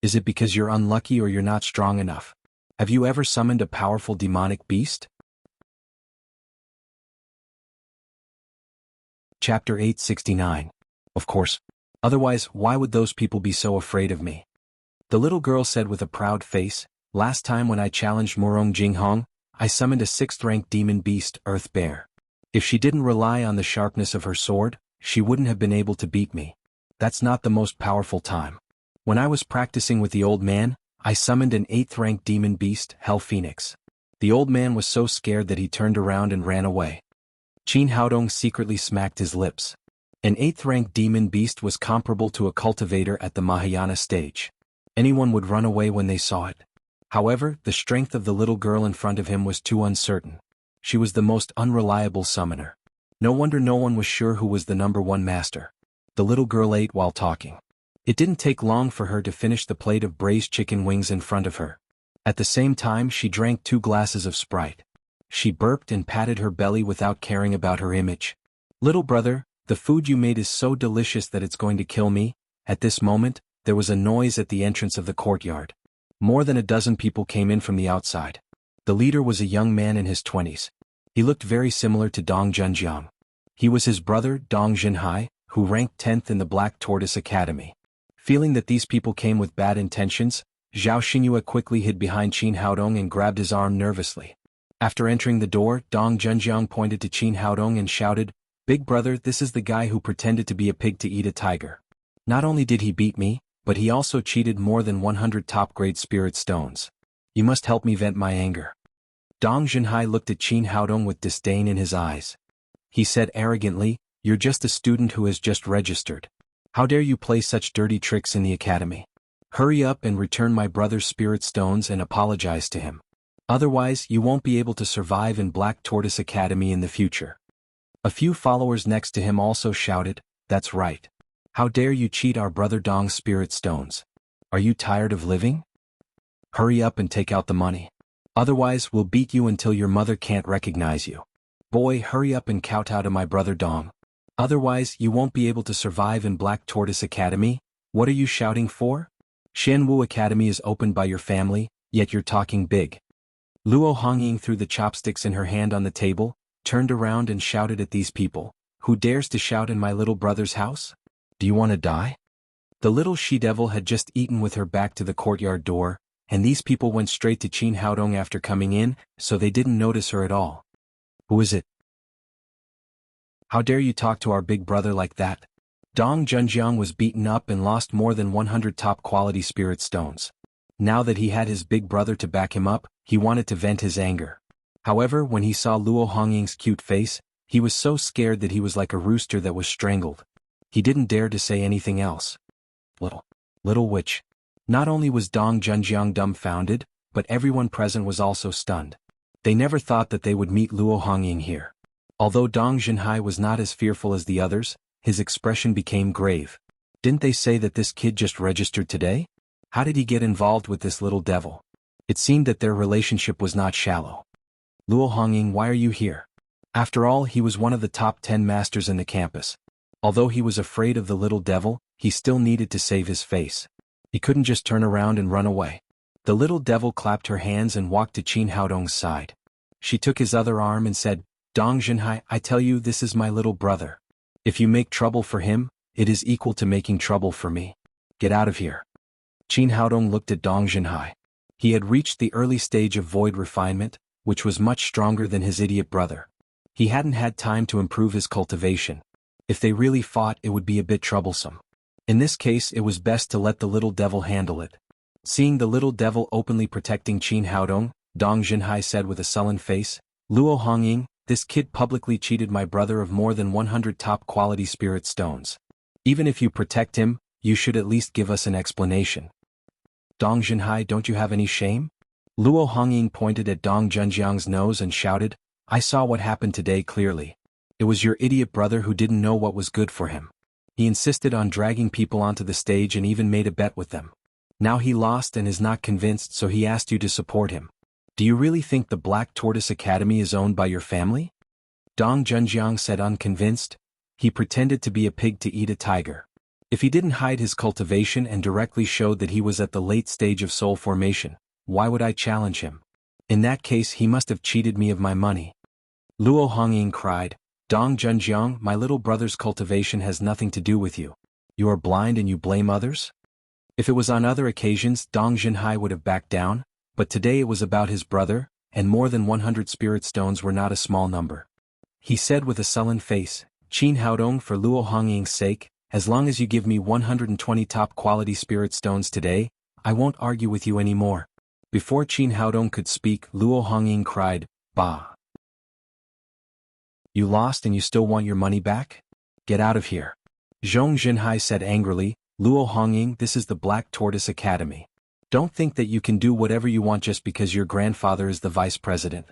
Is it because you're unlucky or you're not strong enough? Have you ever summoned a powerful demonic beast? Chapter 869. Of course. Otherwise, why would those people be so afraid of me? The little girl said with a proud face, last time when I challenged Murong Jinghong, I summoned a 6th-rank demon beast, Earth Bear. If she didn't rely on the sharpness of her sword, she wouldn't have been able to beat me. That's not the most powerful time. When I was practicing with the old man, I summoned an 8th-rank demon beast, Hell Phoenix. The old man was so scared that he turned around and ran away. Qin Haodong secretly smacked his lips. An 8th-rank demon beast was comparable to a cultivator at the Mahayana stage. Anyone would run away when they saw it. However, the strength of the little girl in front of him was too uncertain. She was the most unreliable summoner. No wonder no one was sure who was the #1 master. The little girl ate while talking. It didn't take long for her to finish the plate of braised chicken wings in front of her. At the same time she drank 2 glasses of Sprite. She burped and patted her belly without caring about her image. Little brother, the food you made is so delicious that it's going to kill me. At this moment, there was a noise at the entrance of the courtyard. More than a dozen people came in from the outside. The leader was a young man in his 20s. He looked very similar to Dong Junjiang. He was his brother, Dong Jinhai, who ranked 10th in the Black Tortoise Academy. Feeling that these people came with bad intentions, Zhao Xinhua quickly hid behind Qin Haodong and grabbed his arm nervously. After entering the door, Dong Junjiang pointed to Qin Haodong and shouted, "Big brother, this is the guy who pretended to be a pig to eat a tiger. Not only did he beat me, but he also cheated more than 100 top-grade spirit stones. You must help me vent my anger." Dong Jinhai looked at Qin Haodong with disdain in his eyes. He said arrogantly, "You're just a student who has just registered. How dare you play such dirty tricks in the academy? Hurry up and return my brother's spirit stones and apologize to him. Otherwise, you won't be able to survive in Black Tortoise Academy in the future." A few followers next to him also shouted, "That's right. How dare you cheat our brother Dong's spirit stones? Are you tired of living? Hurry up and take out the money. Otherwise, we'll beat you until your mother can't recognize you. Boy, hurry up and kowtow to my brother Dong. Otherwise, you won't be able to survive in Black Tortoise Academy. What are you shouting for? Shenwu Academy is opened by your family, yet you're talking big." Luo Hongying threw the chopsticks in her hand on the table, turned around and shouted at these people, "Who dares to shout in my little brother's house? Do you want to die?" The little she-devil had just eaten with her back to the courtyard door, and these people went straight to Qin Haodong after coming in, so they didn't notice her at all. "Who is it? How dare you talk to our big brother like that?" Dong Junjiang was beaten up and lost more than 100 top-quality spirit stones. Now that he had his big brother to back him up, he wanted to vent his anger. However, when he saw Luo Hongying's cute face, he was so scared that he was like a rooster that was strangled. He didn't dare to say anything else. Little witch. Not only was Dong Junjiang dumbfounded, but everyone present was also stunned. They never thought that they would meet Luo Hongying here. Although Dong Jinhai was not as fearful as the others, his expression became grave. Didn't they say that this kid just registered today? How did he get involved with this little devil? It seemed that their relationship was not shallow. "Luo Hongying, why are you here?" After all, he was one of the top 10 masters in the campus. Although he was afraid of the little devil, he still needed to save his face. He couldn't just turn around and run away. The little devil clapped her hands and walked to Qin Haodong's side. She took his other arm and said, "Dong Jinhai, I tell you this is my little brother. If you make trouble for him, it is equal to making trouble for me. Get out of here." Qin Haodong looked at Dong Jinhai. He had reached the early stage of void refinement, which was much stronger than his idiot brother. He hadn't had time to improve his cultivation. If they really fought, it would be a bit troublesome. In this case, it was best to let the little devil handle it. Seeing the little devil openly protecting Qin Haodong, Dong Jinhai said with a sullen face, "Luo Hongying, this kid publicly cheated my brother of more than 100 top-quality spirit stones. Even if you protect him, you should at least give us an explanation. Dong Jinhai, don't you have any shame?" Luo Hongying pointed at Dong Junjiang's nose and shouted, "I saw what happened today clearly. It was your idiot brother who didn't know what was good for him. He insisted on dragging people onto the stage and even made a bet with them. Now he lost and is not convinced, so he asked you to support him. Do you really think the Black Tortoise Academy is owned by your family? Dong Junjiang said, unconvinced. He pretended to be a pig to eat a tiger. If he didn't hide his cultivation and directly showed that he was at the late stage of soul formation, why would I challenge him? In that case he must have cheated me of my money. Luo Hongying cried, Dong Junjiang, my little brother's cultivation has nothing to do with you. You are blind and you blame others? If it was on other occasions Dong Junhai would have backed down, but today it was about his brother, and more than 100 spirit stones were not a small number. He said with a sullen face, Qin Haodong, for Luo Hongying's sake, as long as you give me 120 top-quality spirit stones today, I won't argue with you anymore. Before Qin Haodong could speak, Luo Hongying cried, Bah! You lost and you still want your money back? Get out of here. Zhong Junhai said angrily, Luo Hongying, this is the Black Tortoise Academy. Don't think that you can do whatever you want just because your grandfather is the vice president.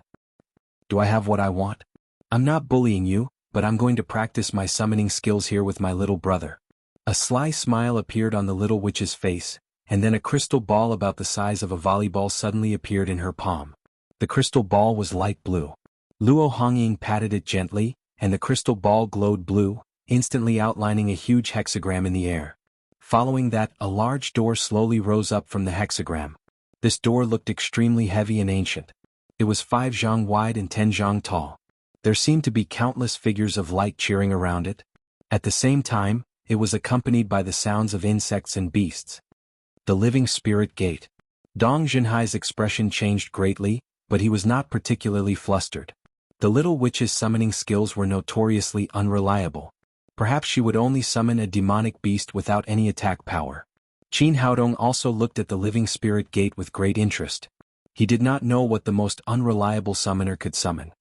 Do I have what I want? I'm not bullying you, but I'm going to practice my summoning skills here with my little brother. A sly smile appeared on the little witch's face, and then a crystal ball about the size of a volleyball suddenly appeared in her palm. The crystal ball was light blue. Luo Hongying patted it gently, and the crystal ball glowed blue, instantly outlining a huge hexagram in the air. Following that, a large door slowly rose up from the hexagram. This door looked extremely heavy and ancient. It was 5 zhang wide and 10 zhang tall. There seemed to be countless figures of light cheering around it. At the same time, it was accompanied by the sounds of insects and beasts. The Living Spirit Gate. Dong Junhai's expression changed greatly, but he was not particularly flustered. The little witch's summoning skills were notoriously unreliable. Perhaps she would only summon a demonic beast without any attack power. Qin Haodong also looked at the Living Spirit Gate with great interest. He did not know what the most unreliable summoner could summon.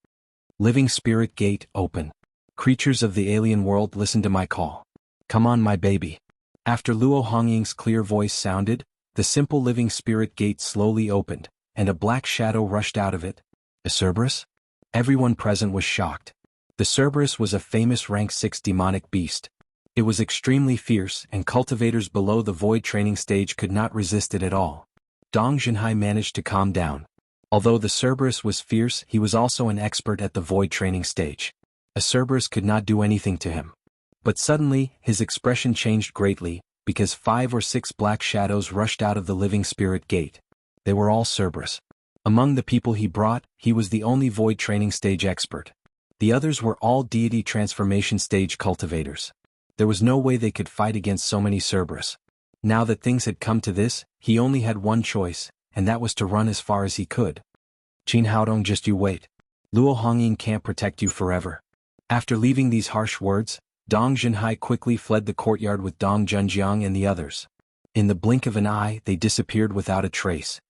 Living Spirit Gate, open. Creatures of the alien world, listen to my call. Come on, my baby. After Luo Hongying's clear voice sounded, the simple Living Spirit Gate slowly opened, and a black shadow rushed out of it. A Cerberus? Everyone present was shocked. The Cerberus was a famous rank 6 demonic beast. It was extremely fierce, and cultivators below the void training stage could not resist it at all. Dong Junhai managed to calm down. Although the Cerberus was fierce, he was also an expert at the void training stage. A Cerberus could not do anything to him. But suddenly, his expression changed greatly, because 5 or 6 black shadows rushed out of the Living Spirit Gate. They were all Cerberus. Among the people he brought, he was the only void training stage expert. The others were all deity transformation stage cultivators. There was no way they could fight against so many Cerberus. Now that things had come to this, he only had one choice, and that was to run as far as he could. Qin Haodong, just you wait. Luo Hongying can't protect you forever. After leaving these harsh words, Dong Junhai quickly fled the courtyard with Dong Junjiang and the others. In the blink of an eye, they disappeared without a trace.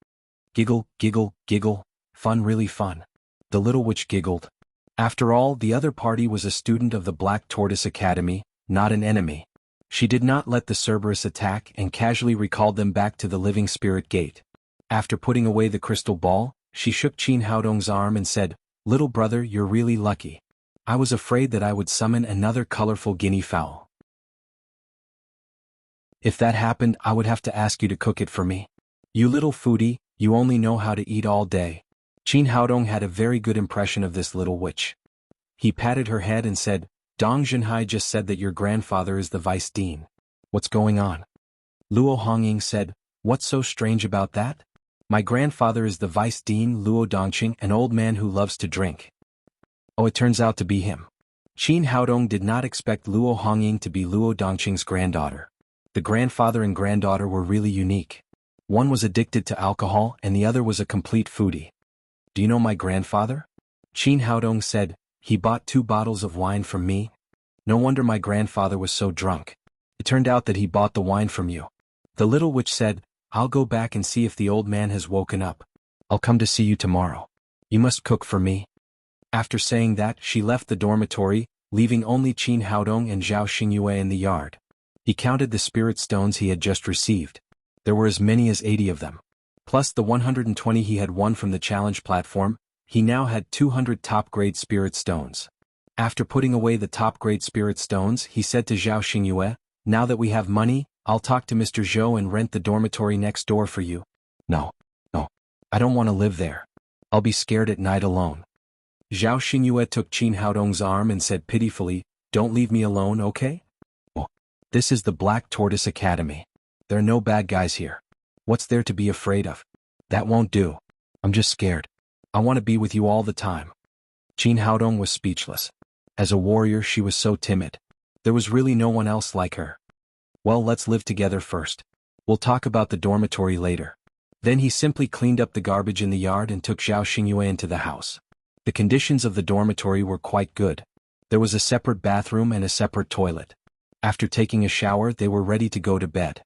Giggle, giggle, giggle, fun, really fun. The little witch giggled. After all, the other party was a student of the Black Tortoise Academy, not an enemy. She did not let the Cerberus attack and casually recalled them back to the Living Spirit Gate. After putting away the crystal ball, she shook Qin Haodong's arm and said, Little brother, you're really lucky. I was afraid that I would summon another colorful guinea fowl. If that happened, I would have to ask you to cook it for me. You little foodie, you only know how to eat all day. Qin Haodong had a very good impression of this little witch. He patted her head and said, Dong Junhai just said that your grandfather is the vice dean. What's going on? Luo Hongying said, What's so strange about that? My grandfather is the vice dean Luo Dongqing, an old man who loves to drink. Oh, it turns out to be him. Qin Haodong did not expect Luo Hongying to be Luo Dongqing's granddaughter. The grandfather and granddaughter were really unique. One was addicted to alcohol and the other was a complete foodie. Do you know my grandfather? Qin Haodong said, He bought 2 bottles of wine from me. No wonder my grandfather was so drunk. It turned out that he bought the wine from you. The little witch said, I'll go back and see if the old man has woken up. I'll come to see you tomorrow. You must cook for me. After saying that, she left the dormitory, leaving only Qin Haodong and Zhao Xingyue in the yard. He counted the spirit stones he had just received. There were as many as 80 of them. Plus the 120 he had won from the challenge platform, he now had 200 top-grade spirit stones. After putting away the top-grade spirit stones, he said to Zhao Xingyue, Now that we have money, I'll talk to Mr. Zhou and rent the dormitory next door for you. No. No. I don't want to live there. I'll be scared at night alone. Zhao Xingyue took Qin Haodong's arm and said pitifully, don't leave me alone, okay? Oh, this is the Black Tortoise Academy. There are no bad guys here. What's there to be afraid of? That won't do. I'm just scared. I want to be with you all the time. Qin Haodong was speechless. As a warrior, she was so timid. There was really no one else like her. Well, let's live together first. We'll talk about the dormitory later. Then he simply cleaned up the garbage in the yard and took Zhao Xingyue into the house. The conditions of the dormitory were quite good. There was a separate bathroom and a separate toilet. After taking a shower, they were ready to go to bed.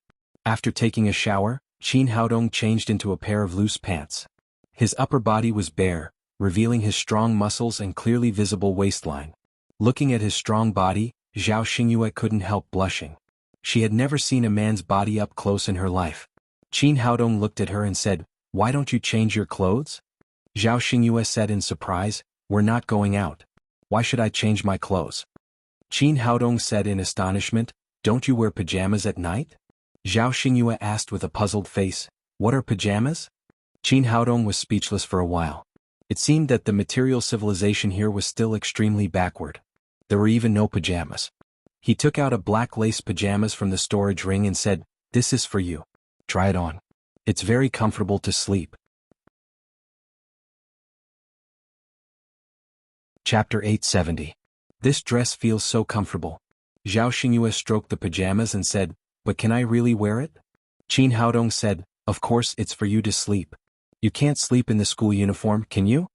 After taking a shower, Qin Haodong changed into a pair of loose pants. His upper body was bare, revealing his strong muscles and clearly visible waistline. Looking at his strong body, Zhao Xingyue couldn't help blushing. She had never seen a man's body up close in her life. Qin Haodong looked at her and said, "Why don't you change your clothes?" Zhao Xingyue said in surprise, "We're not going out. Why should I change my clothes?" Qin Haodong said in astonishment, "Don't you wear pajamas at night?" Zhao Xingyue asked with a puzzled face, "What are pajamas?" Qin Haodong was speechless for a while. It seemed that the material civilization here was still extremely backward. There were even no pajamas. He took out a black lace pajamas from the storage ring and said, "This is for you. Try it on. It's very comfortable to sleep." Chapter 870. This dress feels so comfortable. Zhao Xingyue stroked the pajamas and said, "But can I really wear it?" Qin Haodong said, "Of course it's for you to sleep. You can't sleep in the school uniform, can you?"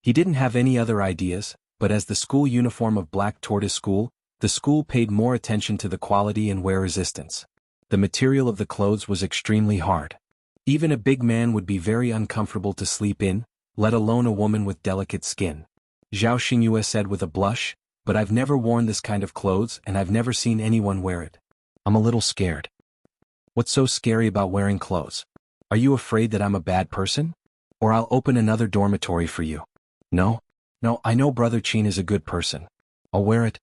He didn't have any other ideas, but as the school uniform of Black Tortoise School, the school paid more attention to the quality and wear resistance. The material of the clothes was extremely hard. Even a big man would be very uncomfortable to sleep in, let alone a woman with delicate skin. Zhao Xingyue said with a blush, "But I've never worn this kind of clothes and I've never seen anyone wear it. I'm a little scared." "What's so scary about wearing clothes? Are you afraid that I'm a bad person? Or I'll open another dormitory for you." No, I know Brother Qin is a good person. I'll wear it."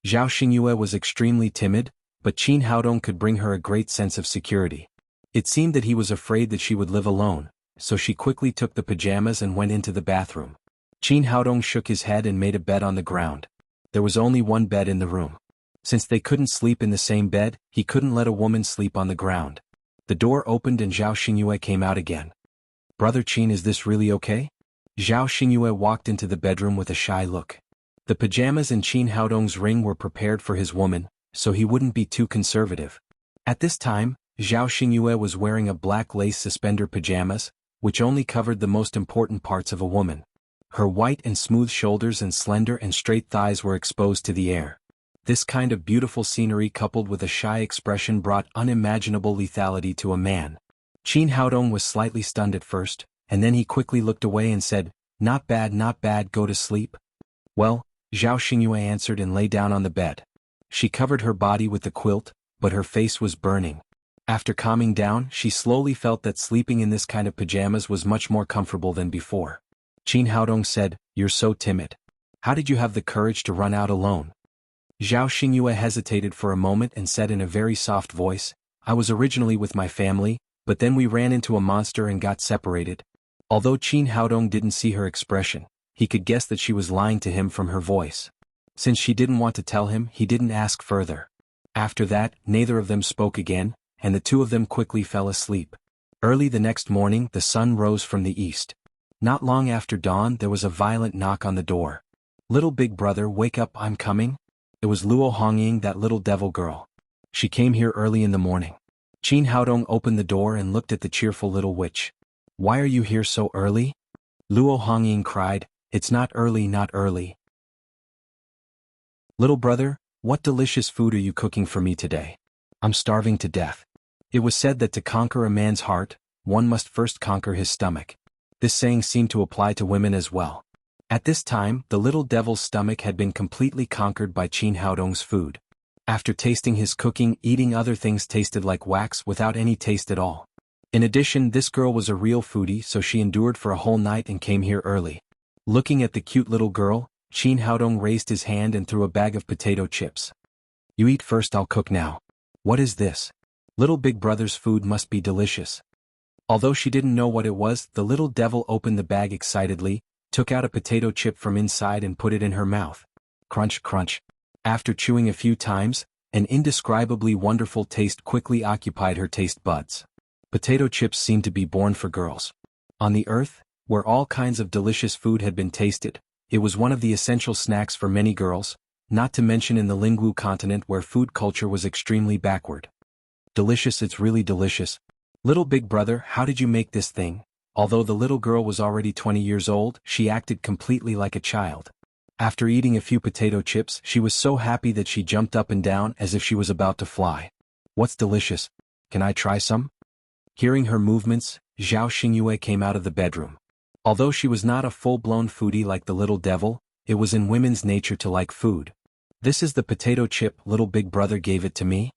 Zhao Xingyue was extremely timid, but Qin Haodong could bring her a great sense of security. It seemed that he was afraid that she would live alone, so she quickly took the pajamas and went into the bathroom. Qin Haodong shook his head and made a bed on the ground. There was only one bed in the room. Since they couldn't sleep in the same bed, he couldn't let a woman sleep on the ground. The door opened and Zhao Xingyue came out again. "Brother Qin, is this really okay?" Zhao Xingyue walked into the bedroom with a shy look. The pajamas in Qin Haodong's ring were prepared for his woman, so he wouldn't be too conservative. At this time, Zhao Xingyue was wearing a black lace suspender pajamas, which only covered the most important parts of a woman. Her white and smooth shoulders and slender and straight thighs were exposed to the air. This kind of beautiful scenery coupled with a shy expression brought unimaginable lethality to a man. Qin Haodong was slightly stunned at first, and then he quickly looked away and said, not bad, go to sleep." "Well," Zhao Xingyue answered and lay down on the bed. She covered her body with the quilt, but her face was burning. After calming down, she slowly felt that sleeping in this kind of pajamas was much more comfortable than before. Qin Haodong said, "You're so timid. How did you have the courage to run out alone?" Zhao Xingyue hesitated for a moment and said in a very soft voice, "I was originally with my family, but then we ran into a monster and got separated." Although Qin Haodong didn't see her expression, he could guess that she was lying to him from her voice. Since she didn't want to tell him, he didn't ask further. After that, neither of them spoke again, and the two of them quickly fell asleep. Early the next morning, the sun rose from the east. Not long after dawn, there was a violent knock on the door. "Little big brother, wake up, I'm coming." It was Luo Hongying, that little devil girl. She came here early in the morning. Qin Haodong opened the door and looked at the cheerful little witch. "Why are you here so early?" Luo Hongying cried, "It's not early, not early. Little brother, what delicious food are you cooking for me today? I'm starving to death." It was said that to conquer a man's heart, one must first conquer his stomach. This saying seemed to apply to women as well. At this time, the little devil's stomach had been completely conquered by Qin Haodong's food. After tasting his cooking, eating other things tasted like wax without any taste at all. In addition, this girl was a real foodie, so she endured for a whole night and came here early. Looking at the cute little girl, Qin Haodong raised his hand and threw a bag of potato chips. "You eat first, I'll cook now." "What is this?" Little Big Brother's food must be delicious. Although she didn't know what it was, the little devil opened the bag excitedly, took out a potato chip from inside and put it in her mouth. Crunch, crunch. After chewing a few times, an indescribably wonderful taste quickly occupied her taste buds. Potato chips seemed to be born for girls. On the earth, where all kinds of delicious food had been tasted, it was one of the essential snacks for many girls, not to mention in the Lingwu continent where food culture was extremely backward. Delicious, it's really delicious. Little Big Brother, how did you make this thing? Although the little girl was already 20 years old, she acted completely like a child. After eating a few potato chips, she was so happy that she jumped up and down as if she was about to fly. What's delicious? Can I try some? Hearing her movements, Zhao Xingyue came out of the bedroom. Although she was not a full-blown foodie like the little devil, it was in women's nature to like food. This is the potato chip, Little Big Brother gave it to me?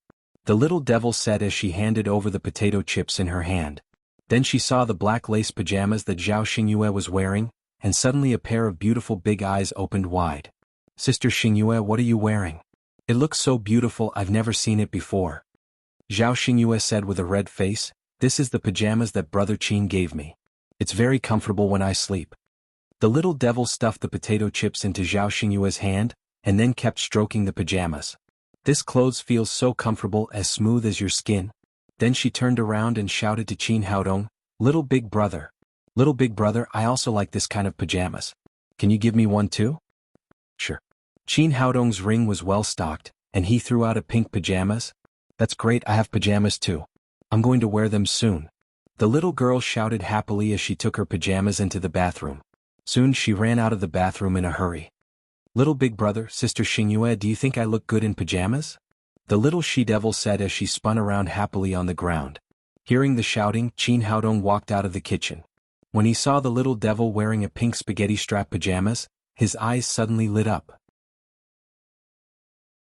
The little devil said as she handed over the potato chips in her hand. Then she saw the black lace pajamas that Zhao Xingyue was wearing, and suddenly a pair of beautiful big eyes opened wide. Sister Xingyue, what are you wearing? It looks so beautiful, I've never seen it before. Zhao Xingyue said with a red face, this is the pajamas that Brother Qin gave me. It's very comfortable when I sleep. The little devil stuffed the potato chips into Zhao Xingyue's hand, and then kept stroking the pajamas. This clothes feels so comfortable, as smooth as your skin. Then she turned around and shouted to Qin Haodong, Little Big Brother. Little Big Brother, I also like this kind of pajamas. Can you give me one too? Sure. Qin Haodong's ring was well stocked, and he threw out a pink pajamas. That's great, I have pajamas too. I'm going to wear them soon. The little girl shouted happily as she took her pajamas into the bathroom. Soon she ran out of the bathroom in a hurry. Little Big Brother, Sister Xingyue, do you think I look good in pajamas? The little she-devil said as she spun around happily on the ground. Hearing the shouting, Qin Haodong walked out of the kitchen. When he saw the little devil wearing a pink spaghetti strap pajamas, his eyes suddenly lit up.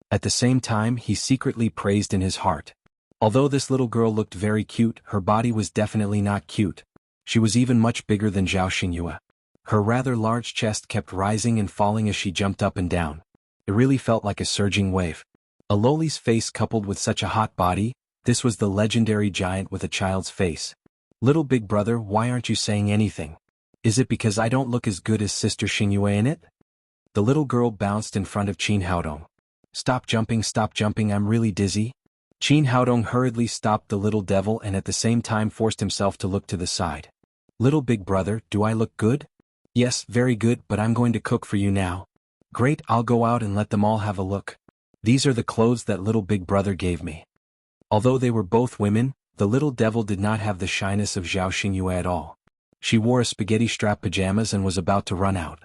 At the same time, he secretly praised in his heart. Although this little girl looked very cute, her body was definitely not cute. She was even much bigger than Zhao Xingyue. Her rather large chest kept rising and falling as she jumped up and down. It really felt like a surging wave. A loli's face coupled with such a hot body, this was the legendary giant with a child's face. Little Big Brother, why aren't you saying anything? Is it because I don't look as good as Sister Xingyue in it? The little girl bounced in front of Qin Haodong. Stop jumping, I'm really dizzy. Qin Haodong hurriedly stopped the little devil and at the same time forced himself to look to the side. Little Big Brother, do I look good? Yes, very good, but I'm going to cook for you now. Great, I'll go out and let them all have a look. These are the clothes that Little Big Brother gave me. Although they were both women, the little devil did not have the shyness of Zhao Xingyue at all. She wore a spaghetti strap pajamas and was about to run out.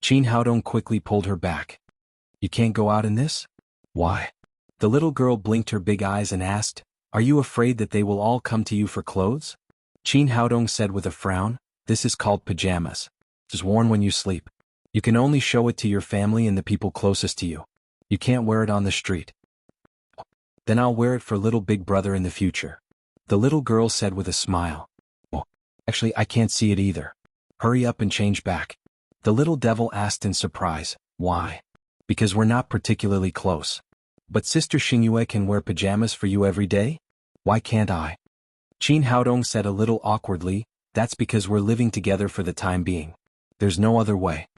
Qin Haodong quickly pulled her back. You can't go out in this? Why? The little girl blinked her big eyes and asked, Are you afraid that they will all come to you for clothes? Qin Haodong said with a frown, This is called pajamas. It's worn when you sleep. You can only show it to your family and the people closest to you. You can't wear it on the street. Then I'll wear it for Little Big Brother in the future. The little girl said with a smile. Oh, actually I can't see it either. Hurry up and change back. The little devil asked in surprise, Why? Because we're not particularly close. But Sister Xingyue can wear pajamas for you every day? Why can't I? Qin Haodong said a little awkwardly, That's because we're living together for the time being. There's no other way.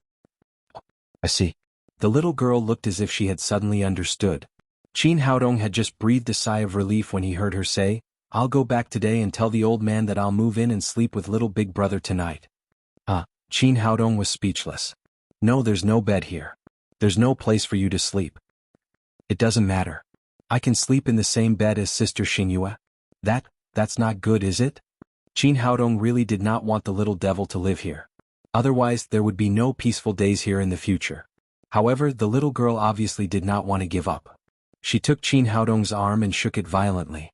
I see. The little girl looked as if she had suddenly understood. Qin Haodong had just breathed a sigh of relief when he heard her say, I'll go back today and tell the old man that I'll move in and sleep with Little Big Brother tonight. Qin Haodong was speechless. No, there's no bed here. There's no place for you to sleep. It doesn't matter. I can sleep in the same bed as Sister Xingyue. That's not good, is it? Qin Haodong really did not want the little devil to live here. Otherwise, there would be no peaceful days here in the future. However, the little girl obviously did not want to give up. She took Qin Haodong's arm and shook it violently.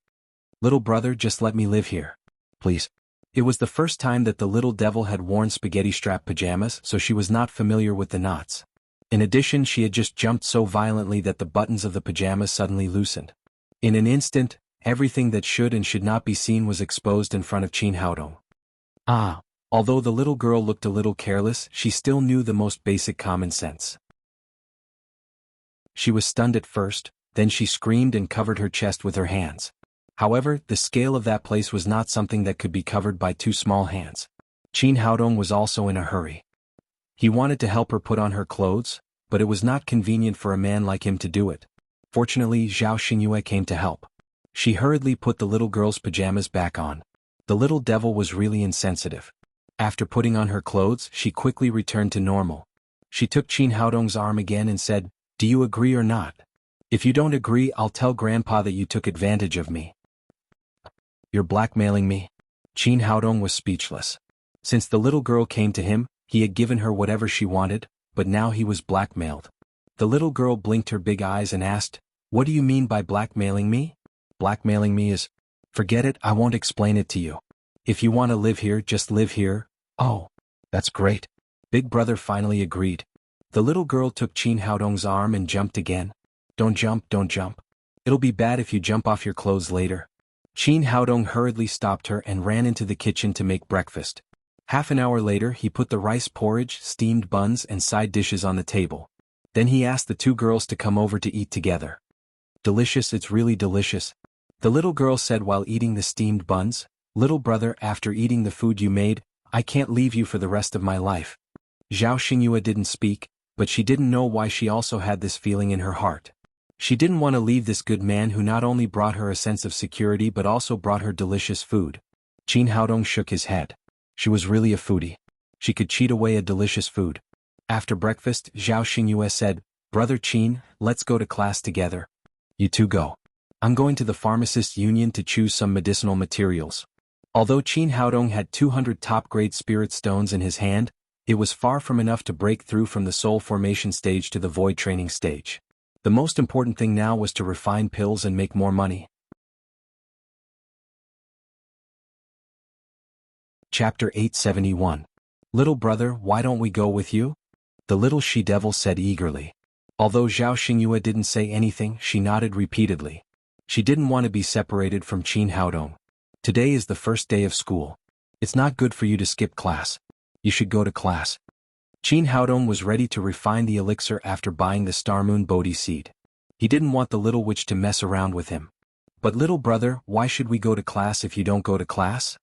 Little brother, just let me live here. Please. It was the first time that the little devil had worn spaghetti strap pajamas, so she was not familiar with the knots. In addition, she had just jumped so violently that the buttons of the pajamas suddenly loosened. In an instant, everything that should and should not be seen was exposed in front of Qin Haodong. Although the little girl looked a little careless, she still knew the most basic common sense. She was stunned at first, then she screamed and covered her chest with her hands. However, the scale of that place was not something that could be covered by two small hands. Qin Haodong was also in a hurry. He wanted to help her put on her clothes, but it was not convenient for a man like him to do it. Fortunately, Zhao Xingyue came to help. She hurriedly put the little girl's pajamas back on. The little devil was really insensitive. After putting on her clothes, she quickly returned to normal. She took Qin Haodong's arm again and said, "Do you agree or not? If you don't agree, I'll tell Grandpa that you took advantage of me." "You're blackmailing me?" Qin Haodong was speechless. Since the little girl came to him, he had given her whatever she wanted, but now he was blackmailed. The little girl blinked her big eyes and asked, "What do you mean by blackmailing me?" "Blackmailing me is—" "Forget it, I won't explain it to you. If you want to live here, just live here." "Oh, that's great." Big brother finally agreed. The little girl took Qin Haodong's arm and jumped again. "Don't jump, don't jump. It'll be bad if you jump off your clothes later." Qin Haodong hurriedly stopped her and ran into the kitchen to make breakfast. Half an hour later, he put the rice porridge, steamed buns and side dishes on the table. Then he asked the two girls to come over to eat together. "Delicious, it's really delicious," the little girl said while eating the steamed buns. "Little brother, after eating the food you made, I can't leave you for the rest of my life." Zhao Xingyue didn't speak, but she didn't know why she also had this feeling in her heart. She didn't want to leave this good man who not only brought her a sense of security but also brought her delicious food. Qin Haodong shook his head. She was really a foodie. She could cheat away a delicious food. After breakfast, Zhao Xingyue said, "Brother Qin, let's go to class together." "You two go. I'm going to the pharmacist's union to choose some medicinal materials." Although Qin Haodong had 200 top-grade spirit stones in his hand, it was far from enough to break through from the soul formation stage to the void training stage. The most important thing now was to refine pills and make more money. Chapter 871. "Little brother, why don't we go with you?" the little she-devil said eagerly. Although Zhao Xingyue didn't say anything, she nodded repeatedly. She didn't want to be separated from Qin Haodong. Today is the first day of school. It's not good for you to skip class. You should go to class. Qin Haodong was ready to refine the elixir after buying the Star Moon Bodhi seed. He didn't want the little witch to mess around with him. "But little brother, why should we go to class if you don't go to class?"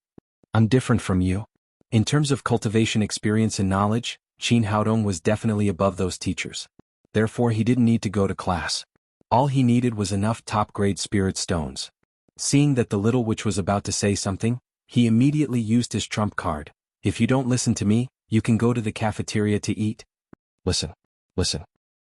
"I'm different from you." In terms of cultivation experience and knowledge, Qin Haodong was definitely above those teachers. Therefore he didn't need to go to class. All he needed was enough top-grade spirit stones. Seeing that the little witch was about to say something, he immediately used his trump card. "If you don't listen to me, you can go to the cafeteria to eat." Listen.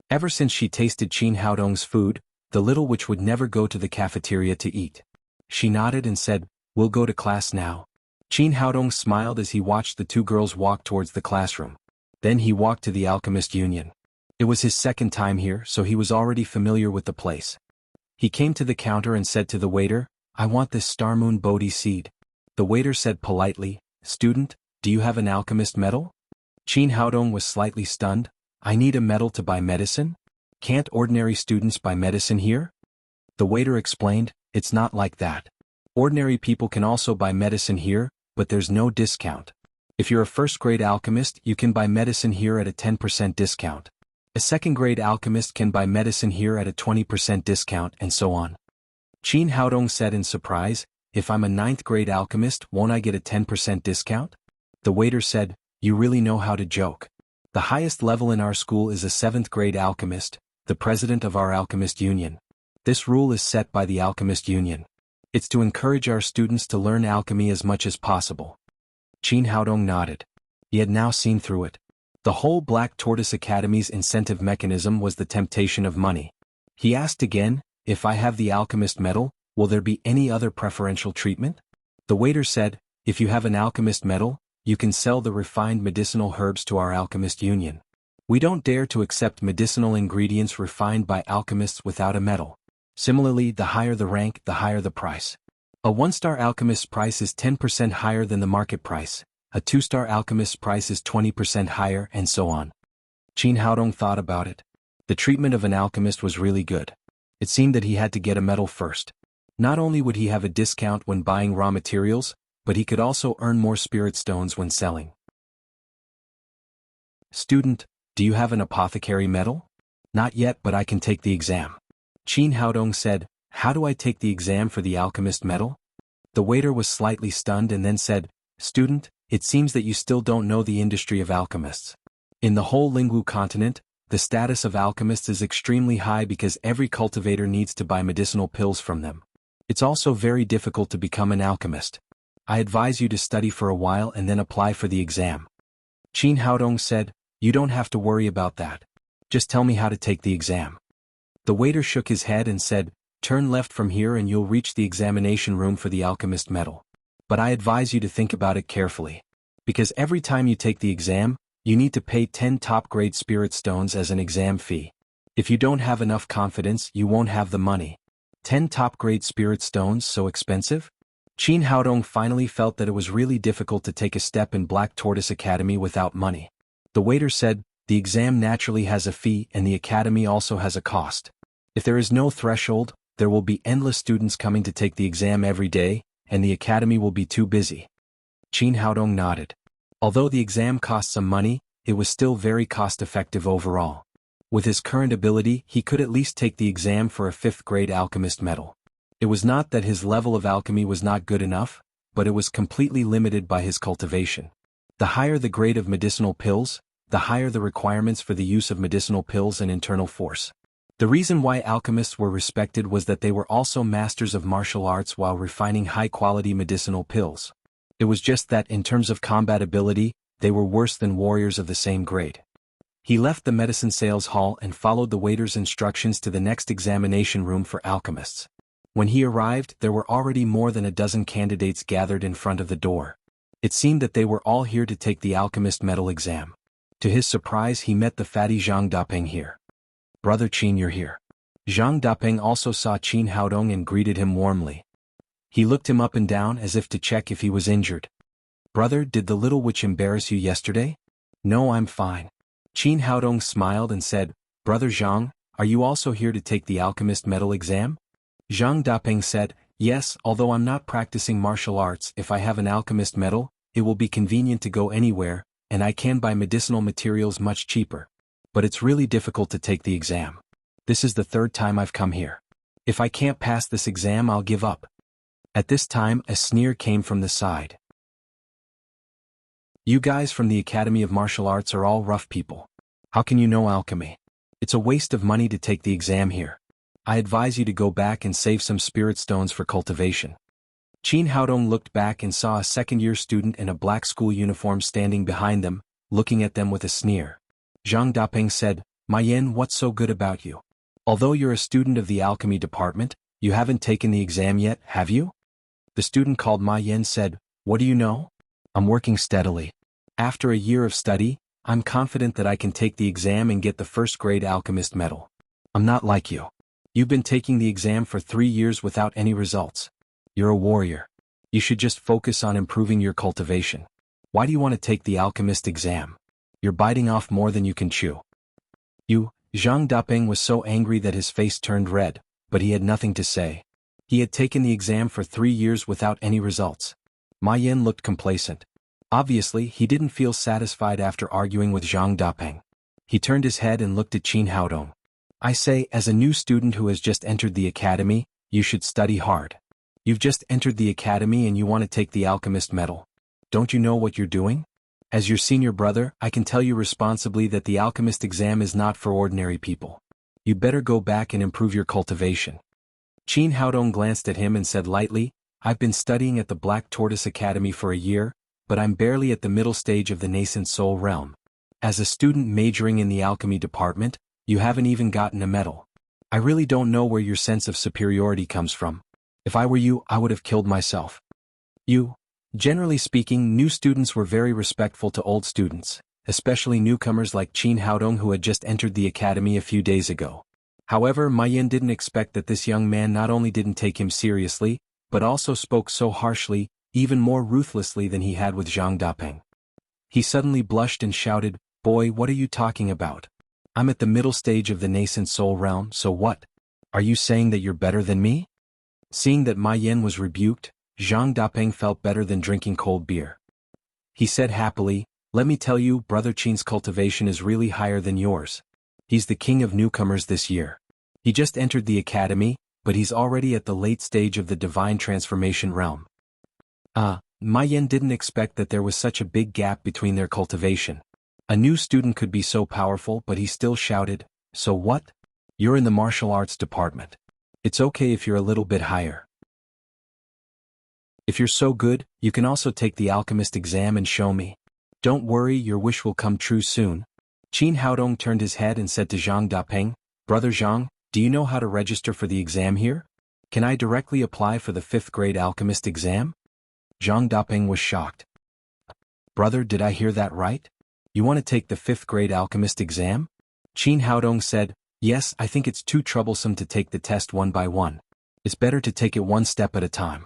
Ever since she tasted Qin Haodong's food, the little witch would never go to the cafeteria to eat. She nodded and said, "We'll go to class now." Qin Haodong smiled as he watched the two girls walk towards the classroom. Then he walked to the Alchemist Union. It was his second time here, so he was already familiar with the place. He came to the counter and said to the waiter, "I want this Star Moon Bodhi seed." The waiter said politely, "Student, do you have an alchemist medal?" Qin Haodong was slightly stunned. "I need a medal to buy medicine? Can't ordinary students buy medicine here?" The waiter explained, "It's not like that. Ordinary people can also buy medicine here, but there's no discount. If you're a first-grade alchemist, you can buy medicine here at a 10% discount. A second-grade alchemist can buy medicine here at a 20% discount, and so on." Qin Haodong said in surprise, "If I'm a 9th-grade alchemist, won't I get a 10% discount?" The waiter said, "You really know how to joke. The highest level in our school is a 7th-grade alchemist, the president of our alchemist union. This rule is set by the alchemist union. It's to encourage our students to learn alchemy as much as possible." Qin Haodong nodded. He had now seen through it. The whole Black Tortoise Academy's incentive mechanism was the temptation of money. He asked again, "If I have the alchemist medal, will there be any other preferential treatment?" The waiter said, "If you have an alchemist medal, you can sell the refined medicinal herbs to our alchemist union. We don't dare to accept medicinal ingredients refined by alchemists without a medal. Similarly, the higher the rank, the higher the price. A 1-star alchemist's price is 10% higher than the market price, a 2-star alchemist's price is 20% higher, and so on." Qin Haodong thought about it. The treatment of an alchemist was really good. It seemed that he had to get a medal first. Not only would he have a discount when buying raw materials, but he could also earn more spirit stones when selling. "Student, do you have an apothecary medal?" "Not yet, but I can take the exam." Qin Haodong said, How do I take the exam for the alchemist medal? The waiter was slightly stunned and then said, Student, it seems that you still don't know the industry of alchemists. In the whole Lingwu continent, the status of alchemists is extremely high because every cultivator needs to buy medicinal pills from them. It's also very difficult to become an alchemist. I advise you to study for a while and then apply for the exam. Qin Haodong said, You don't have to worry about that. Just tell me how to take the exam. The waiter shook his head and said, Turn left from here and you'll reach the examination room for the alchemist medal. But I advise you to think about it carefully. Because every time you take the exam, you need to pay 10 top-grade spirit stones as an exam fee. If you don't have enough confidence, you won't have the money. 10 top-grade spirit stones so expensive? Qin Haodong finally felt that it was really difficult to take a step in Black Tortoise Academy without money. The waiter said, The exam naturally has a fee and the academy also has a cost. If there is no threshold, there will be endless students coming to take the exam every day, and the academy will be too busy. Qin Haodong nodded. Although the exam cost some money, it was still very cost-effective overall. With his current ability, he could at least take the exam for a 5th-grade alchemist medal. It was not that his level of alchemy was not good enough, but it was completely limited by his cultivation. The higher the grade of medicinal pills, the higher the requirements for the use of medicinal pills and internal force. The reason why alchemists were respected was that they were also masters of martial arts while refining high-quality medicinal pills. It was just that in terms of combat ability, they were worse than warriors of the same grade. He left the medicine sales hall and followed the waiter's instructions to the next examination room for alchemists. When he arrived, there were already more than a dozen candidates gathered in front of the door. It seemed that they were all here to take the alchemist medal exam. To his surprise, he met the fatty Zhang Dapeng here. Brother Qin, you're here. Zhang Dapeng also saw Qin Haodong and greeted him warmly. He looked him up and down as if to check if he was injured. Brother, did the little witch embarrass you yesterday? No, I'm fine. Qin Haodong smiled and said, Brother Zhang, are you also here to take the alchemist medal exam? Zhang Dapeng said, Yes, although I'm not practicing martial arts, if I have an alchemist medal, it will be convenient to go anywhere, and I can buy medicinal materials much cheaper. But it's really difficult to take the exam. This is the 3rd time I've come here. If I can't pass this exam, I'll give up. At this time, a sneer came from the side. You guys from the Academy of Martial Arts are all rough people. How can you know alchemy? It's a waste of money to take the exam here. I advise you to go back and save some spirit stones for cultivation. Qin Haodong looked back and saw a 2nd-year student in a black school uniform standing behind them, looking at them with a sneer. Zhang Dapeng said, Ma Yan, what's so good about you? Although you're a student of the alchemy department, you haven't taken the exam yet, have you? The student called Ma Yan said, What do you know? I'm working steadily. After a year of study, I'm confident that I can take the exam and get the 1st-grade alchemist medal. I'm not like you. You've been taking the exam for 3 years without any results. You're a warrior. You should just focus on improving your cultivation. Why do you want to take the alchemist exam? You're biting off more than you can chew. Zhang Dapeng was so angry that his face turned red, but he had nothing to say. He had taken the exam for 3 years without any results. Ma Yan looked complacent. Obviously, he didn't feel satisfied after arguing with Zhang Dapeng. He turned his head and looked at Qin Haodong. I say, as a new student who has just entered the academy, you should study hard. You've just entered the academy and you want to take the alchemist medal. Don't you know what you're doing? As your senior brother, I can tell you responsibly that the alchemist exam is not for ordinary people. You'd better go back and improve your cultivation. Qin Haodong glanced at him and said lightly, I've been studying at the Black Tortoise Academy for a year, but I'm barely at the middle stage of the nascent soul realm. As a student majoring in the alchemy department, you haven't even gotten a medal. I really don't know where your sense of superiority comes from. If I were you, I would have killed myself. Generally speaking, new students were very respectful to old students, especially newcomers like Qin Haodong who had just entered the academy a few days ago. However, Ma Yan didn't expect that this young man not only didn't take him seriously, but also spoke so harshly, even more ruthlessly than he had with Zhang Dapeng. He suddenly blushed and shouted, Boy, what are you talking about? I'm at the middle stage of the nascent soul realm, so what? Are you saying that you're better than me? Seeing that Ma Yan was rebuked, Zhang Dapeng felt better than drinking cold beer. He said happily, Let me tell you, Brother Qin's cultivation is really higher than yours. He's the king of newcomers this year. He just entered the academy, but he's already at the late stage of the divine transformation realm. Ma Yan didn't expect that there was such a big gap between their cultivation. A new student could be so powerful, but he still shouted, "So what? You're in the martial arts department. It's okay if you're a little bit higher. If you're so good, you can also take the alchemist exam and show me. Don't worry, your wish will come true soon." Qin Haodong turned his head and said to Zhang Dapeng, "Brother Zhang, do you know how to register for the exam here? Can I directly apply for the 5th grade alchemist exam?" Zhang Dapeng was shocked. "Brother, did I hear that right? You want to take the 5th grade alchemist exam?" Qin Haodong said, "Yes, I think it's too troublesome to take the test one by one. It's better to take it one step at a time."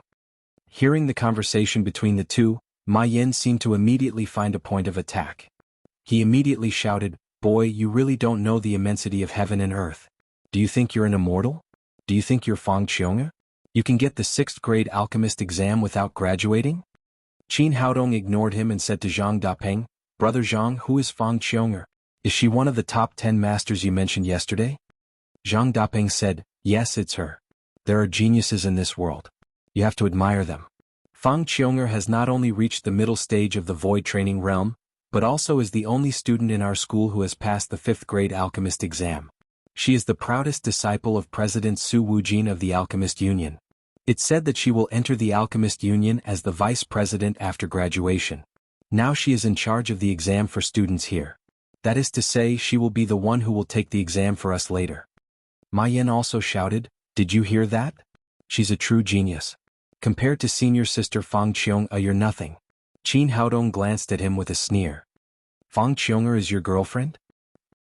Hearing the conversation between the two, Ma Yan seemed to immediately find a point of attack. He immediately shouted, "Boy, you really don't know the immensity of heaven and earth. Do you think you're an immortal? Do you think you're Fang Qiong? You can get the 6th grade alchemist exam without graduating?" Qin Haodong ignored him and said to Zhang Dapeng, "Brother Zhang, who is Fang Qiong? Is she one of the top 10 masters you mentioned yesterday?" Zhang Dapeng said, "Yes, it's her. There are geniuses in this world. You have to admire them. Fang Qiong has not only reached the middle stage of the void training realm, but also is the only student in our school who has passed the 5th grade alchemist exam. She is the proudest disciple of President Su Wujin of the Alchemist Union. It's said that she will enter the Alchemist Union as the vice president after graduation. Now she is in charge of the exam for students here. That is to say, she will be the one who will take the exam for us later." Ma Yan also shouted, "Did you hear that? She's a true genius. Compared to senior sister Fang Qiong, you're nothing." Qin Haodong glanced at him with a sneer. "Fang Qiong is your girlfriend?"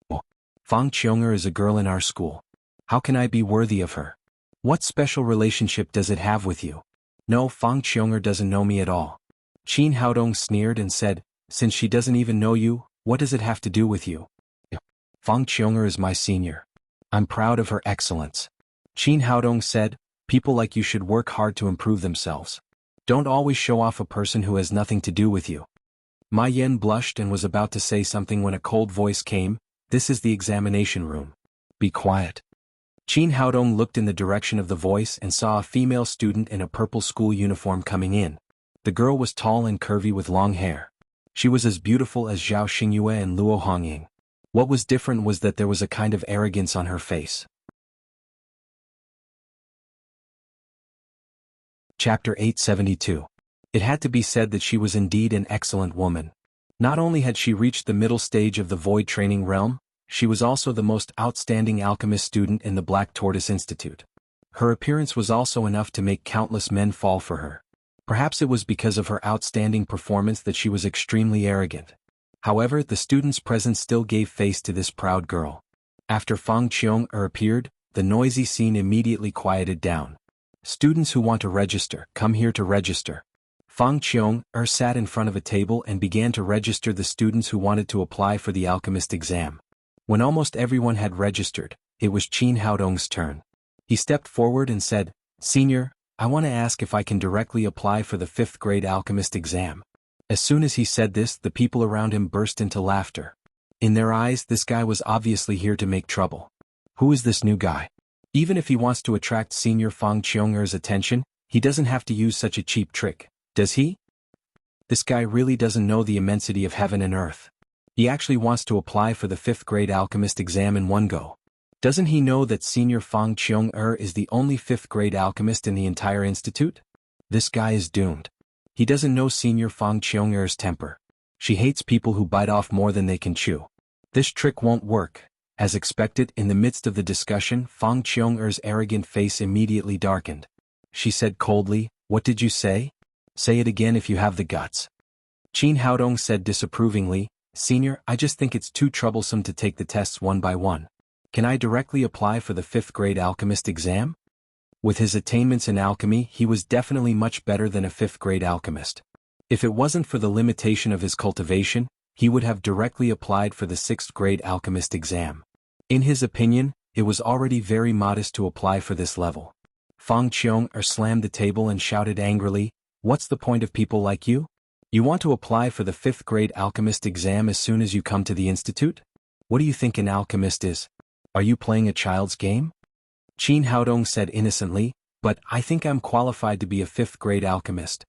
"Oh, Fang Qiong is a girl in our school. How can I be worthy of her? What special relationship does it have with you?" "No, Fang Qiong doesn't know me at all." Qin Haodong sneered and said, "Since she doesn't even know you, what does it have to do with you?" "Fang Qiong is my senior. I'm proud of her excellence." Qin Haodong said, "People like you should work hard to improve themselves. Don't always show off a person who has nothing to do with you." Ma Yan blushed and was about to say something when a cold voice came, "This is the examination room. Be quiet." Qin Haodong looked in the direction of the voice and saw a female student in a purple school uniform coming in. The girl was tall and curvy with long hair. She was as beautiful as Zhao Xingyue and Luo Hongying. What was different was that there was a kind of arrogance on her face. Chapter 872. It had to be said that she was indeed an excellent woman. Not only had she reached the middle stage of the void training realm, she was also the most outstanding alchemist student in the Black Tortoise Institute. Her appearance was also enough to make countless men fall for her. Perhaps it was because of her outstanding performance that she was extremely arrogant. However, the students present still gave face to this proud girl. After Fang Qiong appeared, the noisy scene immediately quieted down. "Students who want to register, come here to register." Fang Qiong sat in front of a table and began to register the students who wanted to apply for the alchemist exam. When almost everyone had registered, it was Qin Haodong's turn. He stepped forward and said, "Senior, I want to ask if I can directly apply for the 5th grade alchemist exam." As soon as he said this, the people around him burst into laughter. In their eyes, this guy was obviously here to make trouble. Who is this new guy? Even if he wants to attract senior Fang Qiong's attention, he doesn't have to use such a cheap trick, does he? This guy really doesn't know the immensity of heaven and earth. He actually wants to apply for the 5th grade alchemist exam in one go. Doesn't he know that senior Fang Qiong is the only 5th grade alchemist in the entire institute? This guy is doomed. He doesn't know senior Fang Qiong's temper. She hates people who bite off more than they can chew. This trick won't work. As expected, in the midst of the discussion, Fang Qiong's arrogant face immediately darkened. She said coldly, "What did you say? Say it again if you have the guts." Qin Haodong said disapprovingly, "Senior, I just think it's too troublesome to take the tests one by one. Can I directly apply for the 5th grade alchemist exam?" With his attainments in alchemy, he was definitely much better than a 5th grade alchemist. If it wasn't for the limitation of his cultivation, he would have directly applied for the 6th grade alchemist exam. In his opinion, it was already very modest to apply for this level. Fang Qiong slammed the table and shouted angrily, "What's the point of people like you? You want to apply for the 5th grade alchemist exam as soon as you come to the institute? What do you think an alchemist is? Are you playing a child's game?" Qin Haodong said innocently, but I think I'm qualified to be a fifth-grade alchemist.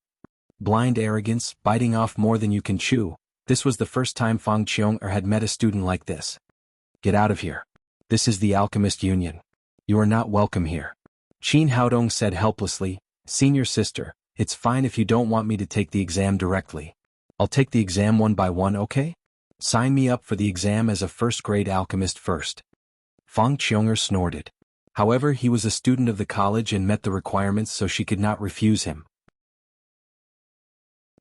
Blind arrogance, biting off more than you can chew. This was the first time Fang Qiong'er had met a student like this. Get out of here. This is the Alchemist Union. You are not welcome here. Qin Haodong said helplessly, Senior sister, it's fine if you don't want me to take the exam directly. I'll take the exam one by one, okay? Sign me up for the exam as a first-grade alchemist first. Fang Qiong'er snorted. However, he was a student of the college and met the requirements, so she could not refuse him.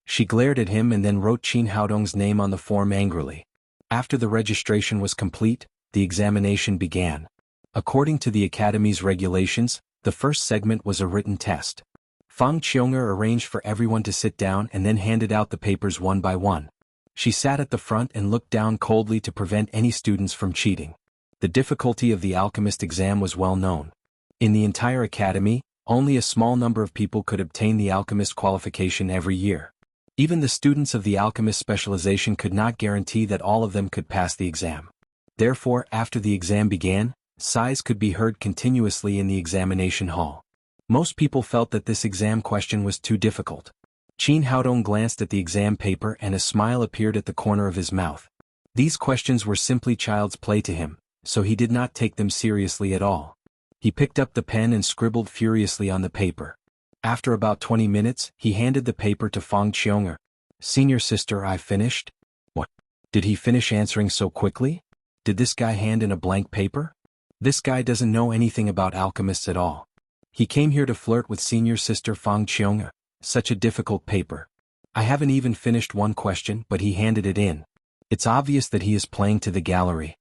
She glared at him and then wrote Qin Haodong's name on the form angrily. After the registration was complete, the examination began. According to the Academy's regulations, the first segment was a written test. Fang Qiong'er arranged for everyone to sit down and then handed out the papers one by one. She sat at the front and looked down coldly to prevent any students from cheating. The difficulty of the alchemist exam was well known. In the entire academy, only a small number of people could obtain the alchemist qualification every year. Even the students of the alchemist specialization could not guarantee that all of them could pass the exam. Therefore, after the exam began, sighs could be heard continuously in the examination hall. Most people felt that this exam question was too difficult. Qin Haodong glanced at the exam paper and a smile appeared at the corner of his mouth. These questions were simply child's play to him, so he did not take them seriously at all. He picked up the pen and scribbled furiously on the paper. After about 20 minutes, he handed the paper to Fang Qiong'er. Senior sister, I finished? What? Did he finish answering so quickly? Did this guy hand in a blank paper? This guy doesn't know anything about alchemists at all. He came here to flirt with senior sister Fang Qiong'er. Such a difficult paper. I haven't even finished one question, but he handed it in. It's obvious that he is playing to the gallery.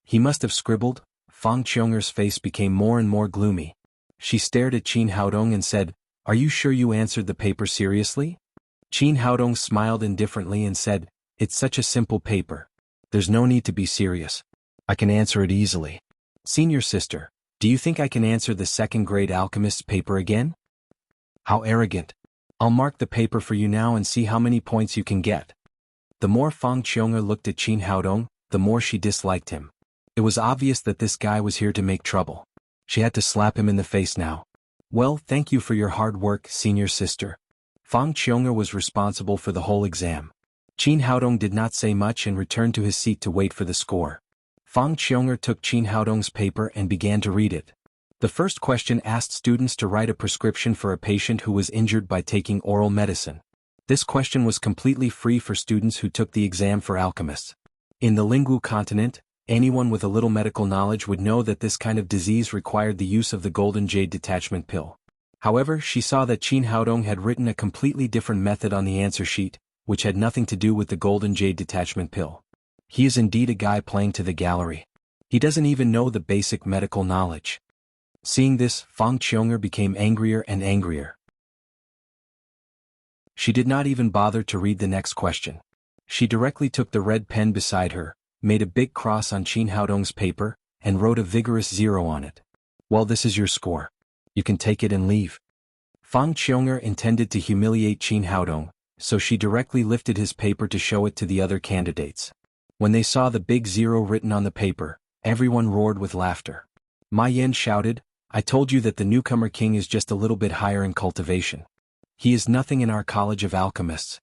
He must have scribbled. Fang Qiong'er's face became more and more gloomy. She stared at Qin Haodong and said, Are you sure you answered the paper seriously? Qin Haodong smiled indifferently and said, It's such a simple paper. There's no need to be serious. I can answer it easily. Senior sister, do you think I can answer the second-grade alchemist's paper again? How arrogant. I'll mark the paper for you now and see how many points you can get. The more Fang Qiong'er looked at Qin Haodong, the more she disliked him. It was obvious that this guy was here to make trouble. She had to slap him in the face now. Well, thank you for your hard work, senior sister. Fang Qiong'er was responsible for the whole exam. Qin Haodong did not say much and returned to his seat to wait for the score. Fang Qiong'er took Qin Haodong's paper and began to read it. The first question asked students to write a prescription for a patient who was injured by taking oral medicine. This question was completely free for students who took the exam for alchemists. In the Lingwu continent, anyone with a little medical knowledge would know that this kind of disease required the use of the golden jade detachment pill. However, she saw that Qin Haodong had written a completely different method on the answer sheet, which had nothing to do with the golden jade detachment pill. He is indeed a guy playing to the gallery. He doesn't even know the basic medical knowledge. Seeing this, Fang Qiong'er became angrier and angrier. She did not even bother to read the next question. She directly took the red pen beside her, made a big cross on Qin Haodong's paper, and wrote a vigorous 0 on it. Well, this is your score. You can take it and leave. Fang Qiong'er intended to humiliate Qin Haodong, so she directly lifted his paper to show it to the other candidates. When they saw the big 0 written on the paper, everyone roared with laughter. Ma Yan shouted, I told you that the newcomer king is just a little bit higher in cultivation. He is nothing in our college of alchemists.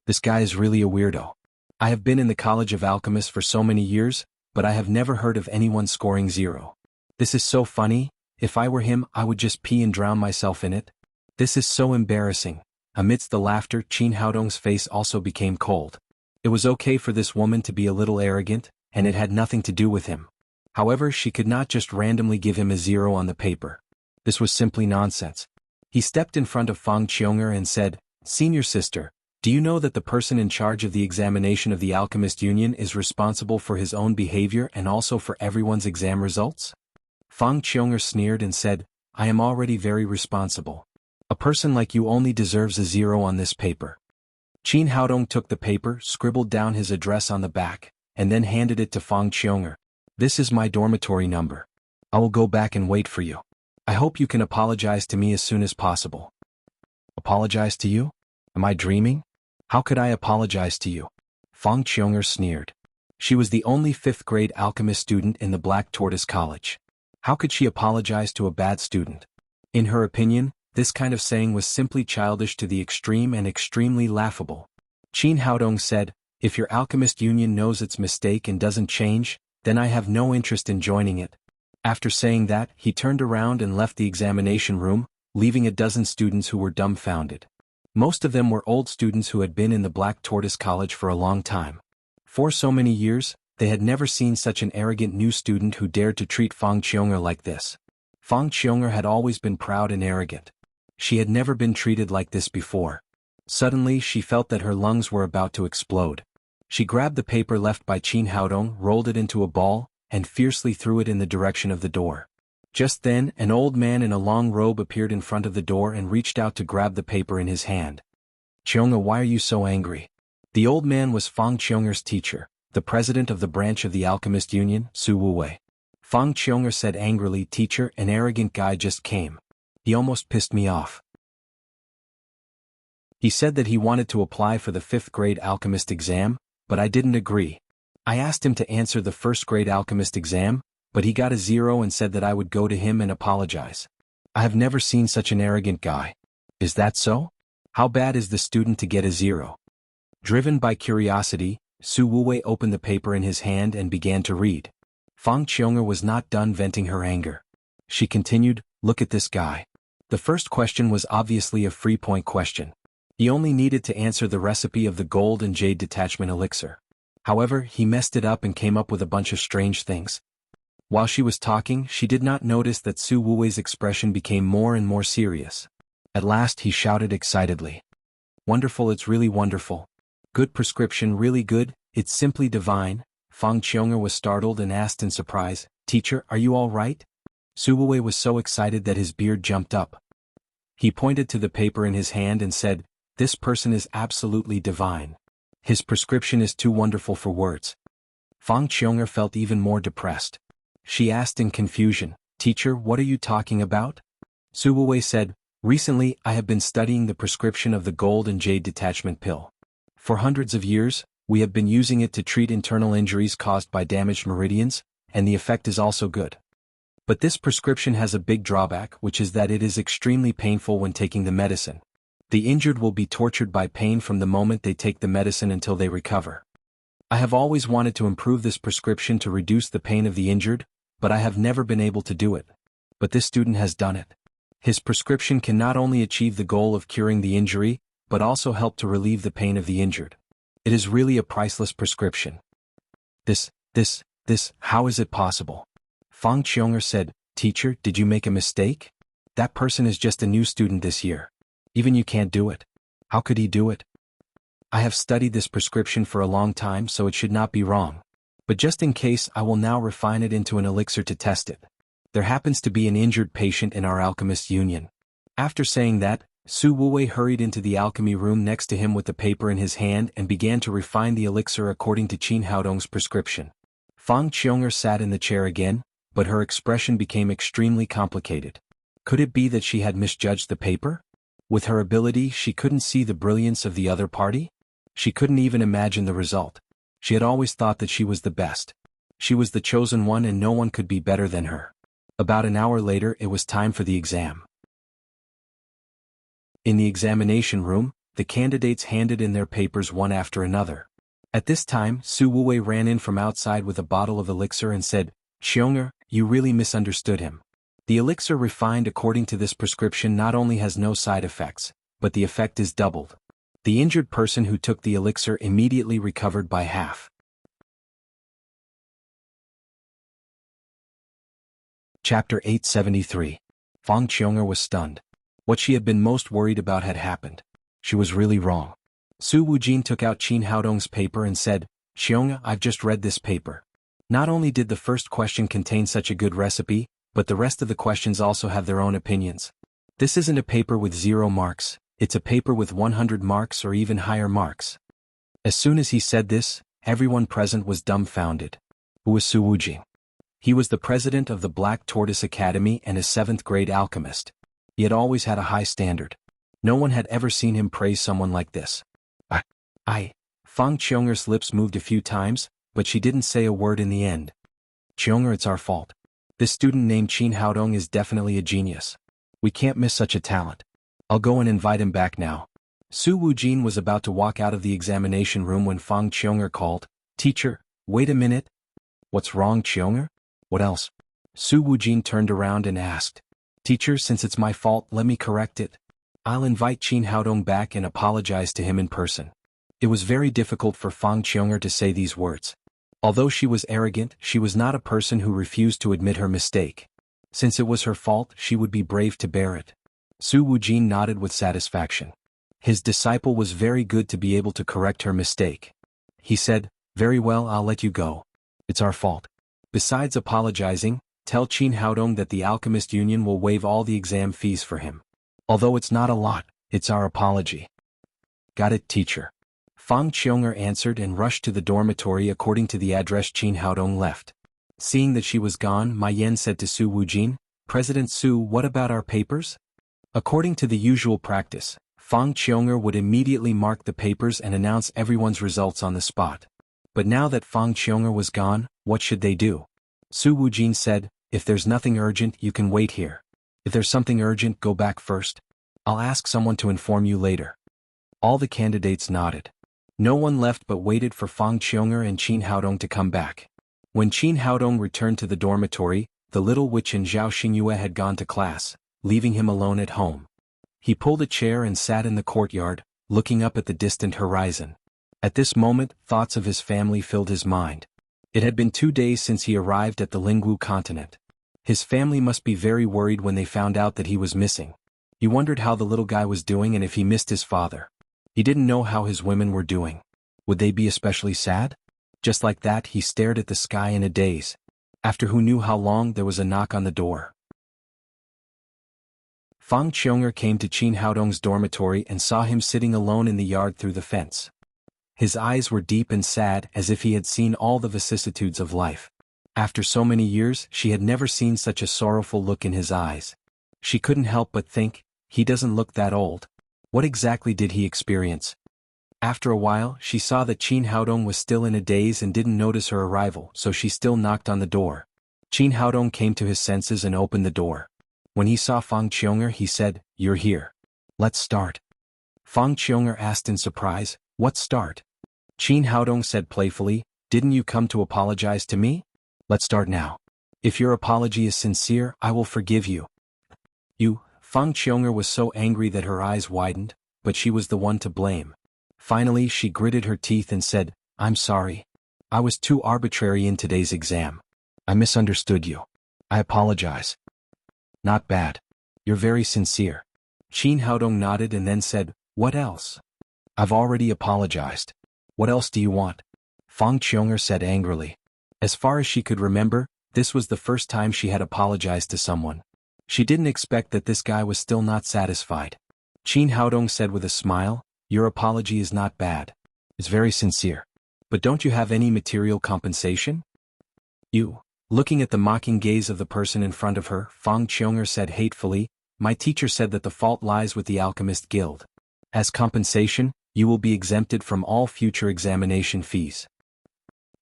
This guy is really a weirdo. I have been in the college of alchemists for so many years, but I have never heard of anyone scoring 0. This is so funny. If I were him, I would just pee and drown myself in it. This is so embarrassing. Amidst the laughter, Qin Haodong's face also became cold. It was okay for this woman to be a little arrogant, and it had nothing to do with him. However, she could not just randomly give him a 0 on the paper. This was simply nonsense. He stepped in front of Fang Qiong'er and said, Senior sister, do you know that the person in charge of the examination of the Alchemist Union is responsible for his own behavior and also for everyone's exam results? Fang Qiong'er sneered and said, I am already very responsible. A person like you only deserves a 0 on this paper. Qin Haodong took the paper, scribbled down his address on the back, and then handed it to Fang Qiong'er. This is my dormitory number. I will go back and wait for you. I hope you can apologize to me as soon as possible. Apologize to you? Am I dreaming? How could I apologize to you? Fang Qiong'er sneered. She was the only 5th-grade alchemist student in the Black Tortoise College. How could she apologize to a bad student? In her opinion, this kind of saying was simply childish to the extreme and extremely laughable. Qin Haodong said, "If your alchemist union knows its mistake and doesn't change, then I have no interest in joining it." After saying that, he turned around and left the examination room, leaving a dozen students who were dumbfounded. Most of them were old students who had been in the Black Tortoise College for a long time. For so many years, they had never seen such an arrogant new student who dared to treat Fang Qiunger like this. Fang Qiunger had always been proud and arrogant. She had never been treated like this before. Suddenly she felt that her lungs were about to explode. She grabbed the paper left by Qin Haodong, rolled it into a ball, and fiercely threw it in the direction of the door. Just then, an old man in a long robe appeared in front of the door and reached out to grab the paper in his hand. "Qiunger, why are you so angry?" The old man was Fang Qiunger's teacher, the president of the branch of the Alchemist Union, Su Wuwei. Fang Qiunger said angrily, "Teacher, an arrogant guy just came. He almost pissed me off. He said that he wanted to apply for the 5th grade alchemist exam, but I didn't agree. I asked him to answer the 1st grade alchemist exam, but he got a 0 and said that I would go to him and apologize. I have never seen such an arrogant guy. Is that so? How bad is the student to get a 0? Driven by curiosity, Su Wuwei opened the paper in his hand and began to read. Fang Qiunger was not done venting her anger. She continued, "Look at this guy." The first question was obviously a free-point question. He only needed to answer the recipe of the gold and jade detachment elixir. However, he messed it up and came up with a bunch of strange things. While she was talking, she did not notice that Su Wuwei's expression became more and more serious. At last he shouted excitedly, "Wonderful, it's really wonderful. Good prescription, really good, it's simply divine." Fang Qiunger was startled and asked in surprise, "Teacher, are you all right?" Su Wuwei was so excited that his beard jumped up. He pointed to the paper in his hand and said, "This person is absolutely divine. His prescription is too wonderful for words." Fang Qiunger felt even more depressed. She asked in confusion, "Teacher, what are you talking about?" Su Wuwei said, "Recently I have been studying the prescription of the gold and jade detachment pill. For hundreds of years, we have been using it to treat internal injuries caused by damaged meridians, and the effect is also good. But this prescription has a big drawback, which is that it is extremely painful when taking the medicine. The injured will be tortured by pain from the moment they take the medicine until they recover. I have always wanted to improve this prescription to reduce the pain of the injured, but I have never been able to do it. But this student has done it. His prescription can not only achieve the goal of curing the injury, but also help to relieve the pain of the injured. It is really a priceless prescription. This, how is it possible?" Fang Qiunger said, "Teacher, did you make a mistake? That person is just a new student this year. Even you can't do it. How could he do it? I have studied this prescription for a long time, so it should not be wrong. But just in case, I will now refine it into an elixir to test it. There happens to be an injured patient in our alchemist union." After saying that, Su Wuwei hurried into the alchemy room next to him with the paper in his hand and began to refine the elixir according to Qin Haodong's prescription. Fang Qiunger sat in the chair again, but her expression became extremely complicated. Could it be that she had misjudged the paper? With her ability, she couldn't see the brilliance of the other party? She couldn't even imagine the result. She had always thought that she was the best. She was the chosen one and no one could be better than her. About an hour later, it was time for the exam. In the examination room, the candidates handed in their papers one after another. At this time, Su Wuwei ran in from outside with a bottle of elixir and said, "Qiunger, you really misunderstood him. The elixir refined according to this prescription not only has no side effects, but the effect is doubled. The injured person who took the elixir immediately recovered by half." Chapter 873. Fang Qiunger was stunned. What she had been most worried about had happened. She was really wrong. Su Wujin took out Qin Haodong's paper and said, "Qiunger, I've just read this paper. Not only did the first question contain such a good recipe, but the rest of the questions also have their own opinions. This isn't a paper with 0 marks, it's a paper with 100 marks or even higher marks." As soon as he said this, everyone present was dumbfounded. Who was Su Wujing? He was the president of the Black Tortoise Academy and a 7th grade alchemist. He had always had a high standard. No one had ever seen him praise someone like this. Fang Qiunger's lips moved a few times, but she didn't say a word in the end. "Qiunger, it's our fault. This student named Qin Haodong is definitely a genius. We can't miss such a talent. I'll go and invite him back now. Su Wujin was about to walk out of the examination room when Fang Qiong'er called, "Teacher, wait a minute." "What's wrong, Qiong'er?" "What else?" Su Wujin turned around and asked. "Teacher, since it's my fault, let me correct it. I'll invite Qin Haodong back and apologize to him in person." It was very difficult for Fang Qiong'er to say these words. Although she was arrogant, she was not a person who refused to admit her mistake. Since it was her fault, she would be brave to bear it. Su Wujin nodded with satisfaction. His disciple was very good to be able to correct her mistake. He said, "Very well, I'll let you go. It's our fault. Besides apologizing, tell Qin Haodong that the Alchemist Union will waive all the exam fees for him. Although it's not a lot, it's our apology." "Got it, teacher." Fang Qiong'er answered and rushed to the dormitory according to the address Qin Haodong left. Seeing that she was gone, Ma Yan said to Su Wujin, "President Su, what about our papers?" According to the usual practice, Fang Qiong'er would immediately mark the papers and announce everyone's results on the spot. But now that Fang Qiong'er was gone, what should they do? Su Wujin said, "If there's nothing urgent, you can wait here. If there's something urgent, go back first. I'll ask someone to inform you later." All the candidates nodded. No one left but waited for Fang Qiong'er and Qin Haodong to come back. When Qin Haodong returned to the dormitory, the little witch and Zhao Xingyue had gone to class, leaving him alone at home. He pulled a chair and sat in the courtyard, looking up at the distant horizon. At this moment, thoughts of his family filled his mind. It had been 2 days since he arrived at the Lingwu continent. His family must be very worried when they found out that he was missing. He wondered how the little guy was doing and if he missed his father. He didn't know how his women were doing. Would they be especially sad? Just like that, he stared at the sky in a daze. After who knew how long, there was a knock on the door. Fang Qiong'er came to Qin Haodong's dormitory and saw him sitting alone in the yard through the fence. His eyes were deep and sad, as if he had seen all the vicissitudes of life. After so many years, she had never seen such a sorrowful look in his eyes. She couldn't help but think, he doesn't look that old. What exactly did he experience? After a while, she saw that Qin Haodong was still in a daze and didn't notice her arrival, so she still knocked on the door. Qin Haodong came to his senses and opened the door. When he saw Fang Qiong'er, he said, "You're here. Let's start." Fang Qiong'er asked in surprise, "What start?" Qin Haodong said playfully, "Didn't you come to apologize to me? Let's start now. If your apology is sincere, I will forgive you." "You?" Fang Qiong'er was so angry that her eyes widened, but she was the one to blame. Finally, she gritted her teeth and said, "I'm sorry. I was too arbitrary in today's exam. I misunderstood you. I apologize." "Not bad. You're very sincere." Qin Haodong nodded and then said, "What else?" "I've already apologized. What else do you want?" Fang Qiong'er said angrily. As far as she could remember, this was the first time she had apologized to someone. She didn't expect that this guy was still not satisfied. Qin Haodong said with a smile, "Your apology is not bad. It's very sincere. But don't you have any material compensation?" "You." Looking at the mocking gaze of the person in front of her, Fang Qiong'er said hatefully, "My teacher said that the fault lies with the Alchemist Guild. As compensation, you will be exempted from all future examination fees."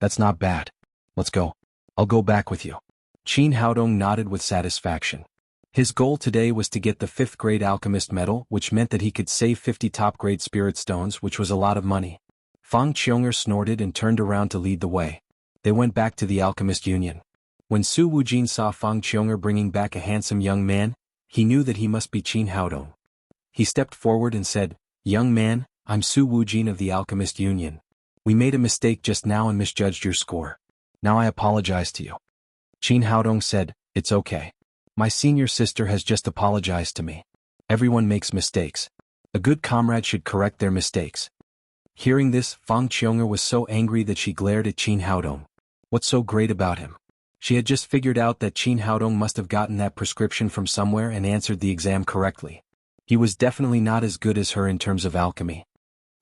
"That's not bad. Let's go. I'll go back with you." Qin Haodong nodded with satisfaction. His goal today was to get the 5th grade alchemist medal, which meant that he could save 50 top grade spirit stones, which was a lot of money. Fang Qiong'er snorted and turned around to lead the way. They went back to the Alchemist Union. When Su Wujin saw Fang Qiong'er bringing back a handsome young man, he knew that he must be Qin Haodong. He stepped forward and said, "Young man, I'm Su Wujin of the Alchemist Union. We made a mistake just now and misjudged your score. Now I apologize to you." Qin Haodong said, "It's okay. My senior sister has just apologized to me. Everyone makes mistakes. A good comrade should correct their mistakes." Hearing this, Fang Qiong'er was so angry that she glared at Qin Haodong. What's so great about him? She had just figured out that Qin Haodong must have gotten that prescription from somewhere and answered the exam correctly. He was definitely not as good as her in terms of alchemy.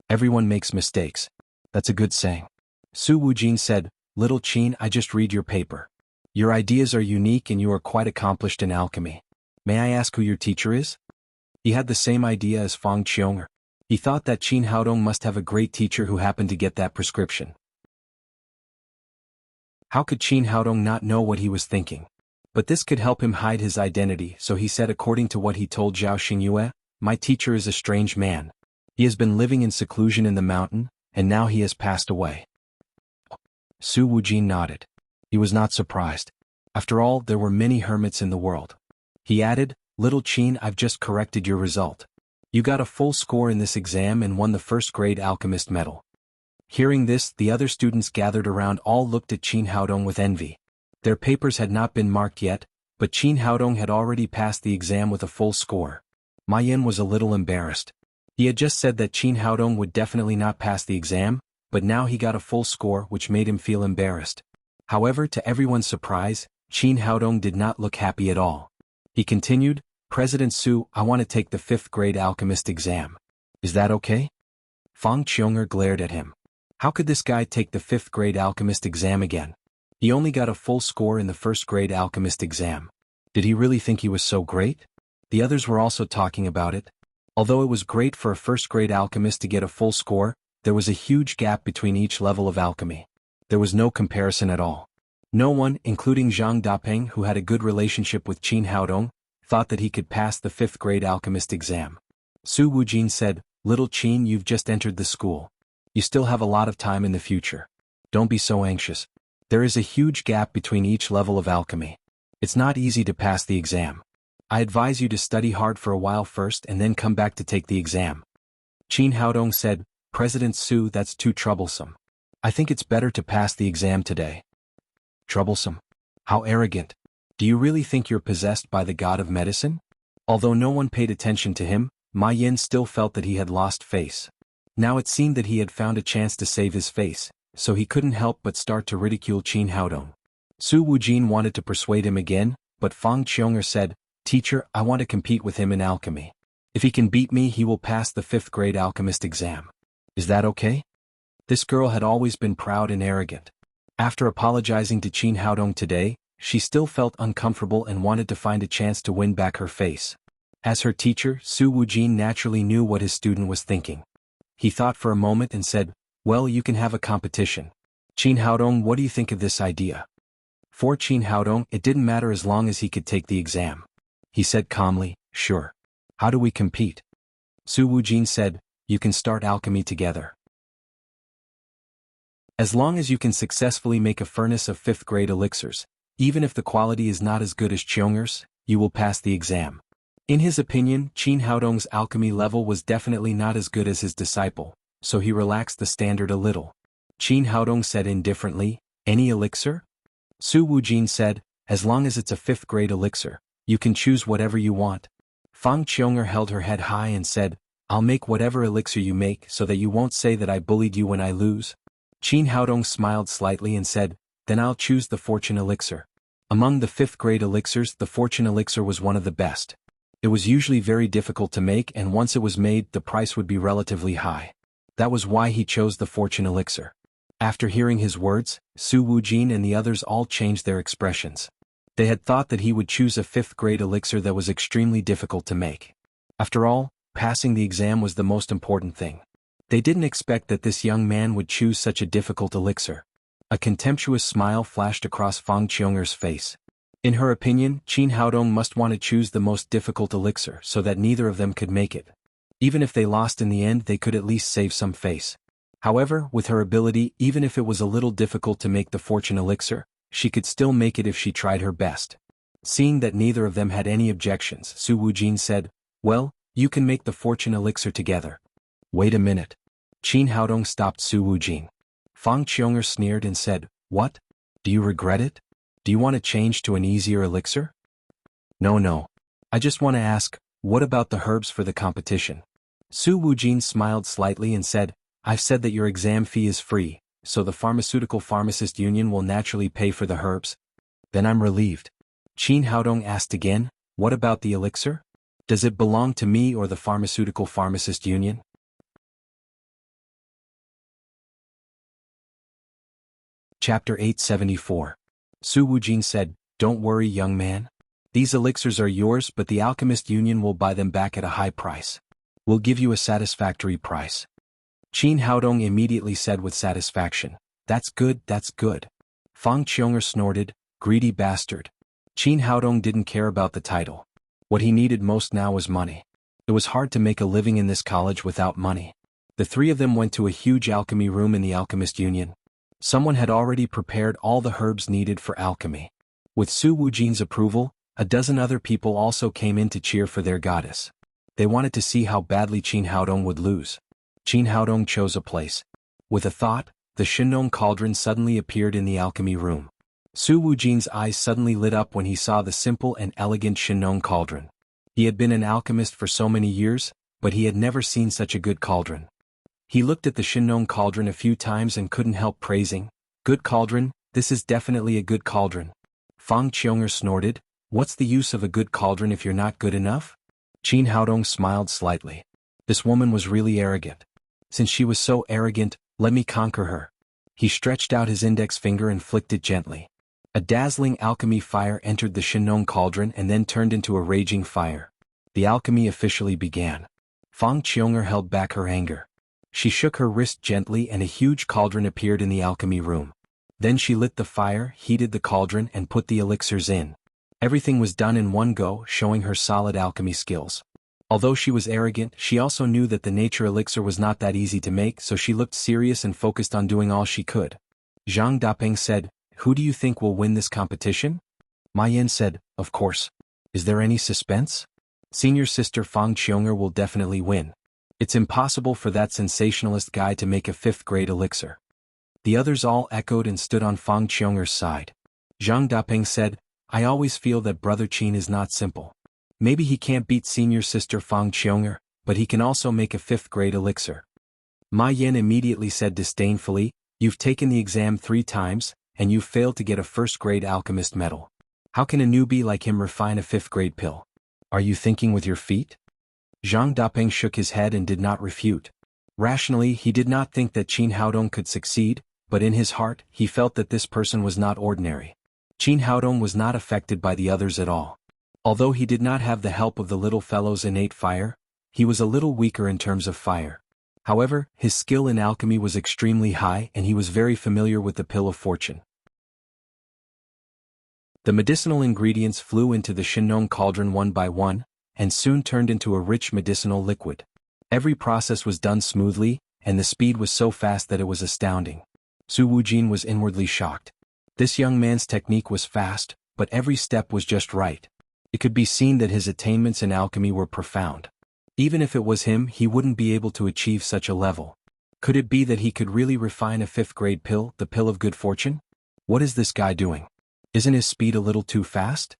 Everyone makes mistakes. That's a good saying. Su Wujin said, "Little Qin, I just read your paper. Your ideas are unique and you are quite accomplished in alchemy. May I ask who your teacher is?" He had the same idea as Fang Qiong'er. He thought that Qin Haodong must have a great teacher who happened to get that prescription. How could Qin Haodong not know what he was thinking? But this could help him hide his identity, so he said according to what he told Zhao Xingyue, my teacher is a strange man. He has been living in seclusion in the mountain, and now he has passed away. Su Wujin nodded. He was not surprised. After all, there were many hermits in the world. He added, Little Qin, I've just corrected your result. You got a full score in this exam and won the first-grade alchemist medal. Hearing this, the other students gathered around all looked at Qin Haodong with envy. Their papers had not been marked yet, but Qin Haodong had already passed the exam with a full score. Ma Yin was a little embarrassed. He had just said that Qin Haodong would definitely not pass the exam, but now he got a full score, which made him feel embarrassed. However, to everyone's surprise, Qin Haodong did not look happy at all. He continued, President Su, I want to take the 5th grade alchemist exam. Is that okay? Fang Qiunger glared at him. How could this guy take the 5th grade alchemist exam again? He only got a full score in the 1st grade alchemist exam. Did he really think he was so great? The others were also talking about it. Although it was great for a 1st grade alchemist to get a full score, there was a huge gap between each level of alchemy. There was no comparison at all. No one, including Zhang Dapeng, who had a good relationship with Qin Haodong, thought that he could pass the 5th grade alchemist exam. Su Wujin said, Little Qin, you've just entered the school. You still have a lot of time in the future. Don't be so anxious. There is a huge gap between each level of alchemy. It's not easy to pass the exam. I advise you to study hard for a while first and then come back to take the exam. Qin Haodong said, President Su, that's too troublesome. I think it's better to pass the exam today. Troublesome? How arrogant. Do you really think you're possessed by the god of medicine? Although no one paid attention to him, Ma Yin still felt that he had lost face. Now it seemed that he had found a chance to save his face, so he couldn't help but start to ridicule Qin Haodong. Su Wujin wanted to persuade him again, but Fang Qiunger said, Teacher, I want to compete with him in alchemy. If he can beat me, he will pass the 5th grade alchemist exam. Is that okay? This girl had always been proud and arrogant. After apologizing to Qin Haodong today, she still felt uncomfortable and wanted to find a chance to win back her face. As her teacher, Su Wujin naturally knew what his student was thinking. He thought for a moment and said, Well, you can have a competition. Qin Haodong, what do you think of this idea? For Qin Haodong, it didn't matter as long as he could take the exam. He said calmly, Sure. How do we compete? Su Wujin said, You can start alchemy together. As long as you can successfully make a furnace of 5th grade elixirs, even if the quality is not as good as Qiunger's, you will pass the exam. In his opinion, Qin Haodong's alchemy level was definitely not as good as his disciple, so he relaxed the standard a little. Qin Haodong said indifferently, Any elixir? Su Wujin said, As long as it's a 5th grade elixir, you can choose whatever you want. Fang Qiunger held her head high and said, I'll make whatever elixir you make so that you won't say that I bullied you when I lose. Qin Haodong smiled slightly and said, Then I'll choose the fortune elixir. Among the 5th grade elixirs, the fortune elixir was one of the best. It was usually very difficult to make, and once it was made, the price would be relatively high. That was why he chose the fortune elixir. After hearing his words, Su Wujin and the others all changed their expressions. They had thought that he would choose a 5th grade elixir that was extremely difficult to make. After all, passing the exam was the most important thing. They didn't expect that this young man would choose such a difficult elixir. A contemptuous smile flashed across Fang Qiunger's face. In her opinion, Qin Haodong must want to choose the most difficult elixir so that neither of them could make it. Even if they lost in the end, they could at least save some face. However, with her ability, even if it was a little difficult to make the fortune elixir, she could still make it if she tried her best. Seeing that neither of them had any objections, Su Wujin said, Well, you can make the fortune elixir together. Wait a minute. Qin Haodong stopped Su Wujin. Fang Qiunger sneered and said, What? Do you regret it? Do you want to change to an easier elixir? No. I just want to ask, what about the herbs for the competition? Su Wujin smiled slightly and said, I've said that your exam fee is free, so the Pharmaceutical Pharmacist Union will naturally pay for the herbs. Then I'm relieved. Qin Haodong asked again, What about the elixir? Does it belong to me or the Pharmaceutical Pharmacist Union? Chapter 874. Su Wujin said, Don't worry, young man. These elixirs are yours, but the Alchemist Union will buy them back at a high price. We'll give you a satisfactory price. Qin Haodong immediately said with satisfaction, That's good. Fang Qiunger snorted, Greedy bastard. Qin Haodong didn't care about the title. What he needed most now was money. It was hard to make a living in this college without money. The three of them went to a huge alchemy room in the Alchemist Union. Someone had already prepared all the herbs needed for alchemy. With Su Wujin's approval, a dozen other people also came in to cheer for their goddess. They wanted to see how badly Qin Haodong would lose. Qin Haodong chose a place. With a thought, the Shinong cauldron suddenly appeared in the alchemy room. Su Wujin's eyes suddenly lit up when he saw the simple and elegant Shinong cauldron. He had been an alchemist for so many years, but he had never seen such a good cauldron. He looked at the Shinong cauldron a few times and couldn't help praising, "Good cauldron, this is definitely a good cauldron." Fang Qiunger snorted, "What's the use of a good cauldron if you're not good enough?" Qin Haodong smiled slightly. This woman was really arrogant. Since she was so arrogant, let me conquer her. He stretched out his index finger and flicked it gently. A dazzling alchemy fire entered the Shinong cauldron and then turned into a raging fire. The alchemy officially began. Fang Qiunger held back her anger. She shook her wrist gently and a huge cauldron appeared in the alchemy room. Then she lit the fire, heated the cauldron and put the elixirs in. Everything was done in one go, showing her solid alchemy skills. Although she was arrogant, she also knew that the nature elixir was not that easy to make, so she looked serious and focused on doing all she could. Zhang Dapeng said, "Who do you think will win this competition?" Ma Yin said, "Of course. Is there any suspense? Senior sister Fang Qiunger will definitely win. It's impossible for that sensationalist guy to make a 5th grade elixir." The others all echoed and stood on Fang Qiunger's side. Zhang Dapeng said, "I always feel that Brother Qin is not simple. Maybe he can't beat senior sister Fang Qiunger, but he can also make a 5th grade elixir." Ma Yin immediately said disdainfully, "You've taken the exam 3 times, and you've failed to get a 1st grade alchemist medal. How can a newbie like him refine a 5th grade pill? Are you thinking with your feet?" Zhang Dapeng shook his head and did not refute. Rationally, he did not think that Qin Haodong could succeed, but in his heart, he felt that this person was not ordinary. Qin Haodong was not affected by the others at all. Although he did not have the help of the little fellow's innate fire, he was a little weaker in terms of fire. However, his skill in alchemy was extremely high and he was very familiar with the pill of fortune. The medicinal ingredients flew into the Shinong cauldron one by one, and soon turned into a rich medicinal liquid. Every process was done smoothly, and the speed was so fast that it was astounding. Su Wujin was inwardly shocked. This young man's technique was fast, but every step was just right. It could be seen that his attainments in alchemy were profound. Even if it was him, he wouldn't be able to achieve such a level. Could it be that he could really refine a 5th grade pill, the pill of good fortune? What is this guy doing? Isn't his speed a little too fast?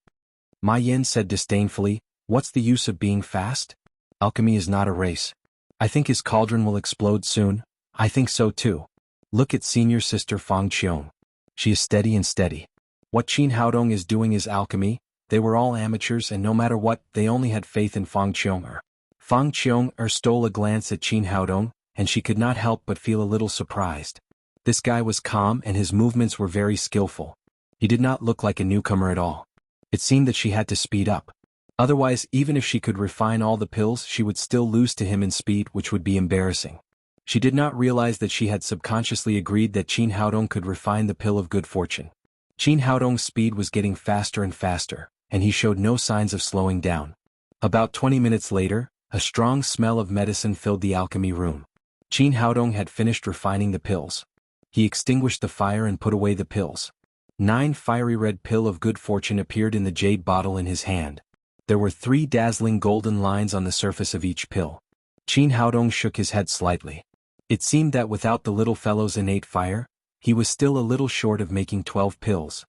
Ma Yin said disdainfully, "What's the use of being fast? Alchemy is not a race. I think his cauldron will explode soon." "I think so too. Look at senior sister Fang Qiong. She is steady and steady. What Qin Haodong is doing is alchemy." They were all amateurs and no matter what, they only had faith in Fang Qiunger. Fang Qiunger stole a glance at Qin Haodong, and she could not help but feel a little surprised. This guy was calm and his movements were very skillful. He did not look like a newcomer at all. It seemed that she had to speed up. Otherwise, even if she could refine all the pills, she would still lose to him in speed, which would be embarrassing. She did not realize that she had subconsciously agreed that Qin Haodong could refine the pill of good fortune. Qin Haodong's speed was getting faster and faster, and he showed no signs of slowing down. About 20 minutes later, a strong smell of medicine filled the alchemy room. Qin Haodong had finished refining the pills. He extinguished the fire and put away the pills. 9 fiery red pill of good fortune appeared in the jade bottle in his hand. There were 3 dazzling golden lines on the surface of each pill. Qin Haodong shook his head slightly. It seemed that without the little fellow's innate fire, he was still a little short of making 12 pills.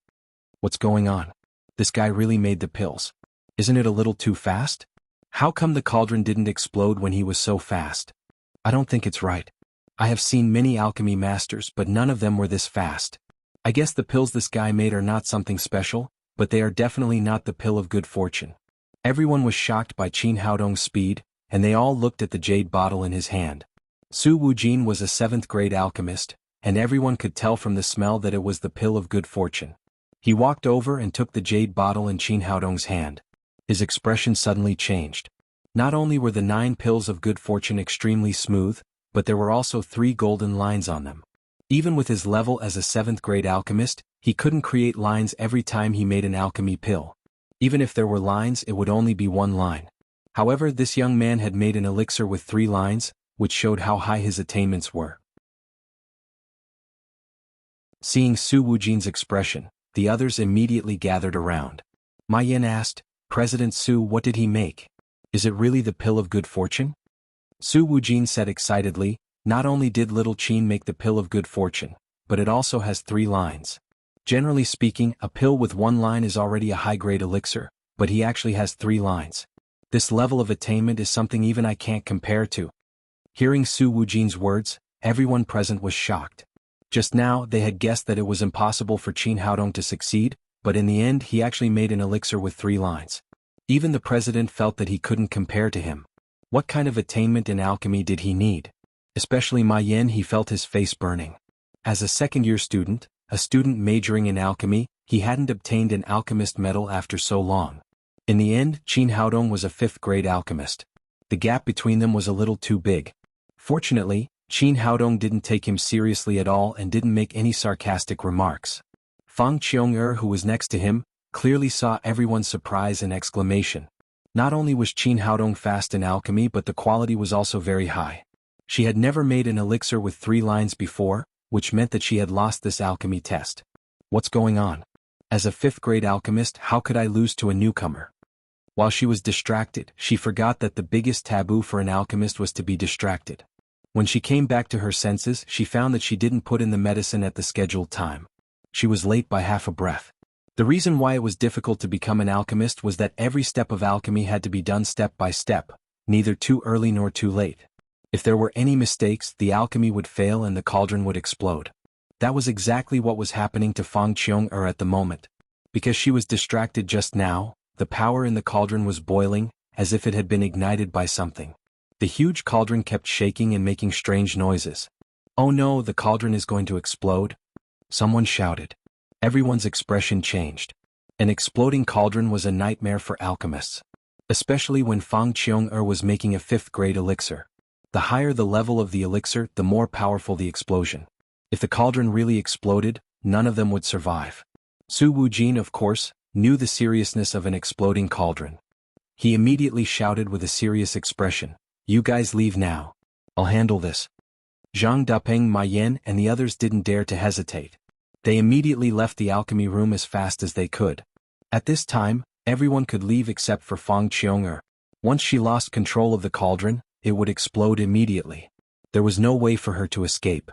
What's going on? This guy really made the pills. Isn't it a little too fast? How come the cauldron didn't explode when he was so fast? I don't think it's right. I have seen many alchemy masters, but none of them were this fast. I guess the pills this guy made are not something special, but they are definitely not the pill of good fortune. Everyone was shocked by Qin Haodong's speed, and they all looked at the jade bottle in his hand. Su Wujin was a 7th grade alchemist, and everyone could tell from the smell that it was the pill of good fortune. He walked over and took the jade bottle in Qin Haodong's hand. His expression suddenly changed. Not only were the 9 pills of good fortune extremely smooth, but there were also 3 golden lines on them. Even with his level as a 7th grade alchemist, he couldn't create lines every time he made an alchemy pill. Even if there were lines, it would only be one line. However, this young man had made an elixir with 3 lines, which showed how high his attainments were. Seeing Su Wujin's expression, the others immediately gathered around. Ma Yan asked, "President Su, what did he make? Is it really the pill of good fortune?" Su Wujin said excitedly, "Not only did little Qin make the pill of good fortune, but it also has 3 lines. Generally speaking, a pill with 1 line is already a high-grade elixir, but he actually has 3 lines. This level of attainment is something even I can't compare to." Hearing Su Wujin's words, everyone present was shocked. Just now, they had guessed that it was impossible for Qin Haodong to succeed, but in the end he actually made an elixir with 3 lines. Even the president felt that he couldn't compare to him. What kind of attainment in alchemy did he need? Especially Ma Yan, he felt his face burning. As a second-year student, a student majoring in alchemy, he hadn't obtained an alchemist medal after so long. In the end, Qin Haodong was a 5th-grade alchemist. The gap between them was a little too big. Fortunately, Qin Haodong didn't take him seriously at all and didn't make any sarcastic remarks. Fang Qiong-er, who was next to him, clearly saw everyone's surprise and exclamation. Not only was Qin Haodong fast in alchemy, but the quality was also very high. She had never made an elixir with 3 lines before, which meant that she had lost this alchemy test. What's going on? As a 5th-grade alchemist, how could I lose to a newcomer? While she was distracted, she forgot that the biggest taboo for an alchemist was to be distracted. When she came back to her senses, she found that she didn't put in the medicine at the scheduled time. She was late by half a breath. The reason why it was difficult to become an alchemist was that every step of alchemy had to be done step by step, neither too early nor too late. If there were any mistakes, the alchemy would fail and the cauldron would explode. That was exactly what was happening to Fang Qiong-er at the moment. Because she was distracted just now, the power in the cauldron was boiling, as if it had been ignited by something. The huge cauldron kept shaking and making strange noises. "Oh no, the cauldron is going to explode!" Someone shouted. Everyone's expression changed. An exploding cauldron was a nightmare for alchemists. Especially when Fang Qiong-er was making a 5th-grade elixir. The higher the level of the elixir, the more powerful the explosion. If the cauldron really exploded, none of them would survive. Su Wujin, of course, knew the seriousness of an exploding cauldron. He immediately shouted with a serious expression, "You guys leave now. I'll handle this." Zhang Dapeng, Ma Yan, and the others didn't dare to hesitate. They immediately left the alchemy room as fast as they could. At this time, everyone could leave except for Fang Qiong-er. Once she lost control of the cauldron, it would explode immediately. There was no way for her to escape.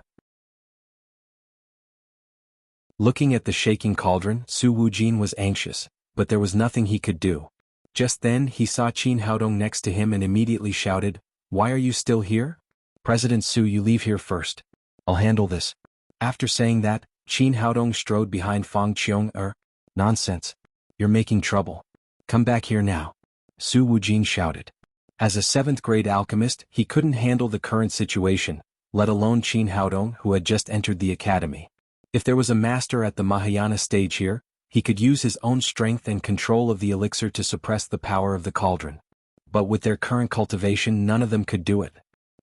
Looking at the shaking cauldron, Su Wujin was anxious, but there was nothing he could do. Just then he saw Qin Haodong next to him and immediately shouted, "Why are you still here? President Su, you leave here first. I'll handle this." After saying that, Qin Haodong strode behind Fang Qiong-er. "Nonsense. You're making trouble. Come back here now," Su Wujin shouted. As a 7th-grade alchemist, he couldn't handle the current situation, let alone Qin Haodong, who had just entered the academy. If there was a master at the Mahayana stage here, he could use his own strength and control of the elixir to suppress the power of the cauldron. But with their current cultivation, none of them could do it.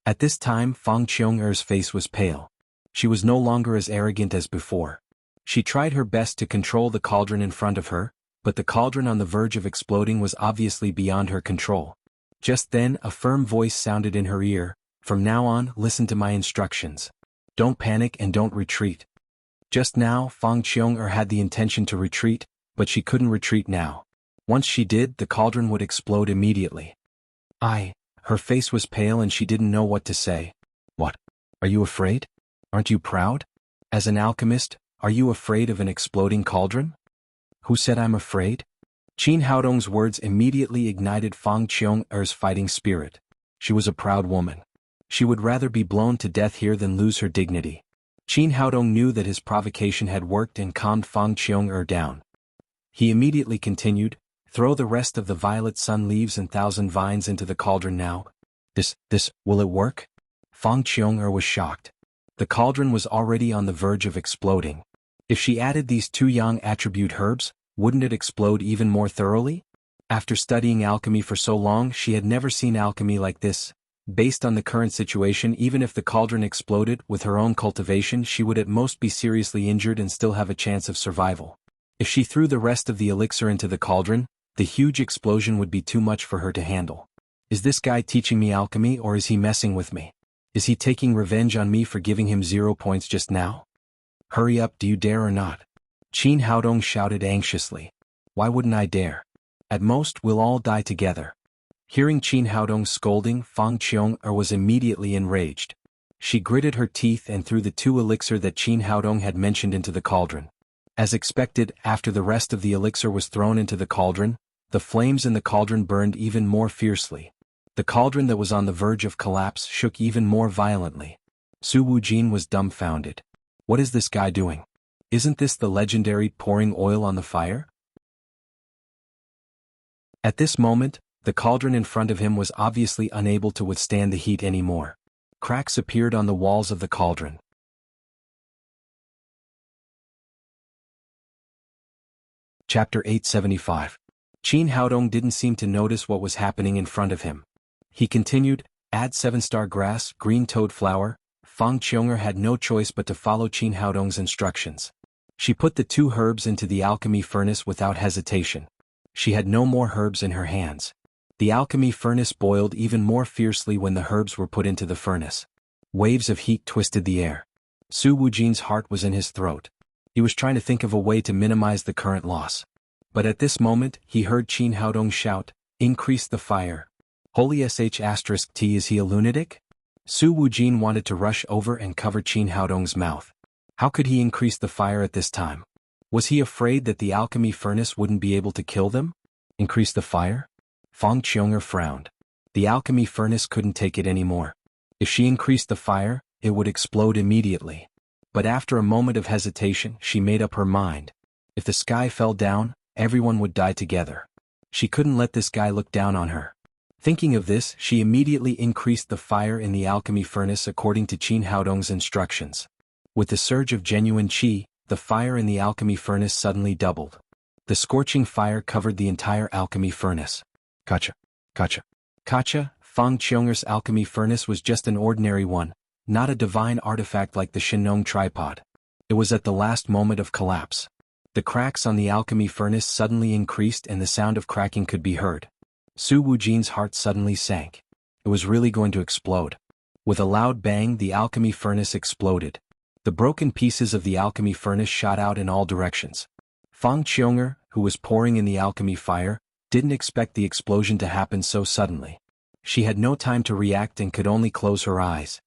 At this time, Fang Qiong-er's face was pale. She was no longer as arrogant as before. She tried her best to control the cauldron in front of her, but the cauldron on the verge of exploding was obviously beyond her control. Just then, a firm voice sounded in her ear, "From now on, listen to my instructions. Don't panic and don't retreat." Just now, Fang Qiong-er had the intention to retreat, but she couldn't retreat now. Once she did, the cauldron would explode immediately. Her face was pale and she didn't know what to say. "What? Are you afraid? Aren't you proud? As an alchemist, are you afraid of an exploding cauldron?" "Who said I'm afraid?" Qin Haodong's words immediately ignited Fang Qiong-er's fighting spirit. She was a proud woman. She would rather be blown to death here than lose her dignity. Qin Haodong knew that his provocation had worked and calmed Fang Qiong-er down. He immediately continued, "Throw the rest of the violet sun leaves and 1,000 vines into the cauldron now." Will it work?" Fang Qiong-er was shocked. The cauldron was already on the verge of exploding. If she added these 2 yang attribute herbs, wouldn't it explode even more thoroughly? After studying alchemy for so long, she had never seen alchemy like this. Based on the current situation, even if the cauldron exploded with her own cultivation, she would at most be seriously injured and still have a chance of survival. If she threw the rest of the elixir into the cauldron, The huge explosion would be too much for her to handle. Is this guy teaching me alchemy or is he messing with me? Is he taking revenge on me for giving him 0 points just now? Hurry up, do you dare or not? Qin Haodong shouted anxiously. Why wouldn't I dare? At most, we'll all die together. Hearing Qin Haodong's scolding, Fang Qiong was immediately enraged. She gritted her teeth and threw the 2 elixir that Qin Haodong had mentioned into the cauldron. As expected, after the rest of the elixir was thrown into the cauldron, the flames in the cauldron burned even more fiercely. The cauldron that was on the verge of collapse shook even more violently. Su Wujin was dumbfounded. What is this guy doing? Isn't this the legendary pouring oil on the fire? At this moment, the cauldron in front of him was obviously unable to withstand the heat anymore. Cracks appeared on the walls of the cauldron. Chapter 875. Qin Haodong didn't seem to notice what was happening in front of him. He continued, add 7-star grass, green toad flower. Fang Qiong had no choice but to follow Qin Haodong's instructions. She put the 2 herbs into the alchemy furnace without hesitation. She had no more herbs in her hands. The alchemy furnace boiled even more fiercely when the herbs were put into the furnace. Waves of heat twisted the air. Su Wujin's heart was in his throat. He was trying to think of a way to minimize the current loss. But at this moment, he heard Qin Haodong shout, increase the fire. Holy sh*T, is he a lunatic? Su Wujin wanted to rush over and cover Qin Haodong's mouth. How could he increase the fire at this time? Was he afraid that the alchemy furnace wouldn't be able to kill them? Increase the fire? Fang Qiong frowned. The alchemy furnace couldn't take it anymore. If she increased the fire, it would explode immediately. But after a moment of hesitation, she made up her mind. If the sky fell down, everyone would die together. She couldn't let this guy look down on her. Thinking of this, she immediately increased the fire in the alchemy furnace according to Qin Haodong's instructions. With the surge of genuine qi, the fire in the alchemy furnace suddenly doubled. The scorching fire covered the entire alchemy furnace. Kacha. Fang Qiong's alchemy furnace was just an ordinary one, not a divine artifact like the Shinong tripod. It was at the last moment of collapse. The cracks on the alchemy furnace suddenly increased and the sound of cracking could be heard. Su Wujin's heart suddenly sank. It was really going to explode. With a loud bang, the alchemy furnace exploded. The broken pieces of the alchemy furnace shot out in all directions. Fang Qiong, who was pouring in the alchemy fire, didn't expect the explosion to happen so suddenly. She had no time to react and could only close her eyes.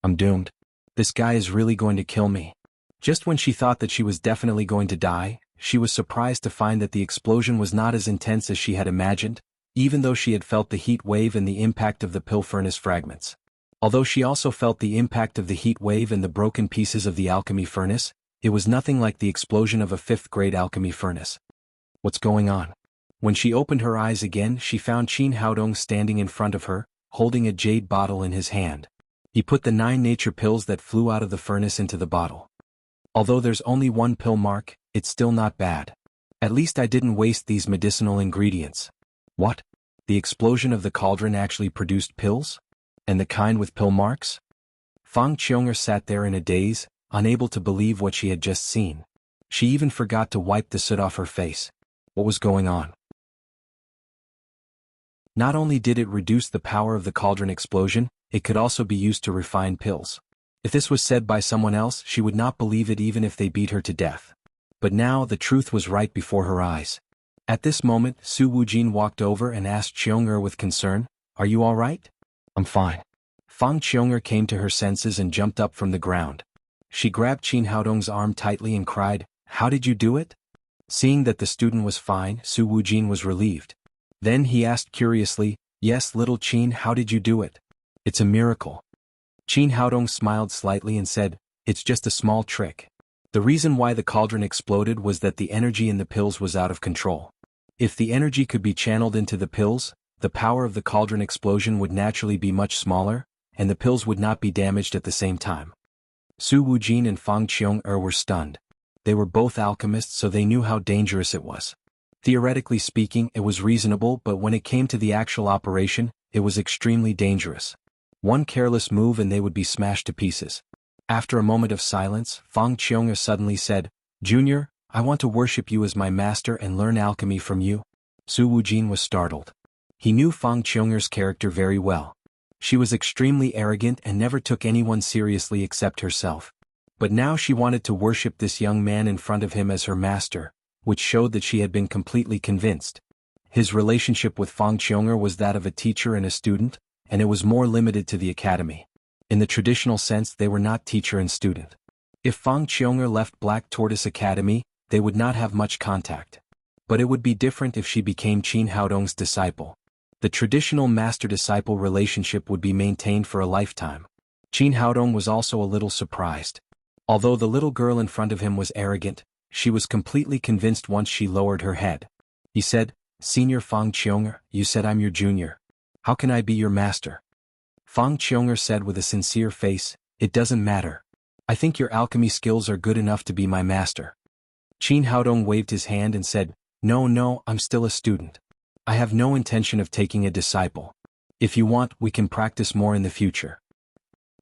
I'm doomed. This guy is really going to kill me. Just when she thought that she was definitely going to die, she was surprised to find that the explosion was not as intense as she had imagined, even though she had felt the heat wave and the impact of the pill furnace fragments. Although she also felt the impact of the heat wave and the broken pieces of the alchemy furnace, it was nothing like the explosion of a 5th-grade alchemy furnace. What's going on? When she opened her eyes again, she found Qin Haodong standing in front of her, holding a jade bottle in his hand. He put the 9 nature pills that flew out of the furnace into the bottle. Although there's only 1 pill mark, it's still not bad. At least I didn't waste these medicinal ingredients. What? The explosion of the cauldron actually produced pills? And the kind with pill marks? Fang Qiong sat there in a daze, unable to believe what she had just seen. She even forgot to wipe the soot off her face. What was going on? Not only did it reduce the power of the cauldron explosion, it could also be used to refine pills. If this was said by someone else, she would not believe it even if they beat her to death. But now the truth was right before her eyes. At this moment, Su Wujin walked over and asked Qiong with concern, "Are you all right?" "I'm fine." Fang Qiong came to her senses and jumped up from the ground. She grabbed Qin Haodong's arm tightly and cried, "How did you do it?" Seeing that the student was fine, Su Wujin was relieved. Then he asked curiously, "Yes, little Qin, how did you do it?" "It's a miracle." Qin Haodong smiled slightly and said, "It's just a small trick." The reason why the cauldron exploded was that the energy in the pills was out of control. If the energy could be channeled into the pills, the power of the cauldron explosion would naturally be much smaller, and the pills would not be damaged at the same time. Su Wujin and Fang Qiong were stunned. They were both alchemists, so they knew how dangerous it was. Theoretically speaking, it was reasonable, but when it came to the actual operation, it was extremely dangerous. One careless move and they would be smashed to pieces. After a moment of silence, Fang Qiong suddenly said, "Junior, I want to worship you as my master and learn alchemy from you." Su Wujin was startled. He knew Fang Qiong'er's character very well. She was extremely arrogant and never took anyone seriously except herself. But now she wanted to worship this young man in front of him as her master, which showed that she had been completely convinced. His relationship with Fang Qiong'er was that of a teacher and a student, and it was more limited to the academy. In the traditional sense, they were not teacher and student. If Fang Qiong'er left Black Tortoise Academy, they would not have much contact. But it would be different if she became Qin Haodong's disciple. The traditional master-disciple relationship would be maintained for a lifetime. Qin Haodong was also a little surprised. Although the little girl in front of him was arrogant, she was completely convinced once she lowered her head. He said, "Senior Fang Qiong'er, you said I'm your junior. How can I be your master?" Fang Qiong'er said with a sincere face, "It doesn't matter. I think your alchemy skills are good enough to be my master." Qin Haodong waved his hand and said, No, I'm still a student. I have no intention of taking a disciple. If you want, we can practice more in the future."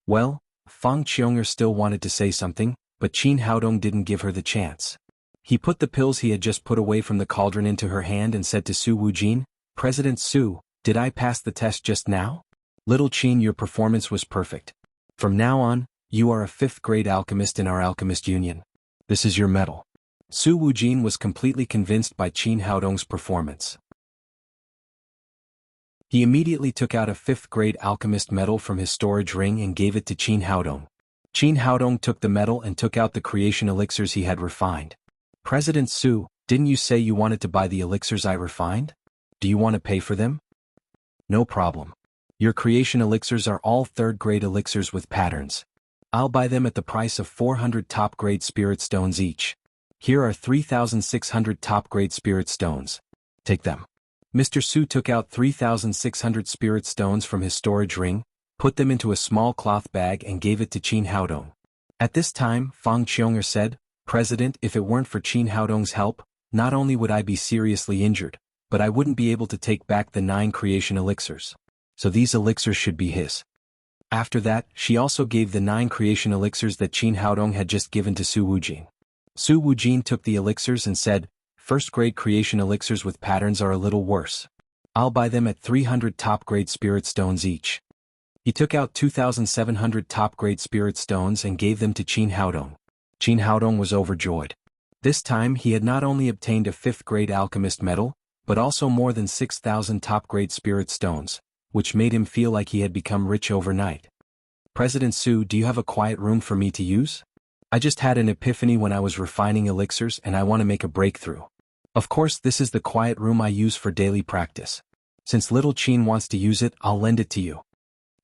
Well, Fang Qiong'er still wanted to say something, but Qin Haodong didn't give her the chance. He put the pills he had just put away from the cauldron into her hand and said to Su Wujin, "President Su, did I pass the test just now? Little Qin, your performance was perfect. From now on, you are a 5th-grade alchemist in our alchemist union. This is your medal." Su Wujin was completely convinced by Qin Haodong's performance. He immediately took out a 5th-grade alchemist medal from his storage ring and gave it to Qin Haodong. Qin Haodong took the medal and took out the creation elixirs he had refined. "President Su, didn't you say you wanted to buy the elixirs I refined? Do you want to pay for them?" "No problem. Your creation elixirs are all 3rd-grade elixirs with patterns. I'll buy them at the price of 400 top-grade spirit stones each. Here are 3,600 top-grade spirit stones. Take them." Mr. Su took out 3,600 spirit stones from his storage ring, put them into a small cloth bag and gave it to Qin Haodong. At this time, Fang Qiong'er said, "President, if it weren't for Qin Haodong's help, not only would I be seriously injured, but I wouldn't be able to take back the 9 creation elixirs. So these elixirs should be his." After that, she also gave the 9 creation elixirs that Qin Haodong had just given to Su Wujin. Su Wujin took the elixirs and said, "1st-grade creation elixirs with patterns are a little worse. I'll buy them at 300 top-grade spirit stones each." He took out 2,700 top-grade spirit stones and gave them to Qin Haodong. Qin Haodong was overjoyed. This time he had not only obtained a 5th-grade alchemist medal, but also more than 6,000 top-grade spirit stones, which made him feel like he had become rich overnight. "President Su, do you have a quiet room for me to use? I just had an epiphany when I was refining elixirs and I want to make a breakthrough. Of course, this is the quiet room I use for daily practice. Since little Qin wants to use it, I'll lend it to you."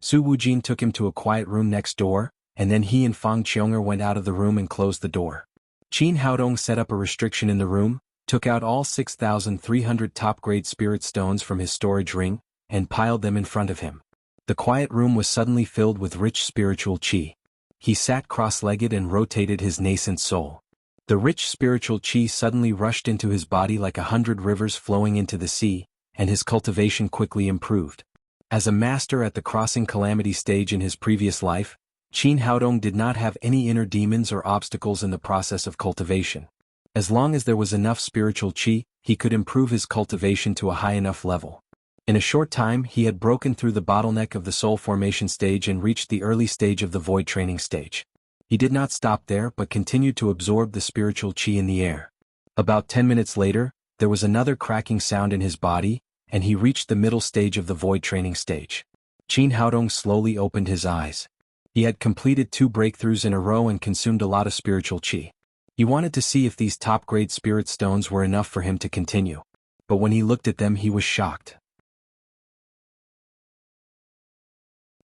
Su Wujin took him to a quiet room next door, and then he and Fang Qiong'er went out of the room and closed the door. Qin Haodong set up a restriction in the room, took out all 6,300 top-grade spirit stones from his storage ring, and piled them in front of him. The quiet room was suddenly filled with rich spiritual qi. He sat cross-legged and rotated his nascent soul. The rich spiritual qi suddenly rushed into his body like 100 rivers flowing into the sea, and his cultivation quickly improved. As a master at the crossing calamity stage in his previous life, Qin Haodong did not have any inner demons or obstacles in the process of cultivation. As long as there was enough spiritual qi, he could improve his cultivation to a high enough level. In a short time, he had broken through the bottleneck of the soul formation stage and reached the early stage of the void training stage. He did not stop there but continued to absorb the spiritual qi in the air. About 10 minutes later, there was another cracking sound in his body, and he reached the middle stage of the void training stage. Qin Haodong slowly opened his eyes. He had completed 2 breakthroughs in a row and consumed a lot of spiritual qi. He wanted to see if these top-grade spirit stones were enough for him to continue. But when he looked at them, he was shocked.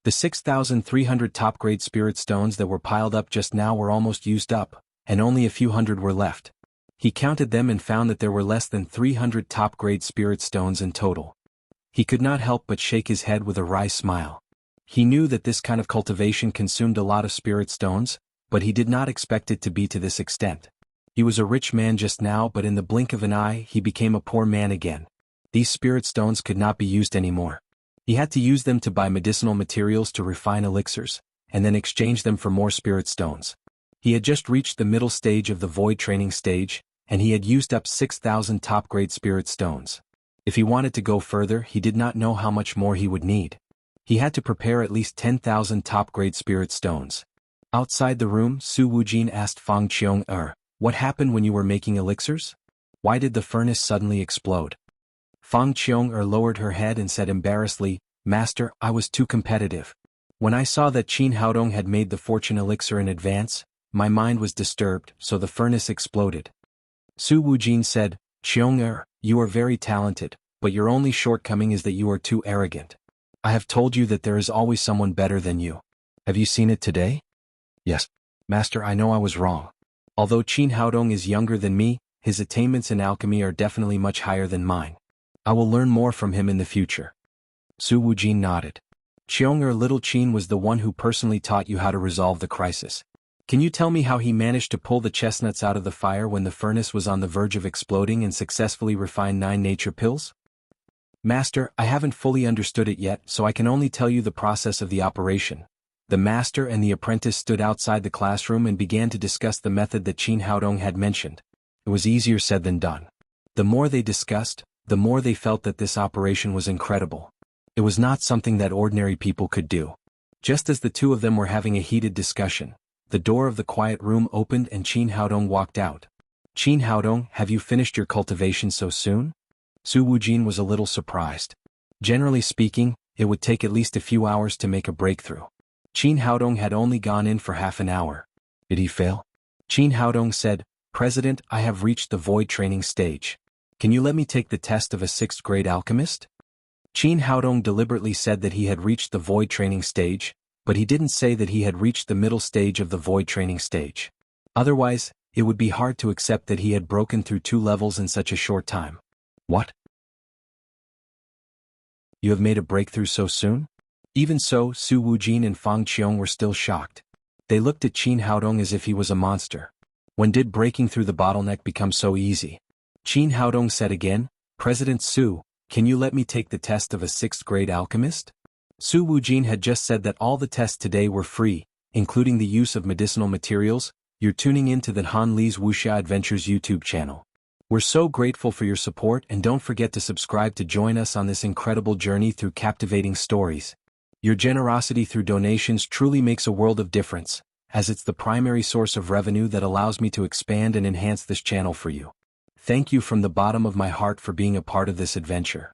The 6,300 top-grade spirit stones that were piled up just now were almost used up, and only a few hundred were left. He counted them and found that there were less than 300 top-grade spirit stones in total. He could not help but shake his head with a wry smile. He knew that this kind of cultivation consumed a lot of spirit stones, but he did not expect it to be to this extent. He was a rich man just now, but in the blink of an eye he became a poor man again. These spirit stones could not be used anymore. He had to use them to buy medicinal materials to refine elixirs, and then exchange them for more spirit stones. He had just reached the middle stage of the void training stage, and he had used up 6,000 top-grade spirit stones. If he wanted to go further, he did not know how much more he would need. He had to prepare at least 10,000 top-grade spirit stones. Outside the room, Su Wujin asked Fang Qiong, what happened when you were making elixirs? Why did the furnace suddenly explode? Fang Qiong lowered her head and said embarrassedly, Master, I was too competitive. When I saw that Qin Haodong had made the fortune elixir in advance, my mind was disturbed, so the furnace exploded. Su Wujin said, Qiong, you are very talented, but your only shortcoming is that you are too arrogant. I have told you that there is always someone better than you. Have you seen it today? Yes, Master, I know I was wrong. Although Qin Haodong is younger than me, his attainments in alchemy are definitely much higher than mine. I will learn more from him in the future. Su Wujin nodded. Qiong, little Qin was the one who personally taught you how to resolve the crisis. Can you tell me how he managed to pull the chestnuts out of the fire when the furnace was on the verge of exploding and successfully refine 9 nature pills? Master, I haven't fully understood it yet, so I can only tell you the process of the operation. The master and the apprentice stood outside the classroom and began to discuss the method that Qin Haodong had mentioned. It was easier said than done. The more they discussed, the more they felt that this operation was incredible. It was not something that ordinary people could do. Just as the two of them were having a heated discussion, the door of the quiet room opened and Qin Haodong walked out. Qin Haodong, have you finished your cultivation so soon? Su Wujin was a little surprised. Generally speaking, it would take at least a few hours to make a breakthrough. Qin Haodong had only gone in for half an hour. Did he fail? Qin Haodong said, President, I have reached the void training stage. Can you let me take the test of a 6th grade alchemist? Qin Haodong deliberately said that he had reached the void training stage, but he didn't say that he had reached the middle stage of the void training stage. Otherwise, it would be hard to accept that he had broken through 2 levels in such a short time. What? You have made a breakthrough so soon? Even so, Su Wujin and Fang Qiong were still shocked. They looked at Qin Haodong as if he was a monster. When did breaking through the bottleneck become so easy? Qin Haodong said again, President Su, can you let me take the test of a 6th grade alchemist? Su Wujin had just said that all the tests today were free, including the use of medicinal materials. You're tuning in to the Han Li's Wuxia Adventures YouTube channel. We're so grateful for your support, and don't forget to subscribe to join us on this incredible journey through captivating stories. Your generosity through donations truly makes a world of difference, as it's the primary source of revenue that allows me to expand and enhance this channel for you. Thank you from the bottom of my heart for being a part of this adventure.